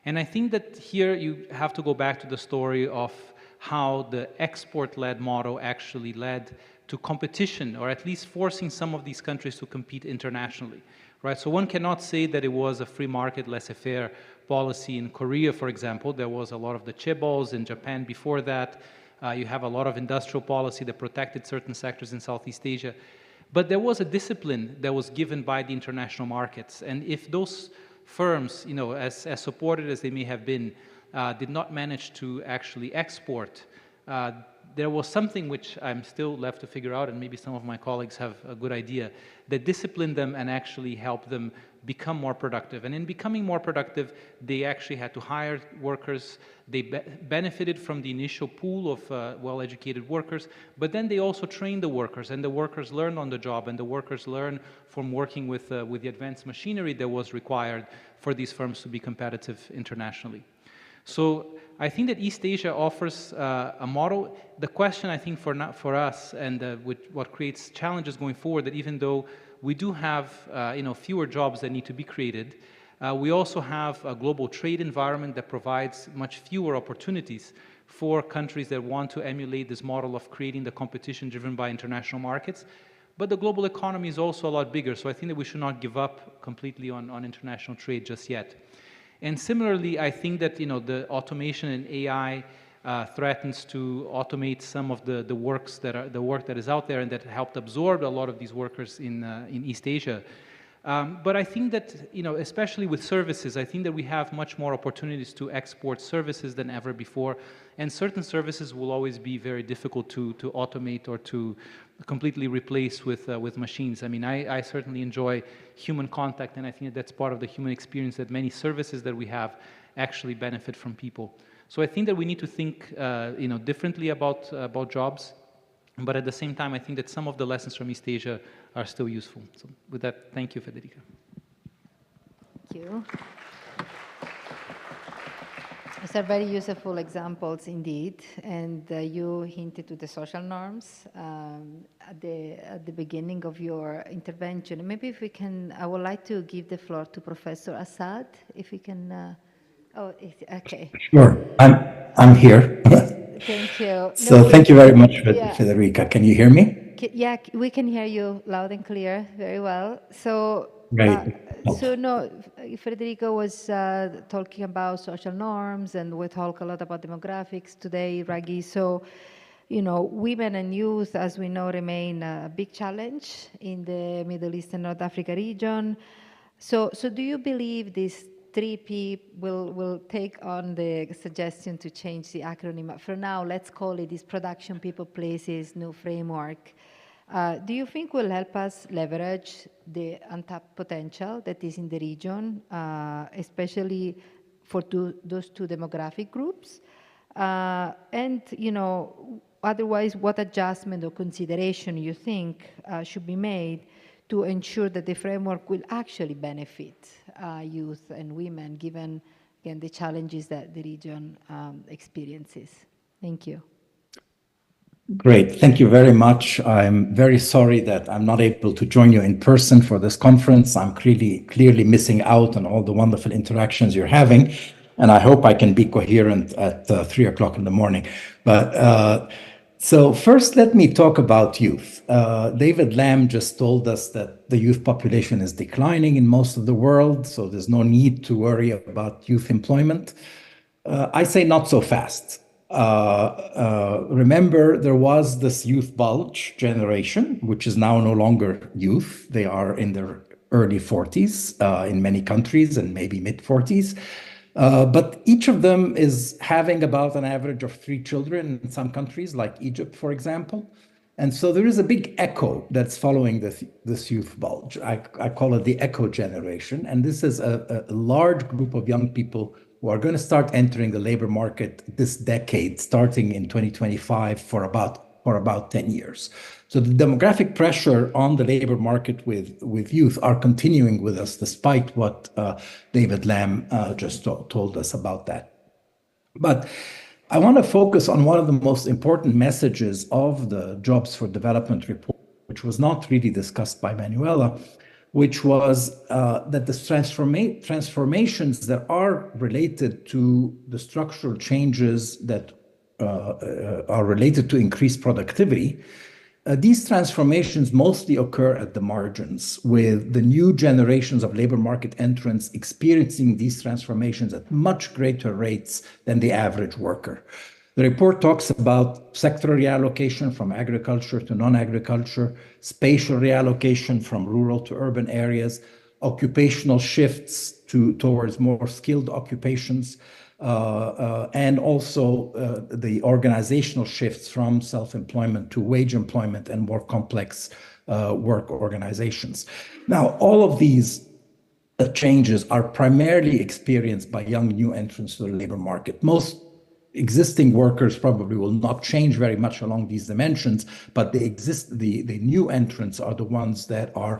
And I think that here you have to go back to the story of how the export-led model actually led to competition, or at least forcing some of these countries to compete internationally. Right? So one cannot say that it was a free market, laissez-faire policy in Korea, for example. There was a lot of the chaebols in Japan before that. You have a lot of industrial policy that protected certain sectors in Southeast Asia. But there was a discipline that was given by the international markets. And if those firms, as supported as they may have been, did not manage to actually export, there was something which I'm still left to figure out, and maybe some of my colleagues have a good idea, that disciplined them and actually helped them become more productive. And in becoming more productive, they actually had to hire workers. They benefited from the initial pool of well-educated workers, but then they also trained the workers, and the workers learned on the job, and the workers learned from working with the advanced machinery that was required for these firms to be competitive internationally. So I think that East Asia offers a model. The question, I think, for us, and what creates challenges going forward, that even though we do have fewer jobs that need to be created, we also have a global trade environment that provides much fewer opportunities for countries that want to emulate this model of creating the competition driven by international markets. But the global economy is also a lot bigger, so I think that we should not give up completely on international trade just yet. And similarly, I think that the automation and AI threatens to automate some of the work that is out there and that helped absorb a lot of these workers in East Asia. But I think that, especially with services, I think that we have much more opportunities to export services than ever before. And certain services will always be very difficult to automate or to completely replace with machines. I mean, I certainly enjoy human contact, and I think that's part of the human experience, that many services that we have actually benefit from people. So I think that we need to think differently about jobs. But at the same time, I think that some of the lessons from East Asia are still useful. So with that, thank you, Federica. Thank you. These are very useful examples indeed, and you hinted to the social norms at the beginning of your intervention. Maybe if we can, I would like to give the floor to Professor Assad, if we can. Okay. Sure, I'm here. Thank you. So thank you very much, Federica. Can you hear me? Yeah, we can hear you loud and clear, very well. So, Great. Federico was talking about social norms, and we talk a lot about demographics today, Raghi. So, women and youth, as we know, remain a big challenge in the Middle East and North Africa region. So do you believe this 3P will take on the suggestion to change the acronym? For now, let's call it this production, people, places, new framework. Do you think will help us leverage the untapped potential that is in the region, especially for those two demographic groups? And, otherwise, what adjustment or consideration you think should be made to ensure that the framework will actually benefit youth and women, given, again, the challenges that the region experiences? Thank you. Great, thank you very much. I'm very sorry that I'm not able to join you in person for this conference. I'm clearly missing out on all the wonderful interactions you're having, and I hope I can be coherent at 3 o'clock in the morning. But so first, let me talk about youth. David Lamb just told us that the youth population is declining in most of the world, so there's no need to worry about youth employment. I say not so fast. Remember, there was this youth bulge generation, which is now no longer youth. They are in their early 40s in many countries, and maybe mid-40s. But each of them is having about an average of 3 children in some countries, like Egypt, for example. And so there is a big echo that's following this youth bulge. I call it the echo generation. And this is a large group of young people who are going to start entering the labor market this decade, starting in 2025 for about 10 years. So the demographic pressure on the labor market with youth are continuing with us, despite what David Lamb just told us about that. But I want to focus on one of the most important messages of the Jobs for Development report, which was not really discussed by Manuela, which was that the transformations that are related to the structural changes that are related to increased productivity, these transformations mostly occur at the margins, with the new generations of labor market entrants experiencing these transformations at much greater rates than the average worker. The report talks about sector reallocation from agriculture to non-agriculture, spatial reallocation from rural to urban areas, occupational shifts towards more skilled occupations, and also the organizational shifts from self-employment to wage employment and more complex work organizations. Now, all of these changes are primarily experienced by young new entrants to the labor market. Most existing workers probably will not change very much along these dimensions, but the new entrants are the ones that are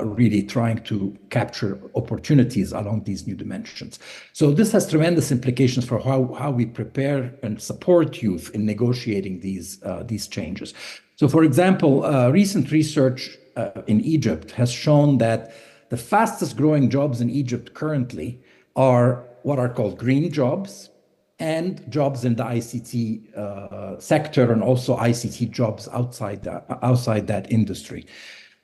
really trying to capture opportunities along these new dimensions. So this has tremendous implications for how we prepare and support youth in negotiating these changes. So, for example, recent research in Egypt has shown that the fastest growing jobs in Egypt currently are what are called green jobs, and jobs in the ICT sector, and also ICT jobs outside that industry.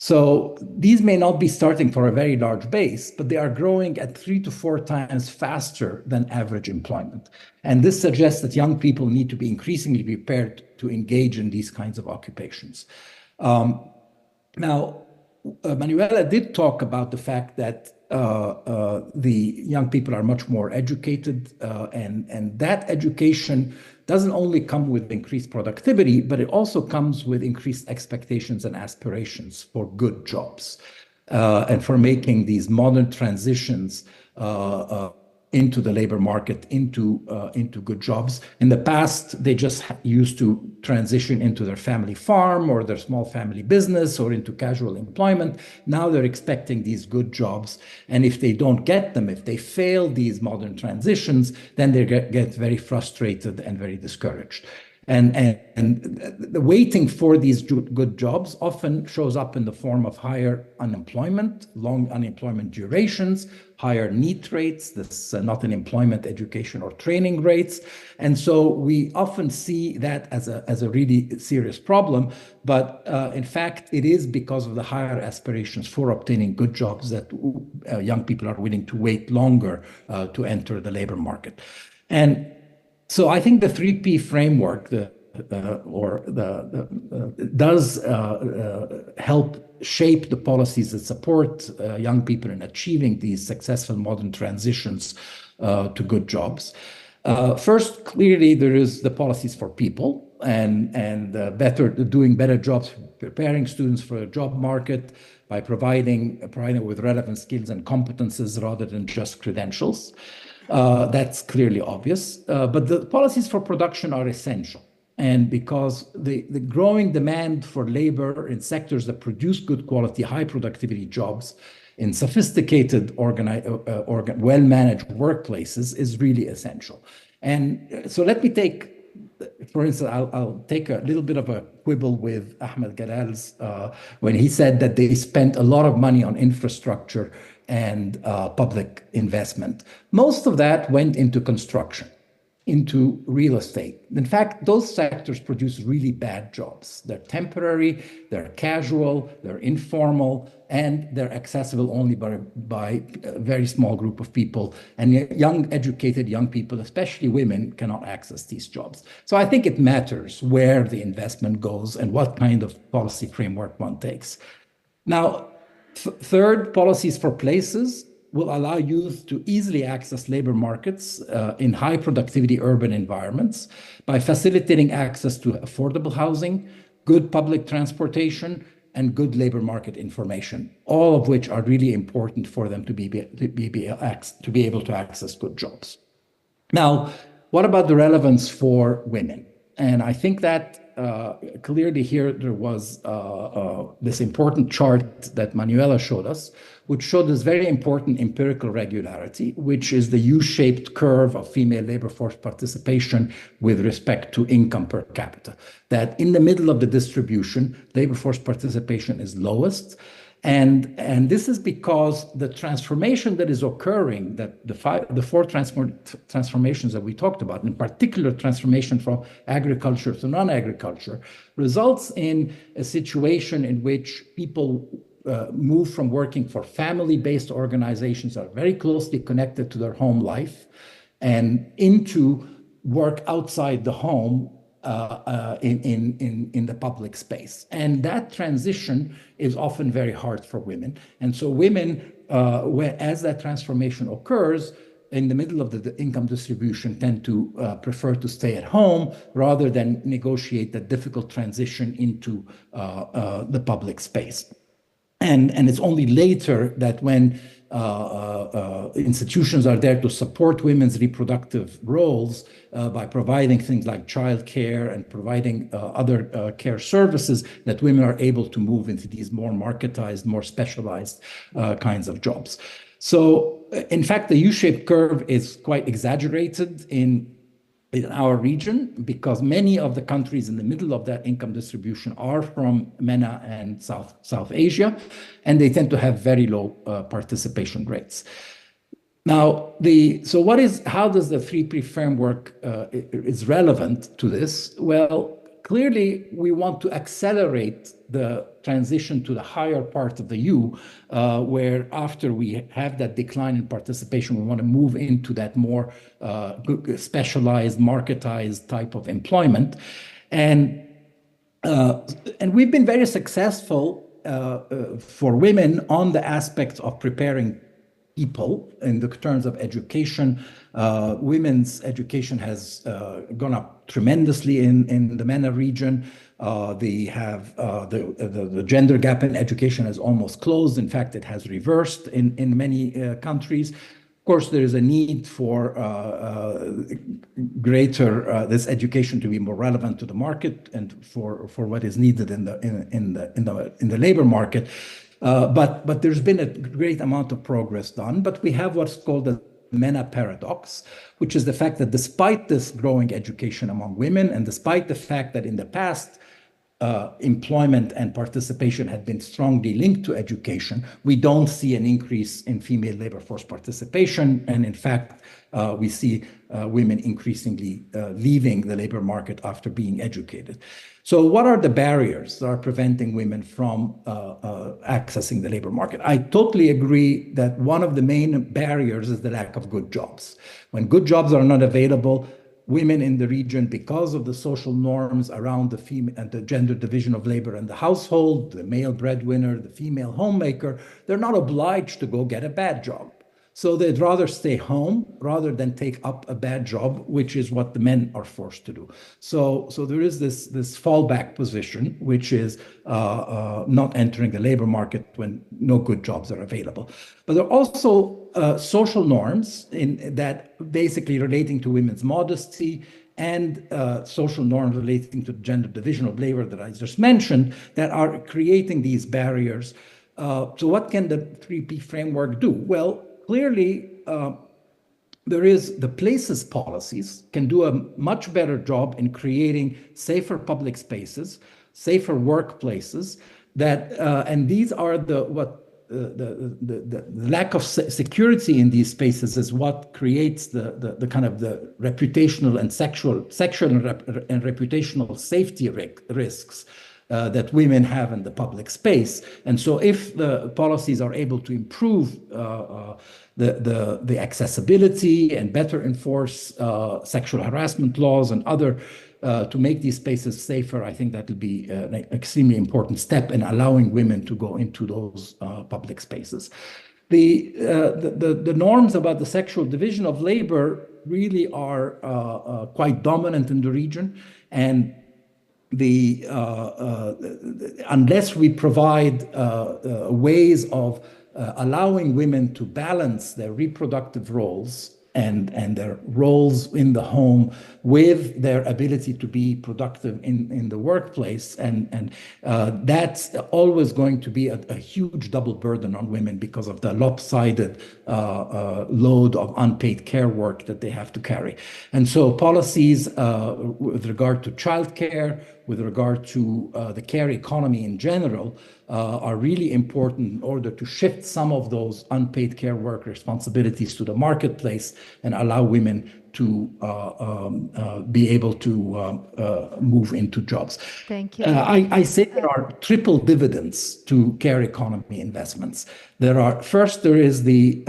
So these may not be starting for a very large base, but they are growing at 3 to 4 times faster than average employment. And this suggests that young people need to be increasingly prepared to engage in these kinds of occupations. Now, Manuela did talk about the fact that the young people are much more educated, and that education doesn't only come with increased productivity, but it also comes with increased expectations and aspirations for good jobs and for making these modern transitions into the labor market, into good jobs. In the past, they just used to transition into their family farm or their small family business or into casual employment. Now they're expecting these good jobs. And if they don't get them, if they fail these modern transitions, then they get very frustrated and very discouraged. And the waiting for these good jobs often shows up in the form of higher unemployment, long unemployment durations, higher NEET rates, this not in employment, education, or training rates. And so we often see that as a really serious problem. But in fact, it is because of the higher aspirations for obtaining good jobs that young people are willing to wait longer to enter the labor market. And so I think the 3P framework does help shape the policies that support young people in achieving these successful modern transitions to good jobs. First, clearly, there is the policies for people and doing better jobs, preparing students for the job market by providing with relevant skills and competences rather than just credentials. That's clearly obvious, but the policies for production are essential. And because the growing demand for labor in sectors that produce good quality, high productivity jobs in sophisticated, well-managed workplaces is really essential. And so let me take, for instance, I'll take a little bit of a quibble with Ahmed Galal's when he said that they spent a lot of money on infrastructure and public investment. Most of that went into construction, into real estate. In fact, those sectors produce really bad jobs. They're temporary, they're casual, they're informal, and they're accessible only by a very small group of people. And educated young people, especially women, cannot access these jobs. So I think it matters where the investment goes and what kind of policy framework one takes. Now, third, policies for places will allow youth to easily access labor markets in high productivity urban environments by facilitating access to affordable housing, good public transportation, and good labor market information, all of which are really important for them to be able to access good jobs. Now, what about the relevance for women? And I think that clearly here there was this important chart that Manuela showed us, which showed this very important empirical regularity, which is the U-shaped curve of female labor force participation with respect to income per capita. That in the middle of the distribution, labor force participation is lowest. And this is because the transformation that is occurring, that the four transformations that we talked about, in particular transformation from agriculture to non-agriculture, results in a situation in which people move from working for family-based organizations that are very closely connected to their home life and into work outside the home in the public space. And that transition is often very hard for women. And so women, as that transformation occurs, in the middle of the income distribution, tend to prefer to stay at home rather than negotiate that difficult transition into the public space. And it's only later that when institutions are there to support women's reproductive roles by providing things like childcare and providing other care services, that women are able to move into these more marketized, more specialized kinds of jobs. So in fact, the U-shaped curve is quite exaggerated in our region because many of the countries in the middle of that income distribution are from MENA and South Asia, and they tend to have very low participation rates. Now, how does the 3P framework is relevant to this? Well, clearly, we want to accelerate the transition to the higher part of the U, where after we have that decline in participation, we want to move into that more specialized, marketized type of employment. And we've been very successful for women on the aspects of preparing people in the terms of education. Women's education has gone up tremendously in the MENA region. They have the gender gap in education has almost closed. In fact, it has reversed in many countries. Of course, there is a need for greater this education to be more relevant to the market and for what is needed in the labor market. But there's been a great amount of progress done. But we have what's called the MENA paradox, which is the fact that despite this growing education among women, and despite the fact that in the past employment and participation had been strongly linked to education, we don't see an increase in female labor force participation. And in fact, we see women increasingly leaving the labor market after being educated. So what are the barriers that are preventing women from accessing the labor market? I totally agree that one of the main barriers is the lack of good jobs. When good jobs are not available, women in the region, because of the social norms around the female and the gender division of labor in the household, the male breadwinner, the female homemaker, they're not obliged to go get a bad job. So they'd rather stay home rather than take up a bad job, which is what the men are forced to do. So there is this fallback position, which is not entering the labor market when no good jobs are available. But there are also social norms that basically relating to women's modesty and social norms relating to the gender division of labor that I just mentioned that are creating these barriers. So what can the 3P framework do? Well, clearly, there is the places policies can do a much better job in creating safer public spaces, safer workplaces. And these are the lack of security in these spaces is what creates the kind of the reputational and sexual and reputational safety risks that women have in the public space. And so if the policies are able to improve the accessibility and better enforce sexual harassment laws and other to make these spaces safer, I think that will be an extremely important step in allowing women to go into those public spaces. The norms about the sexual division of labor really are quite dominant in the region, and unless we provide ways of allowing women to balance their reproductive roles and their roles in the home with their ability to be productive in the workplace, and that's always going to be a huge double burden on women because of the lopsided load of unpaid care work that they have to carry. And so policies with regard to childcare, with regard to the care economy in general, are really important in order to shift some of those unpaid care work responsibilities to the marketplace and allow women to be able to move into jobs. Thank you. I say there are triple dividends to care economy investments. First, there is the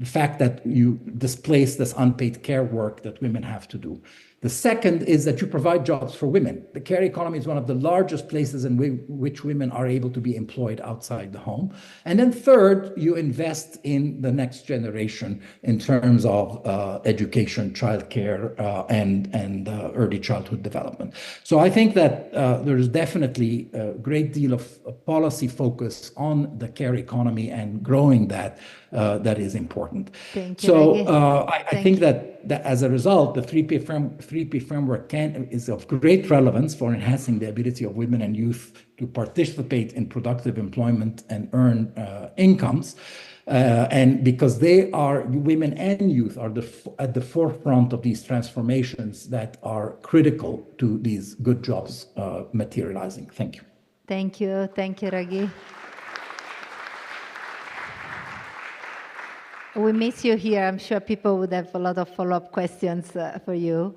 fact that you displace this unpaid care work that women have to do. The second is that you provide jobs for women. The care economy is one of the largest places in which women are able to be employed outside the home. And then third, you invest in the next generation in terms of education, childcare, and early childhood development. So I think that there is definitely a great deal of policy focus on the care economy and growing that is important. Thank you. So I think that as a result, the 3P framework is of great relevance for enhancing the ability of women and youth to participate in productive employment and earn incomes. And because women and youth are at the forefront of these transformations that are critical to these good jobs materializing. Thank you. Thank you. Thank you, Raghi. We miss you here. I'm sure people would have a lot of follow-up questions for you.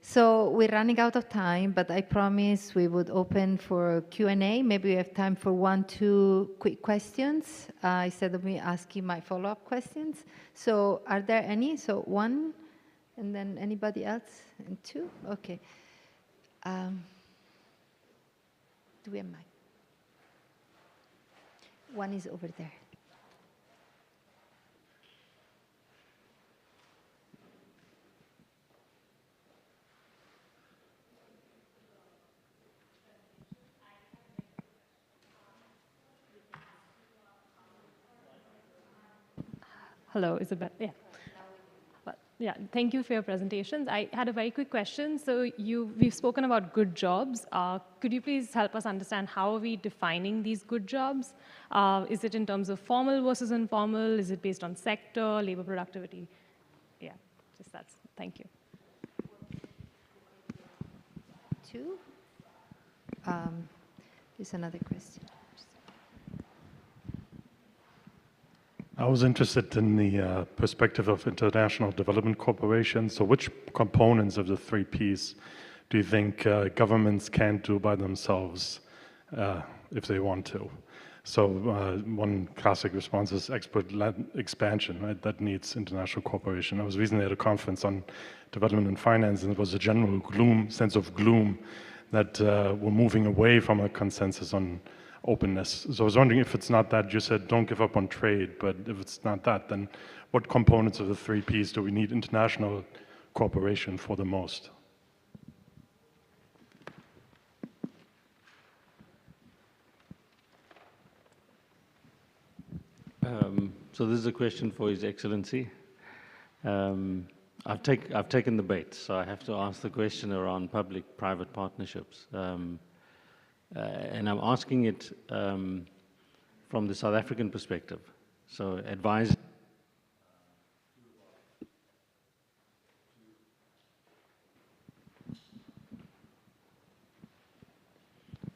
So we're running out of time, but I promise we would open for Q&A. Maybe we have time for 1-2 quick questions instead of me asking my follow-up questions. So are there any? So 1, and then anybody else? And 2? Okay. Do we have mic? 1 is over there. Hello, Isabel. Yeah. Well, yeah, thank you for your presentations. I had a very quick question. So we've spoken about good jobs. Could you please help us understand how are we defining these good jobs? Is it in terms of formal versus informal? Is it based on sector, labor productivity? Yeah, just that's, thank you. 2. There's another question. I was interested in the perspective of international development cooperation. So which components of the 3 Ps do you think governments can't do by themselves if they want to? So one classic response is export-led expansion, right? That needs international cooperation. I was recently at a conference on development and finance, and it was a general sense of gloom that we're moving away from a consensus on openness. So I was wondering if it's not that, you said don't give up on trade, but if it's not that, then what components of the 3 Ps do we need international cooperation for the most? So this is a question for His Excellency. I've taken the bait, so I have to ask the question around public-private partnerships. And I'm asking it from the South African perspective. So advise.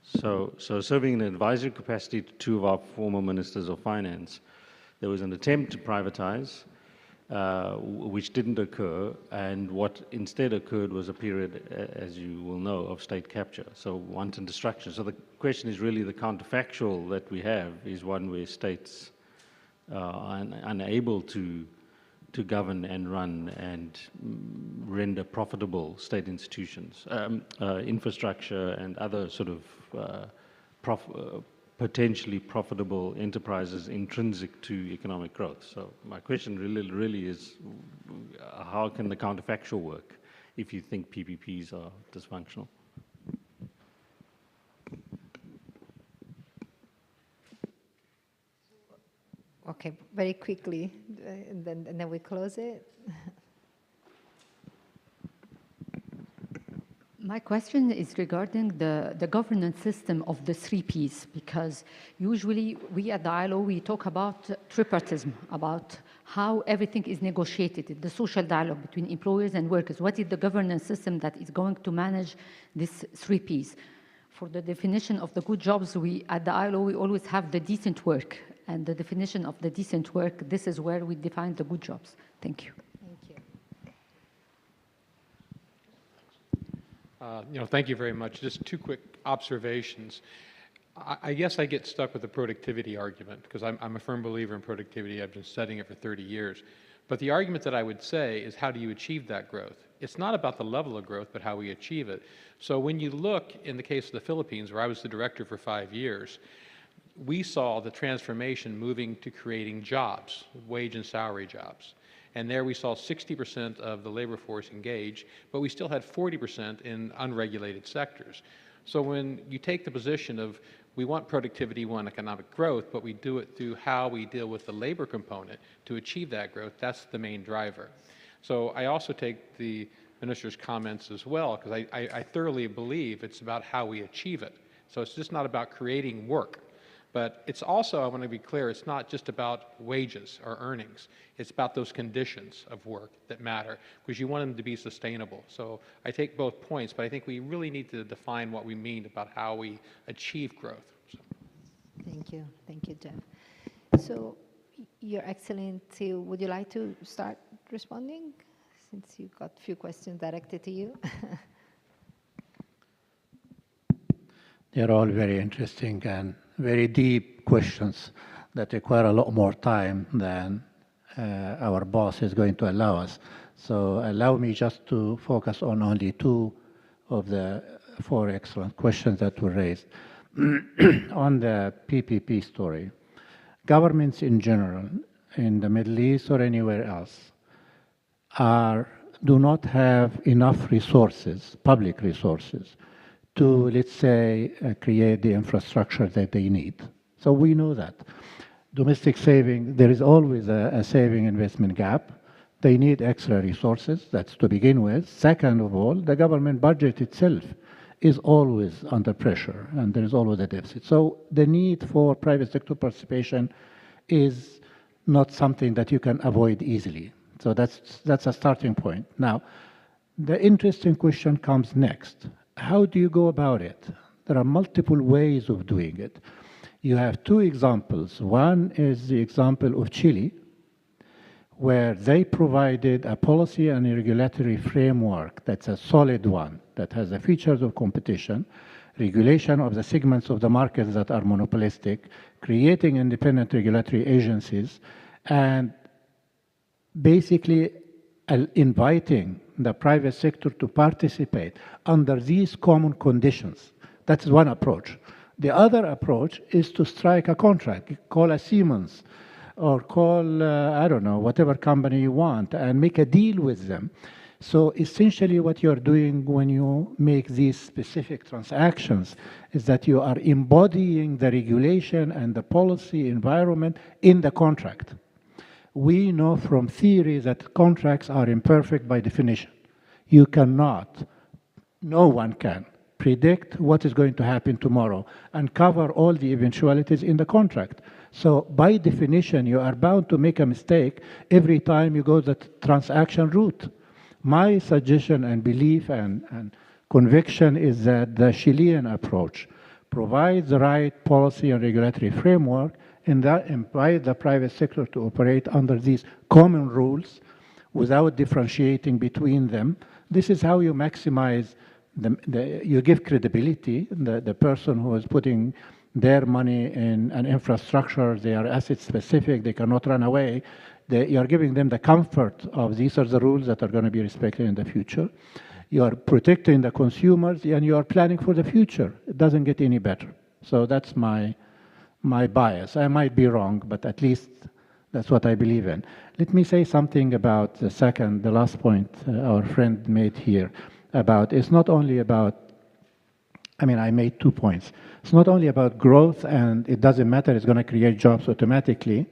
So serving in an advisory capacity to 2 of our former ministers of finance, there was an attempt to privatize, which didn't occur, and what instead occurred was a period, as you will know, of state capture, so wanton destruction. So the question is really the counterfactual that we have is one where states are unable to govern and run and render profitable state institutions, infrastructure and other sort of potentially profitable enterprises intrinsic to economic growth. So my question really is, how can the counterfactual work if you think PPPs are dysfunctional? Okay, very quickly, and then we close it. My question is regarding the governance system of the 3 Ps, because usually we at the ILO, we talk about tripartism, about how everything is negotiated, the social dialogue between employers and workers. What is the governance system that is going to manage these 3 Ps? For the definition of the good jobs, we at the ILO, we always have the decent work. And the definition of the decent work, this is where we define the good jobs. Thank you. Thank you very much. Just 2 quick observations. I guess I get stuck with the productivity argument because I'm a firm believer in productivity. I've been studying it for 30 years. But the argument that I would say is, how do you achieve that growth? It's not about the level of growth, but how we achieve it. So when you look in the case of the Philippines, where I was the director for 5 years, we saw the transformation moving to creating jobs, wage and salary jobs. And there we saw 60% of the labor force engaged, but we still had 40% in unregulated sectors. So when you take the position of we want productivity, we want economic growth, but we do it through how we deal with the labor component to achieve that growth, that's the main driver. So I also take the minister's comments as well, because I thoroughly believe it's about how we achieve it. So it's just not about creating work. But it's also, I want to be clear, it's not just about wages or earnings. It's about those conditions of work that matter, because you want them to be sustainable. So I take both points, but I think we really need to define what we mean about how we achieve growth. So. Thank you, Jeff. So, Your Excellency, would you like to start responding? since you got a few questions directed to you. They're all very interesting and very deep questions that require a lot more time than our boss is going to allow us. So allow me just to focus on only two of the four excellent questions that were raised. On the PPP story, governments in general, in the Middle East or anywhere else, do not have enough resources, public resources, to, let's say, create the infrastructure that they need. So we know that. Domestic saving, there is always a saving investment gap. They need extra resources, that's to begin with. Second of all, the government budget itself is always under pressure, and there is always a deficit. So the need for private sector participation is not something that you can avoid easily. So that's a starting point. Now, the interesting question comes next. How do you go about it? There are multiple ways of doing it. You have two examples. One is the example of Chile, where they provided a policy and a regulatory framework that's a solid one, that has the features of competition, regulation of the segments of the markets that are monopolistic, creating independent regulatory agencies, and basically inviting the private sector to participate under these common conditions. That's one approach. The other approach is to strike a contract, call a Siemens, or call, I don't know, whatever company you want, and make a deal with them. So essentially what you're doing when you make these specific transactions is that you are embodying the regulation and the policy environment in the contract. We know from theory that contracts are imperfect by definition. You cannot, no one can, predict what is going to happen tomorrow and cover all the eventualities in the contract. So by definition, you are bound to make a mistake every time you go the transaction route. My suggestion and belief and conviction is that the Chilean approach provides the right policy and regulatory framework and that invites the private sector to operate under these common rules without differentiating between them. This is how you maximize, you give credibility. The person who is putting their money in an infrastructure, they are asset specific, they cannot run away. You are giving them the comfort of these are the rules that are going to be respected in the future. You are protecting the consumers and you are planning for the future. It doesn't get any better. So that's my bias. I might be wrong, but at least that's what I believe in. Let me say something about the last point our friend made here about, it's not only about, I made 2 points. It's not only about growth and it doesn't matter, it's going to create jobs automatically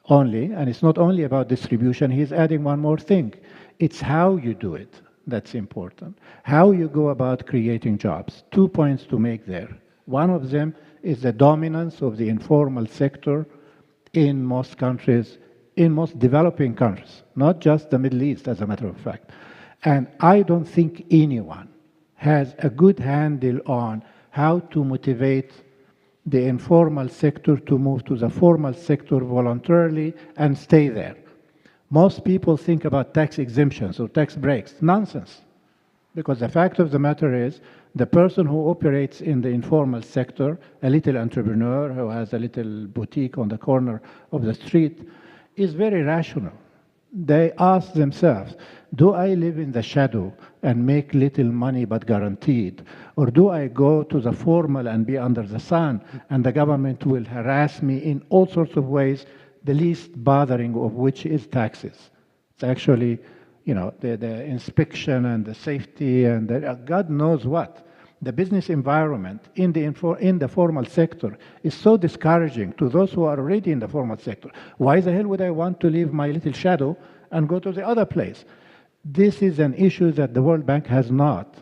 only, and it's not only about distribution, he's adding one more thing. It's how you do it that's important. How you go about creating jobs. 2 points to make there. One of them is the dominance of the informal sector in most countries, in most developing countries, not just the Middle East, as a matter of fact. And I don't think anyone has a good handle on how to motivate the informal sector to move to the formal sector voluntarily and stay there. Most people think about tax exemptions or tax breaks. Nonsense. Because the fact of the matter is, the person who operates in the informal sector, a little entrepreneur who has a little boutique on the corner of the street, is very rational. They ask themselves, do I live in the shadow and make little money but guaranteed? Or do I go to the formal and be under the sun and the government will harass me in all sorts of ways, the least bothering of which is taxes? It's actually, the inspection and the safety and God knows what. The business environment in the formal sector is so discouraging to those who are already in the formal sector. Why the hell would I want to leave my little shadow and go to the other place? This is an issue that the World Bank has not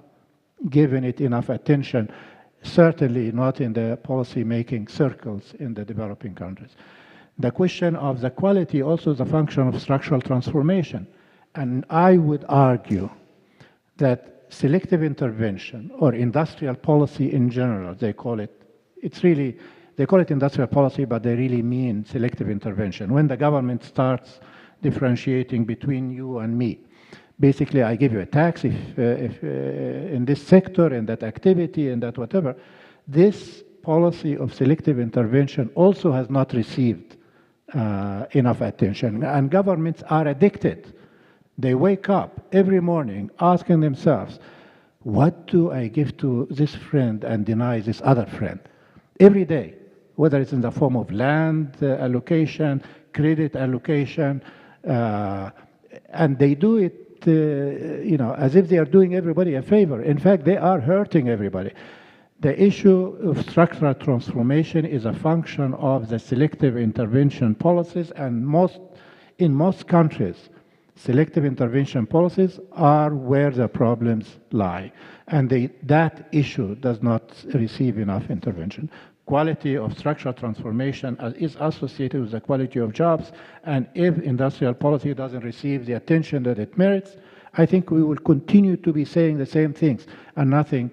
given it enough attention, certainly not in the policy-making circles in the developing countries. The question of the quality also is a function of structural transformation. And I would argue that selective intervention or industrial policy in general, they call it industrial policy, but they really mean selective intervention. When the government starts differentiating between you and me, Basically, I give you a tax if in this sector, in that activity, in that whatever. This policy of selective intervention also has not received enough attention, and governments are addicted. They wake up every morning asking themselves, what do I give to this friend and deny this other friend? Every day, whether it's in the form of land allocation, credit allocation, and they do it as if they are doing everybody a favor. In fact, they are hurting everybody. The issue of structural transformation is a function of the selective intervention policies, and in most countries, selective intervention policies are where the problems lie. And that issue does not receive enough intervention. Quality of structural transformation is associated with the quality of jobs, and if industrial policy doesn't receive the attention that it merits, I think we will continue to be saying the same things, and nothing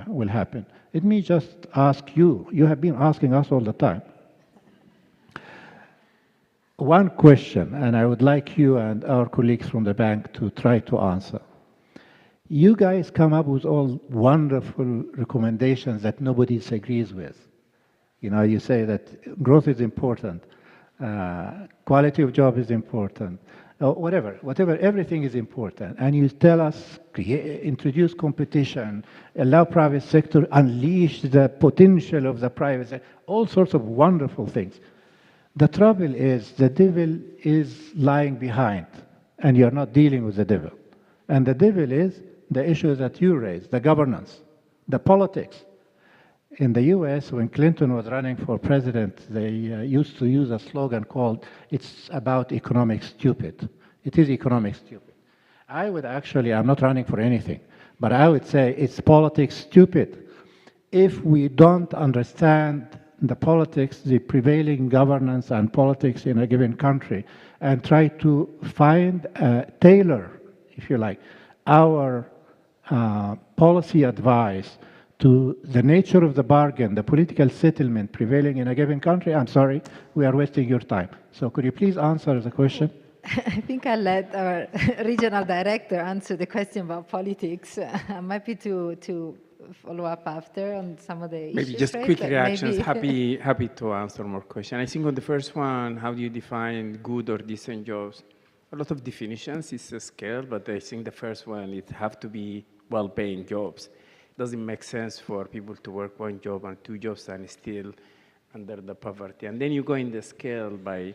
will happen. Let me just ask you, you have been asking us all the time, one question, and I would like you and our colleagues from the bank to try to answer. You guys come up with all wonderful recommendations that nobody disagrees with. You say that growth is important, quality of job is important, whatever, everything is important. And you tell us, introduce competition, allow private sector, unleash the potential of the private sector, all sorts of wonderful things. The trouble is the devil is lying behind, and you're not dealing with the devil. And the devil is the issues that you raised, the governance, the politics. In the US, when Clinton was running for president, they used to use a slogan called, it's about economic stupid. It is economic stupid. I would actually, I'm not running for anything, but I would say it's politics stupid. If we don't understand the politics, the prevailing governance and politics in a given country, and try to find, tailor, if you like, our policy advice to the nature of the bargain, the political settlement prevailing in a given country, I'm sorry, we are wasting your time. So could you please answer the question? I think I'll let our regional director answer the question about politics. I'm happy to follow up after on some of the issues. Maybe just quick reactions. Happy to answer more questions. I think on the first one, how do you define good or decent jobs? A lot of definitions is a scale, but I think the first one, it have to be well-paying jobs. It doesn't make sense for people to work one job and two jobs and still under the poverty. And then you go in the scale by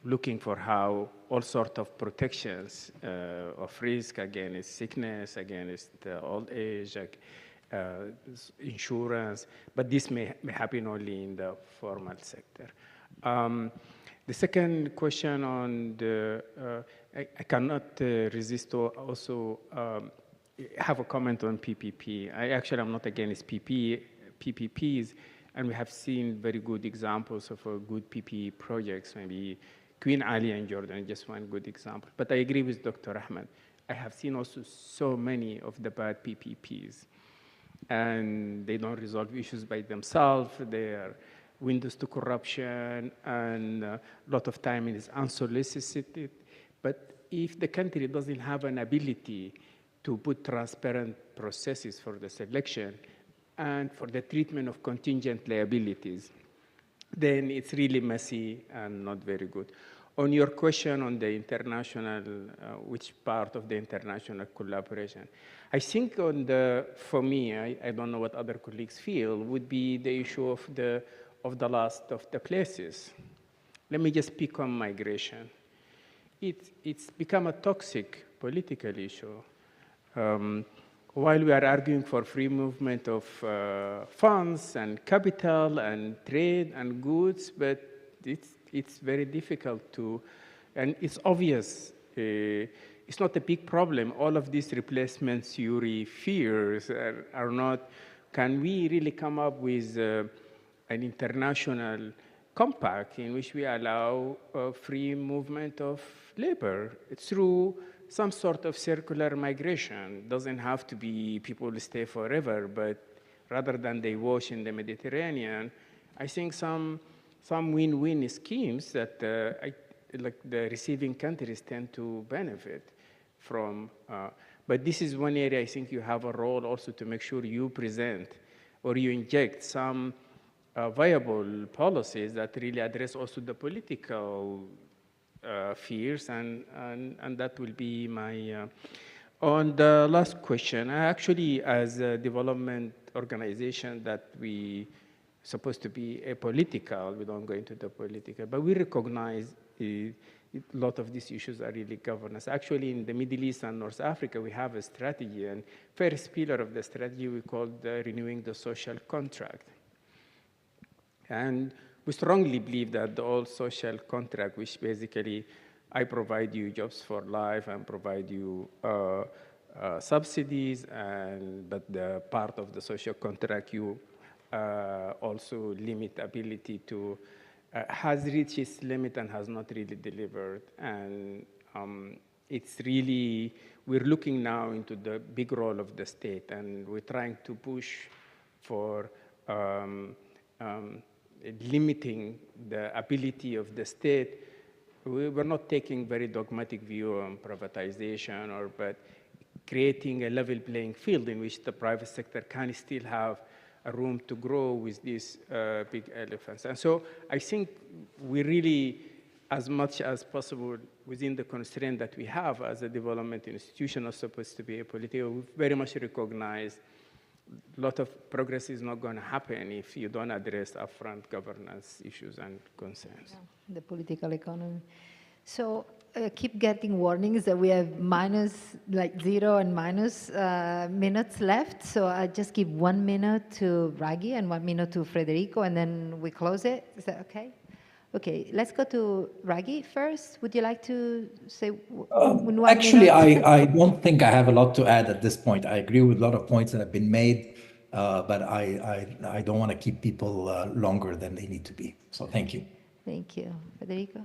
looking for how all sorts of protections of risk against sickness, against old age, insurance, but this may happen only in the formal sector. The second question on the, I cannot resist to also have a comment on PPP. I'm not against PPPs, and we have seen very good examples of good PPP projects, maybe Queen Ali and Jordan, just one good example. But I agree with Dr. Ahmed. I have seen also so many of the bad PPPs, and they don't resolve issues by themselves. They are windows to corruption, and a lot of time it is unsolicited. But if the country doesn't have an ability to put transparent processes for the selection and for the treatment of contingent liabilities, then it's really messy and not very good. On your question on the international, which part of the international collaboration, I think for me, I don't know what other colleagues feel, would be the issue of the last of the places. Let me just pick on migration. It's become a toxic political issue. While we are arguing for free movement of funds and capital and trade and goods, but it's very difficult to, and it's obvious, it's not a big problem. All of these replacement theory fears are not, can we really come up with an international compact in which we allow free movement of labor through some sort of circular migration? Doesn't have to be people stay forever, but rather than they wash in the Mediterranean, I think some win-win schemes that like the receiving countries tend to benefit from, but this is one area I think you have a role also to make sure you present or you inject some viable policies that really address also the political fears, and that will be my, on the last question, actually as a development organization that we supposed to be apolitical, we don't go into the political, but we recognize a lot of these issues are really governance. Actually, in the Middle East and North Africa, we have a strategy, and first pillar of the strategy we call renewing the social contract. And we strongly believe that the old social contract, which basically I provide you jobs for life and provide you subsidies, but the part of the social contract you also limit ability to, has reached its limit and has not really delivered. And it's really, we're looking now into the big role of the state, and we're trying to push for limiting the ability of the state. We're not taking very dogmatic view on privatization, but creating a level playing field in which the private sector can still have a room to grow with these big elephants. And so I think we really, as much as possible within the constraint that we have as a development institution, are supposed to be apolitical. We very much recognize a lot of progress is not going to happen if you don't address upfront governance issues and concerns. Yeah, the political economy. So keep getting warnings that we have minus, like 0 and minus minutes left. So I just give 1 minute to Raghi and 1 minute to Federico, and then we close it. Is that okay? Okay, let's go to Raghi first. Would you like to say Actually, I don't think I have a lot to add at this point. I agree with a lot of points that have been made, but I don't want to keep people longer than they need to be. So thank you. Thank you. Federico?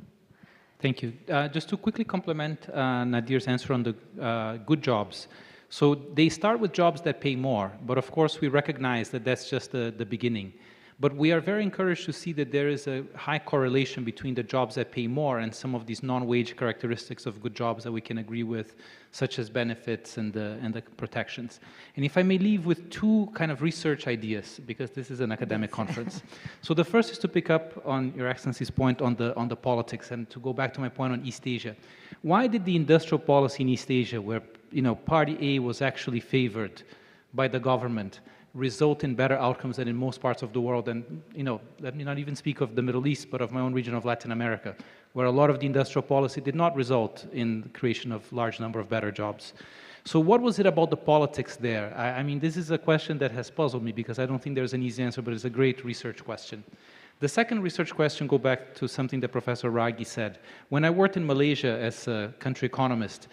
Thank you. Just to quickly complement Nadir's answer on the good jobs. So they start with jobs that pay more, but of course we recognize that that's just the beginning. But we are very encouraged to see that there is a high correlation between the jobs that pay more and some of these non-wage characteristics of good jobs that we can agree with, such as benefits and the protections. And if I may leave with 2 kind of research ideas, because this is an academic conference. So the first is to pick up on Your Excellency's point on the politics, and to go back to my point on East Asia. Why did the industrial policy in East Asia, where Party A was actually favored by the government, result in better outcomes than in most parts of the world? And let me not even speak of the Middle East, but of my own region of Latin America, where a lot of the industrial policy did not result in the creation of large number of better jobs. So what was it about the politics there? I mean, this is a question that has puzzled me, because I don't think there's an easy answer, but it's a great research question. The second research question go back to something that Professor Raghi said. When I worked in Malaysia as a country economist,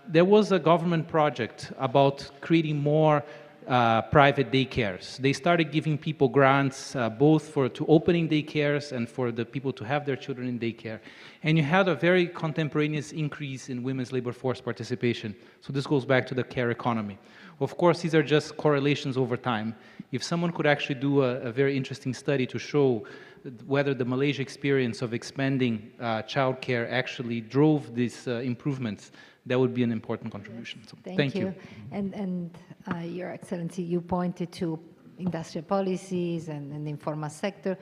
there was a government project about creating more private daycares. They started giving people grants, both to opening daycares and for the people to have their children in daycare. And you had a very contemporaneous increase in women's labor force participation. So this goes back to the care economy. Of course, these are just correlations over time. If someone could actually do a very interesting study to show whether the Malaysia experience of expanding childcare actually drove these improvements, that would be an important contribution. So, thank you. And Your Excellency, you pointed to industrial policies and the informal sector.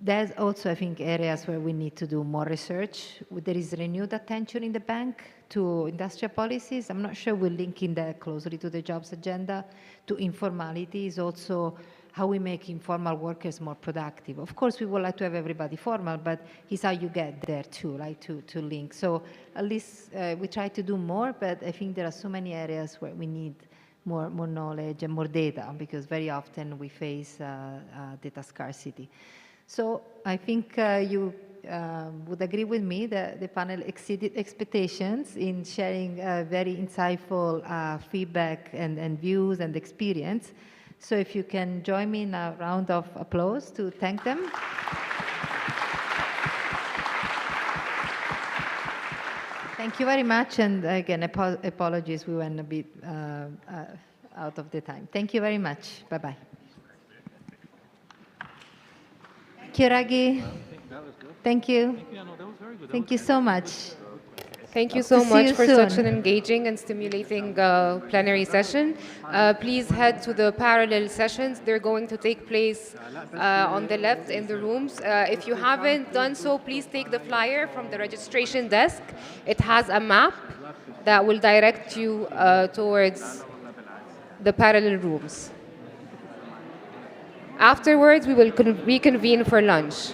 There's also, I think, areas where we need to do more research. There is renewed attention in the bank to industrial policies. I'm not sure we're linking that closely to the jobs agenda. To informality is also how we make informal workers more productive. Of course, we would like to have everybody formal, but it's how you get there too, like to link. So at least we try to do more, but I think there are so many areas where we need more knowledge and more data, because very often we face data scarcity. So I think you would agree with me that the panel exceeded expectations in sharing very insightful feedback and views and experience. So if you can join me in a round of applause to thank them. Thank you very much, and again, apologies, we went a bit out of the time. Thank you very much. Bye-bye. Thank you, Raghi. Thank you. Thank you so much. Thank you Hope to so see much you for such an soon. engaging and stimulating plenary session. Please head to the parallel sessions. They're going to take place on the left in the rooms. If you haven't done so, please take the flyer from the registration desk. It has a map that will direct you towards the parallel rooms. Afterwards, we will reconvene for lunch.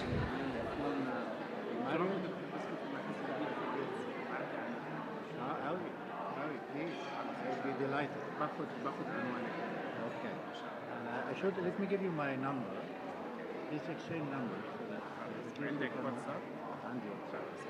Let me give you my number. Please exchange numbers so that we'll take WhatsApp and your service.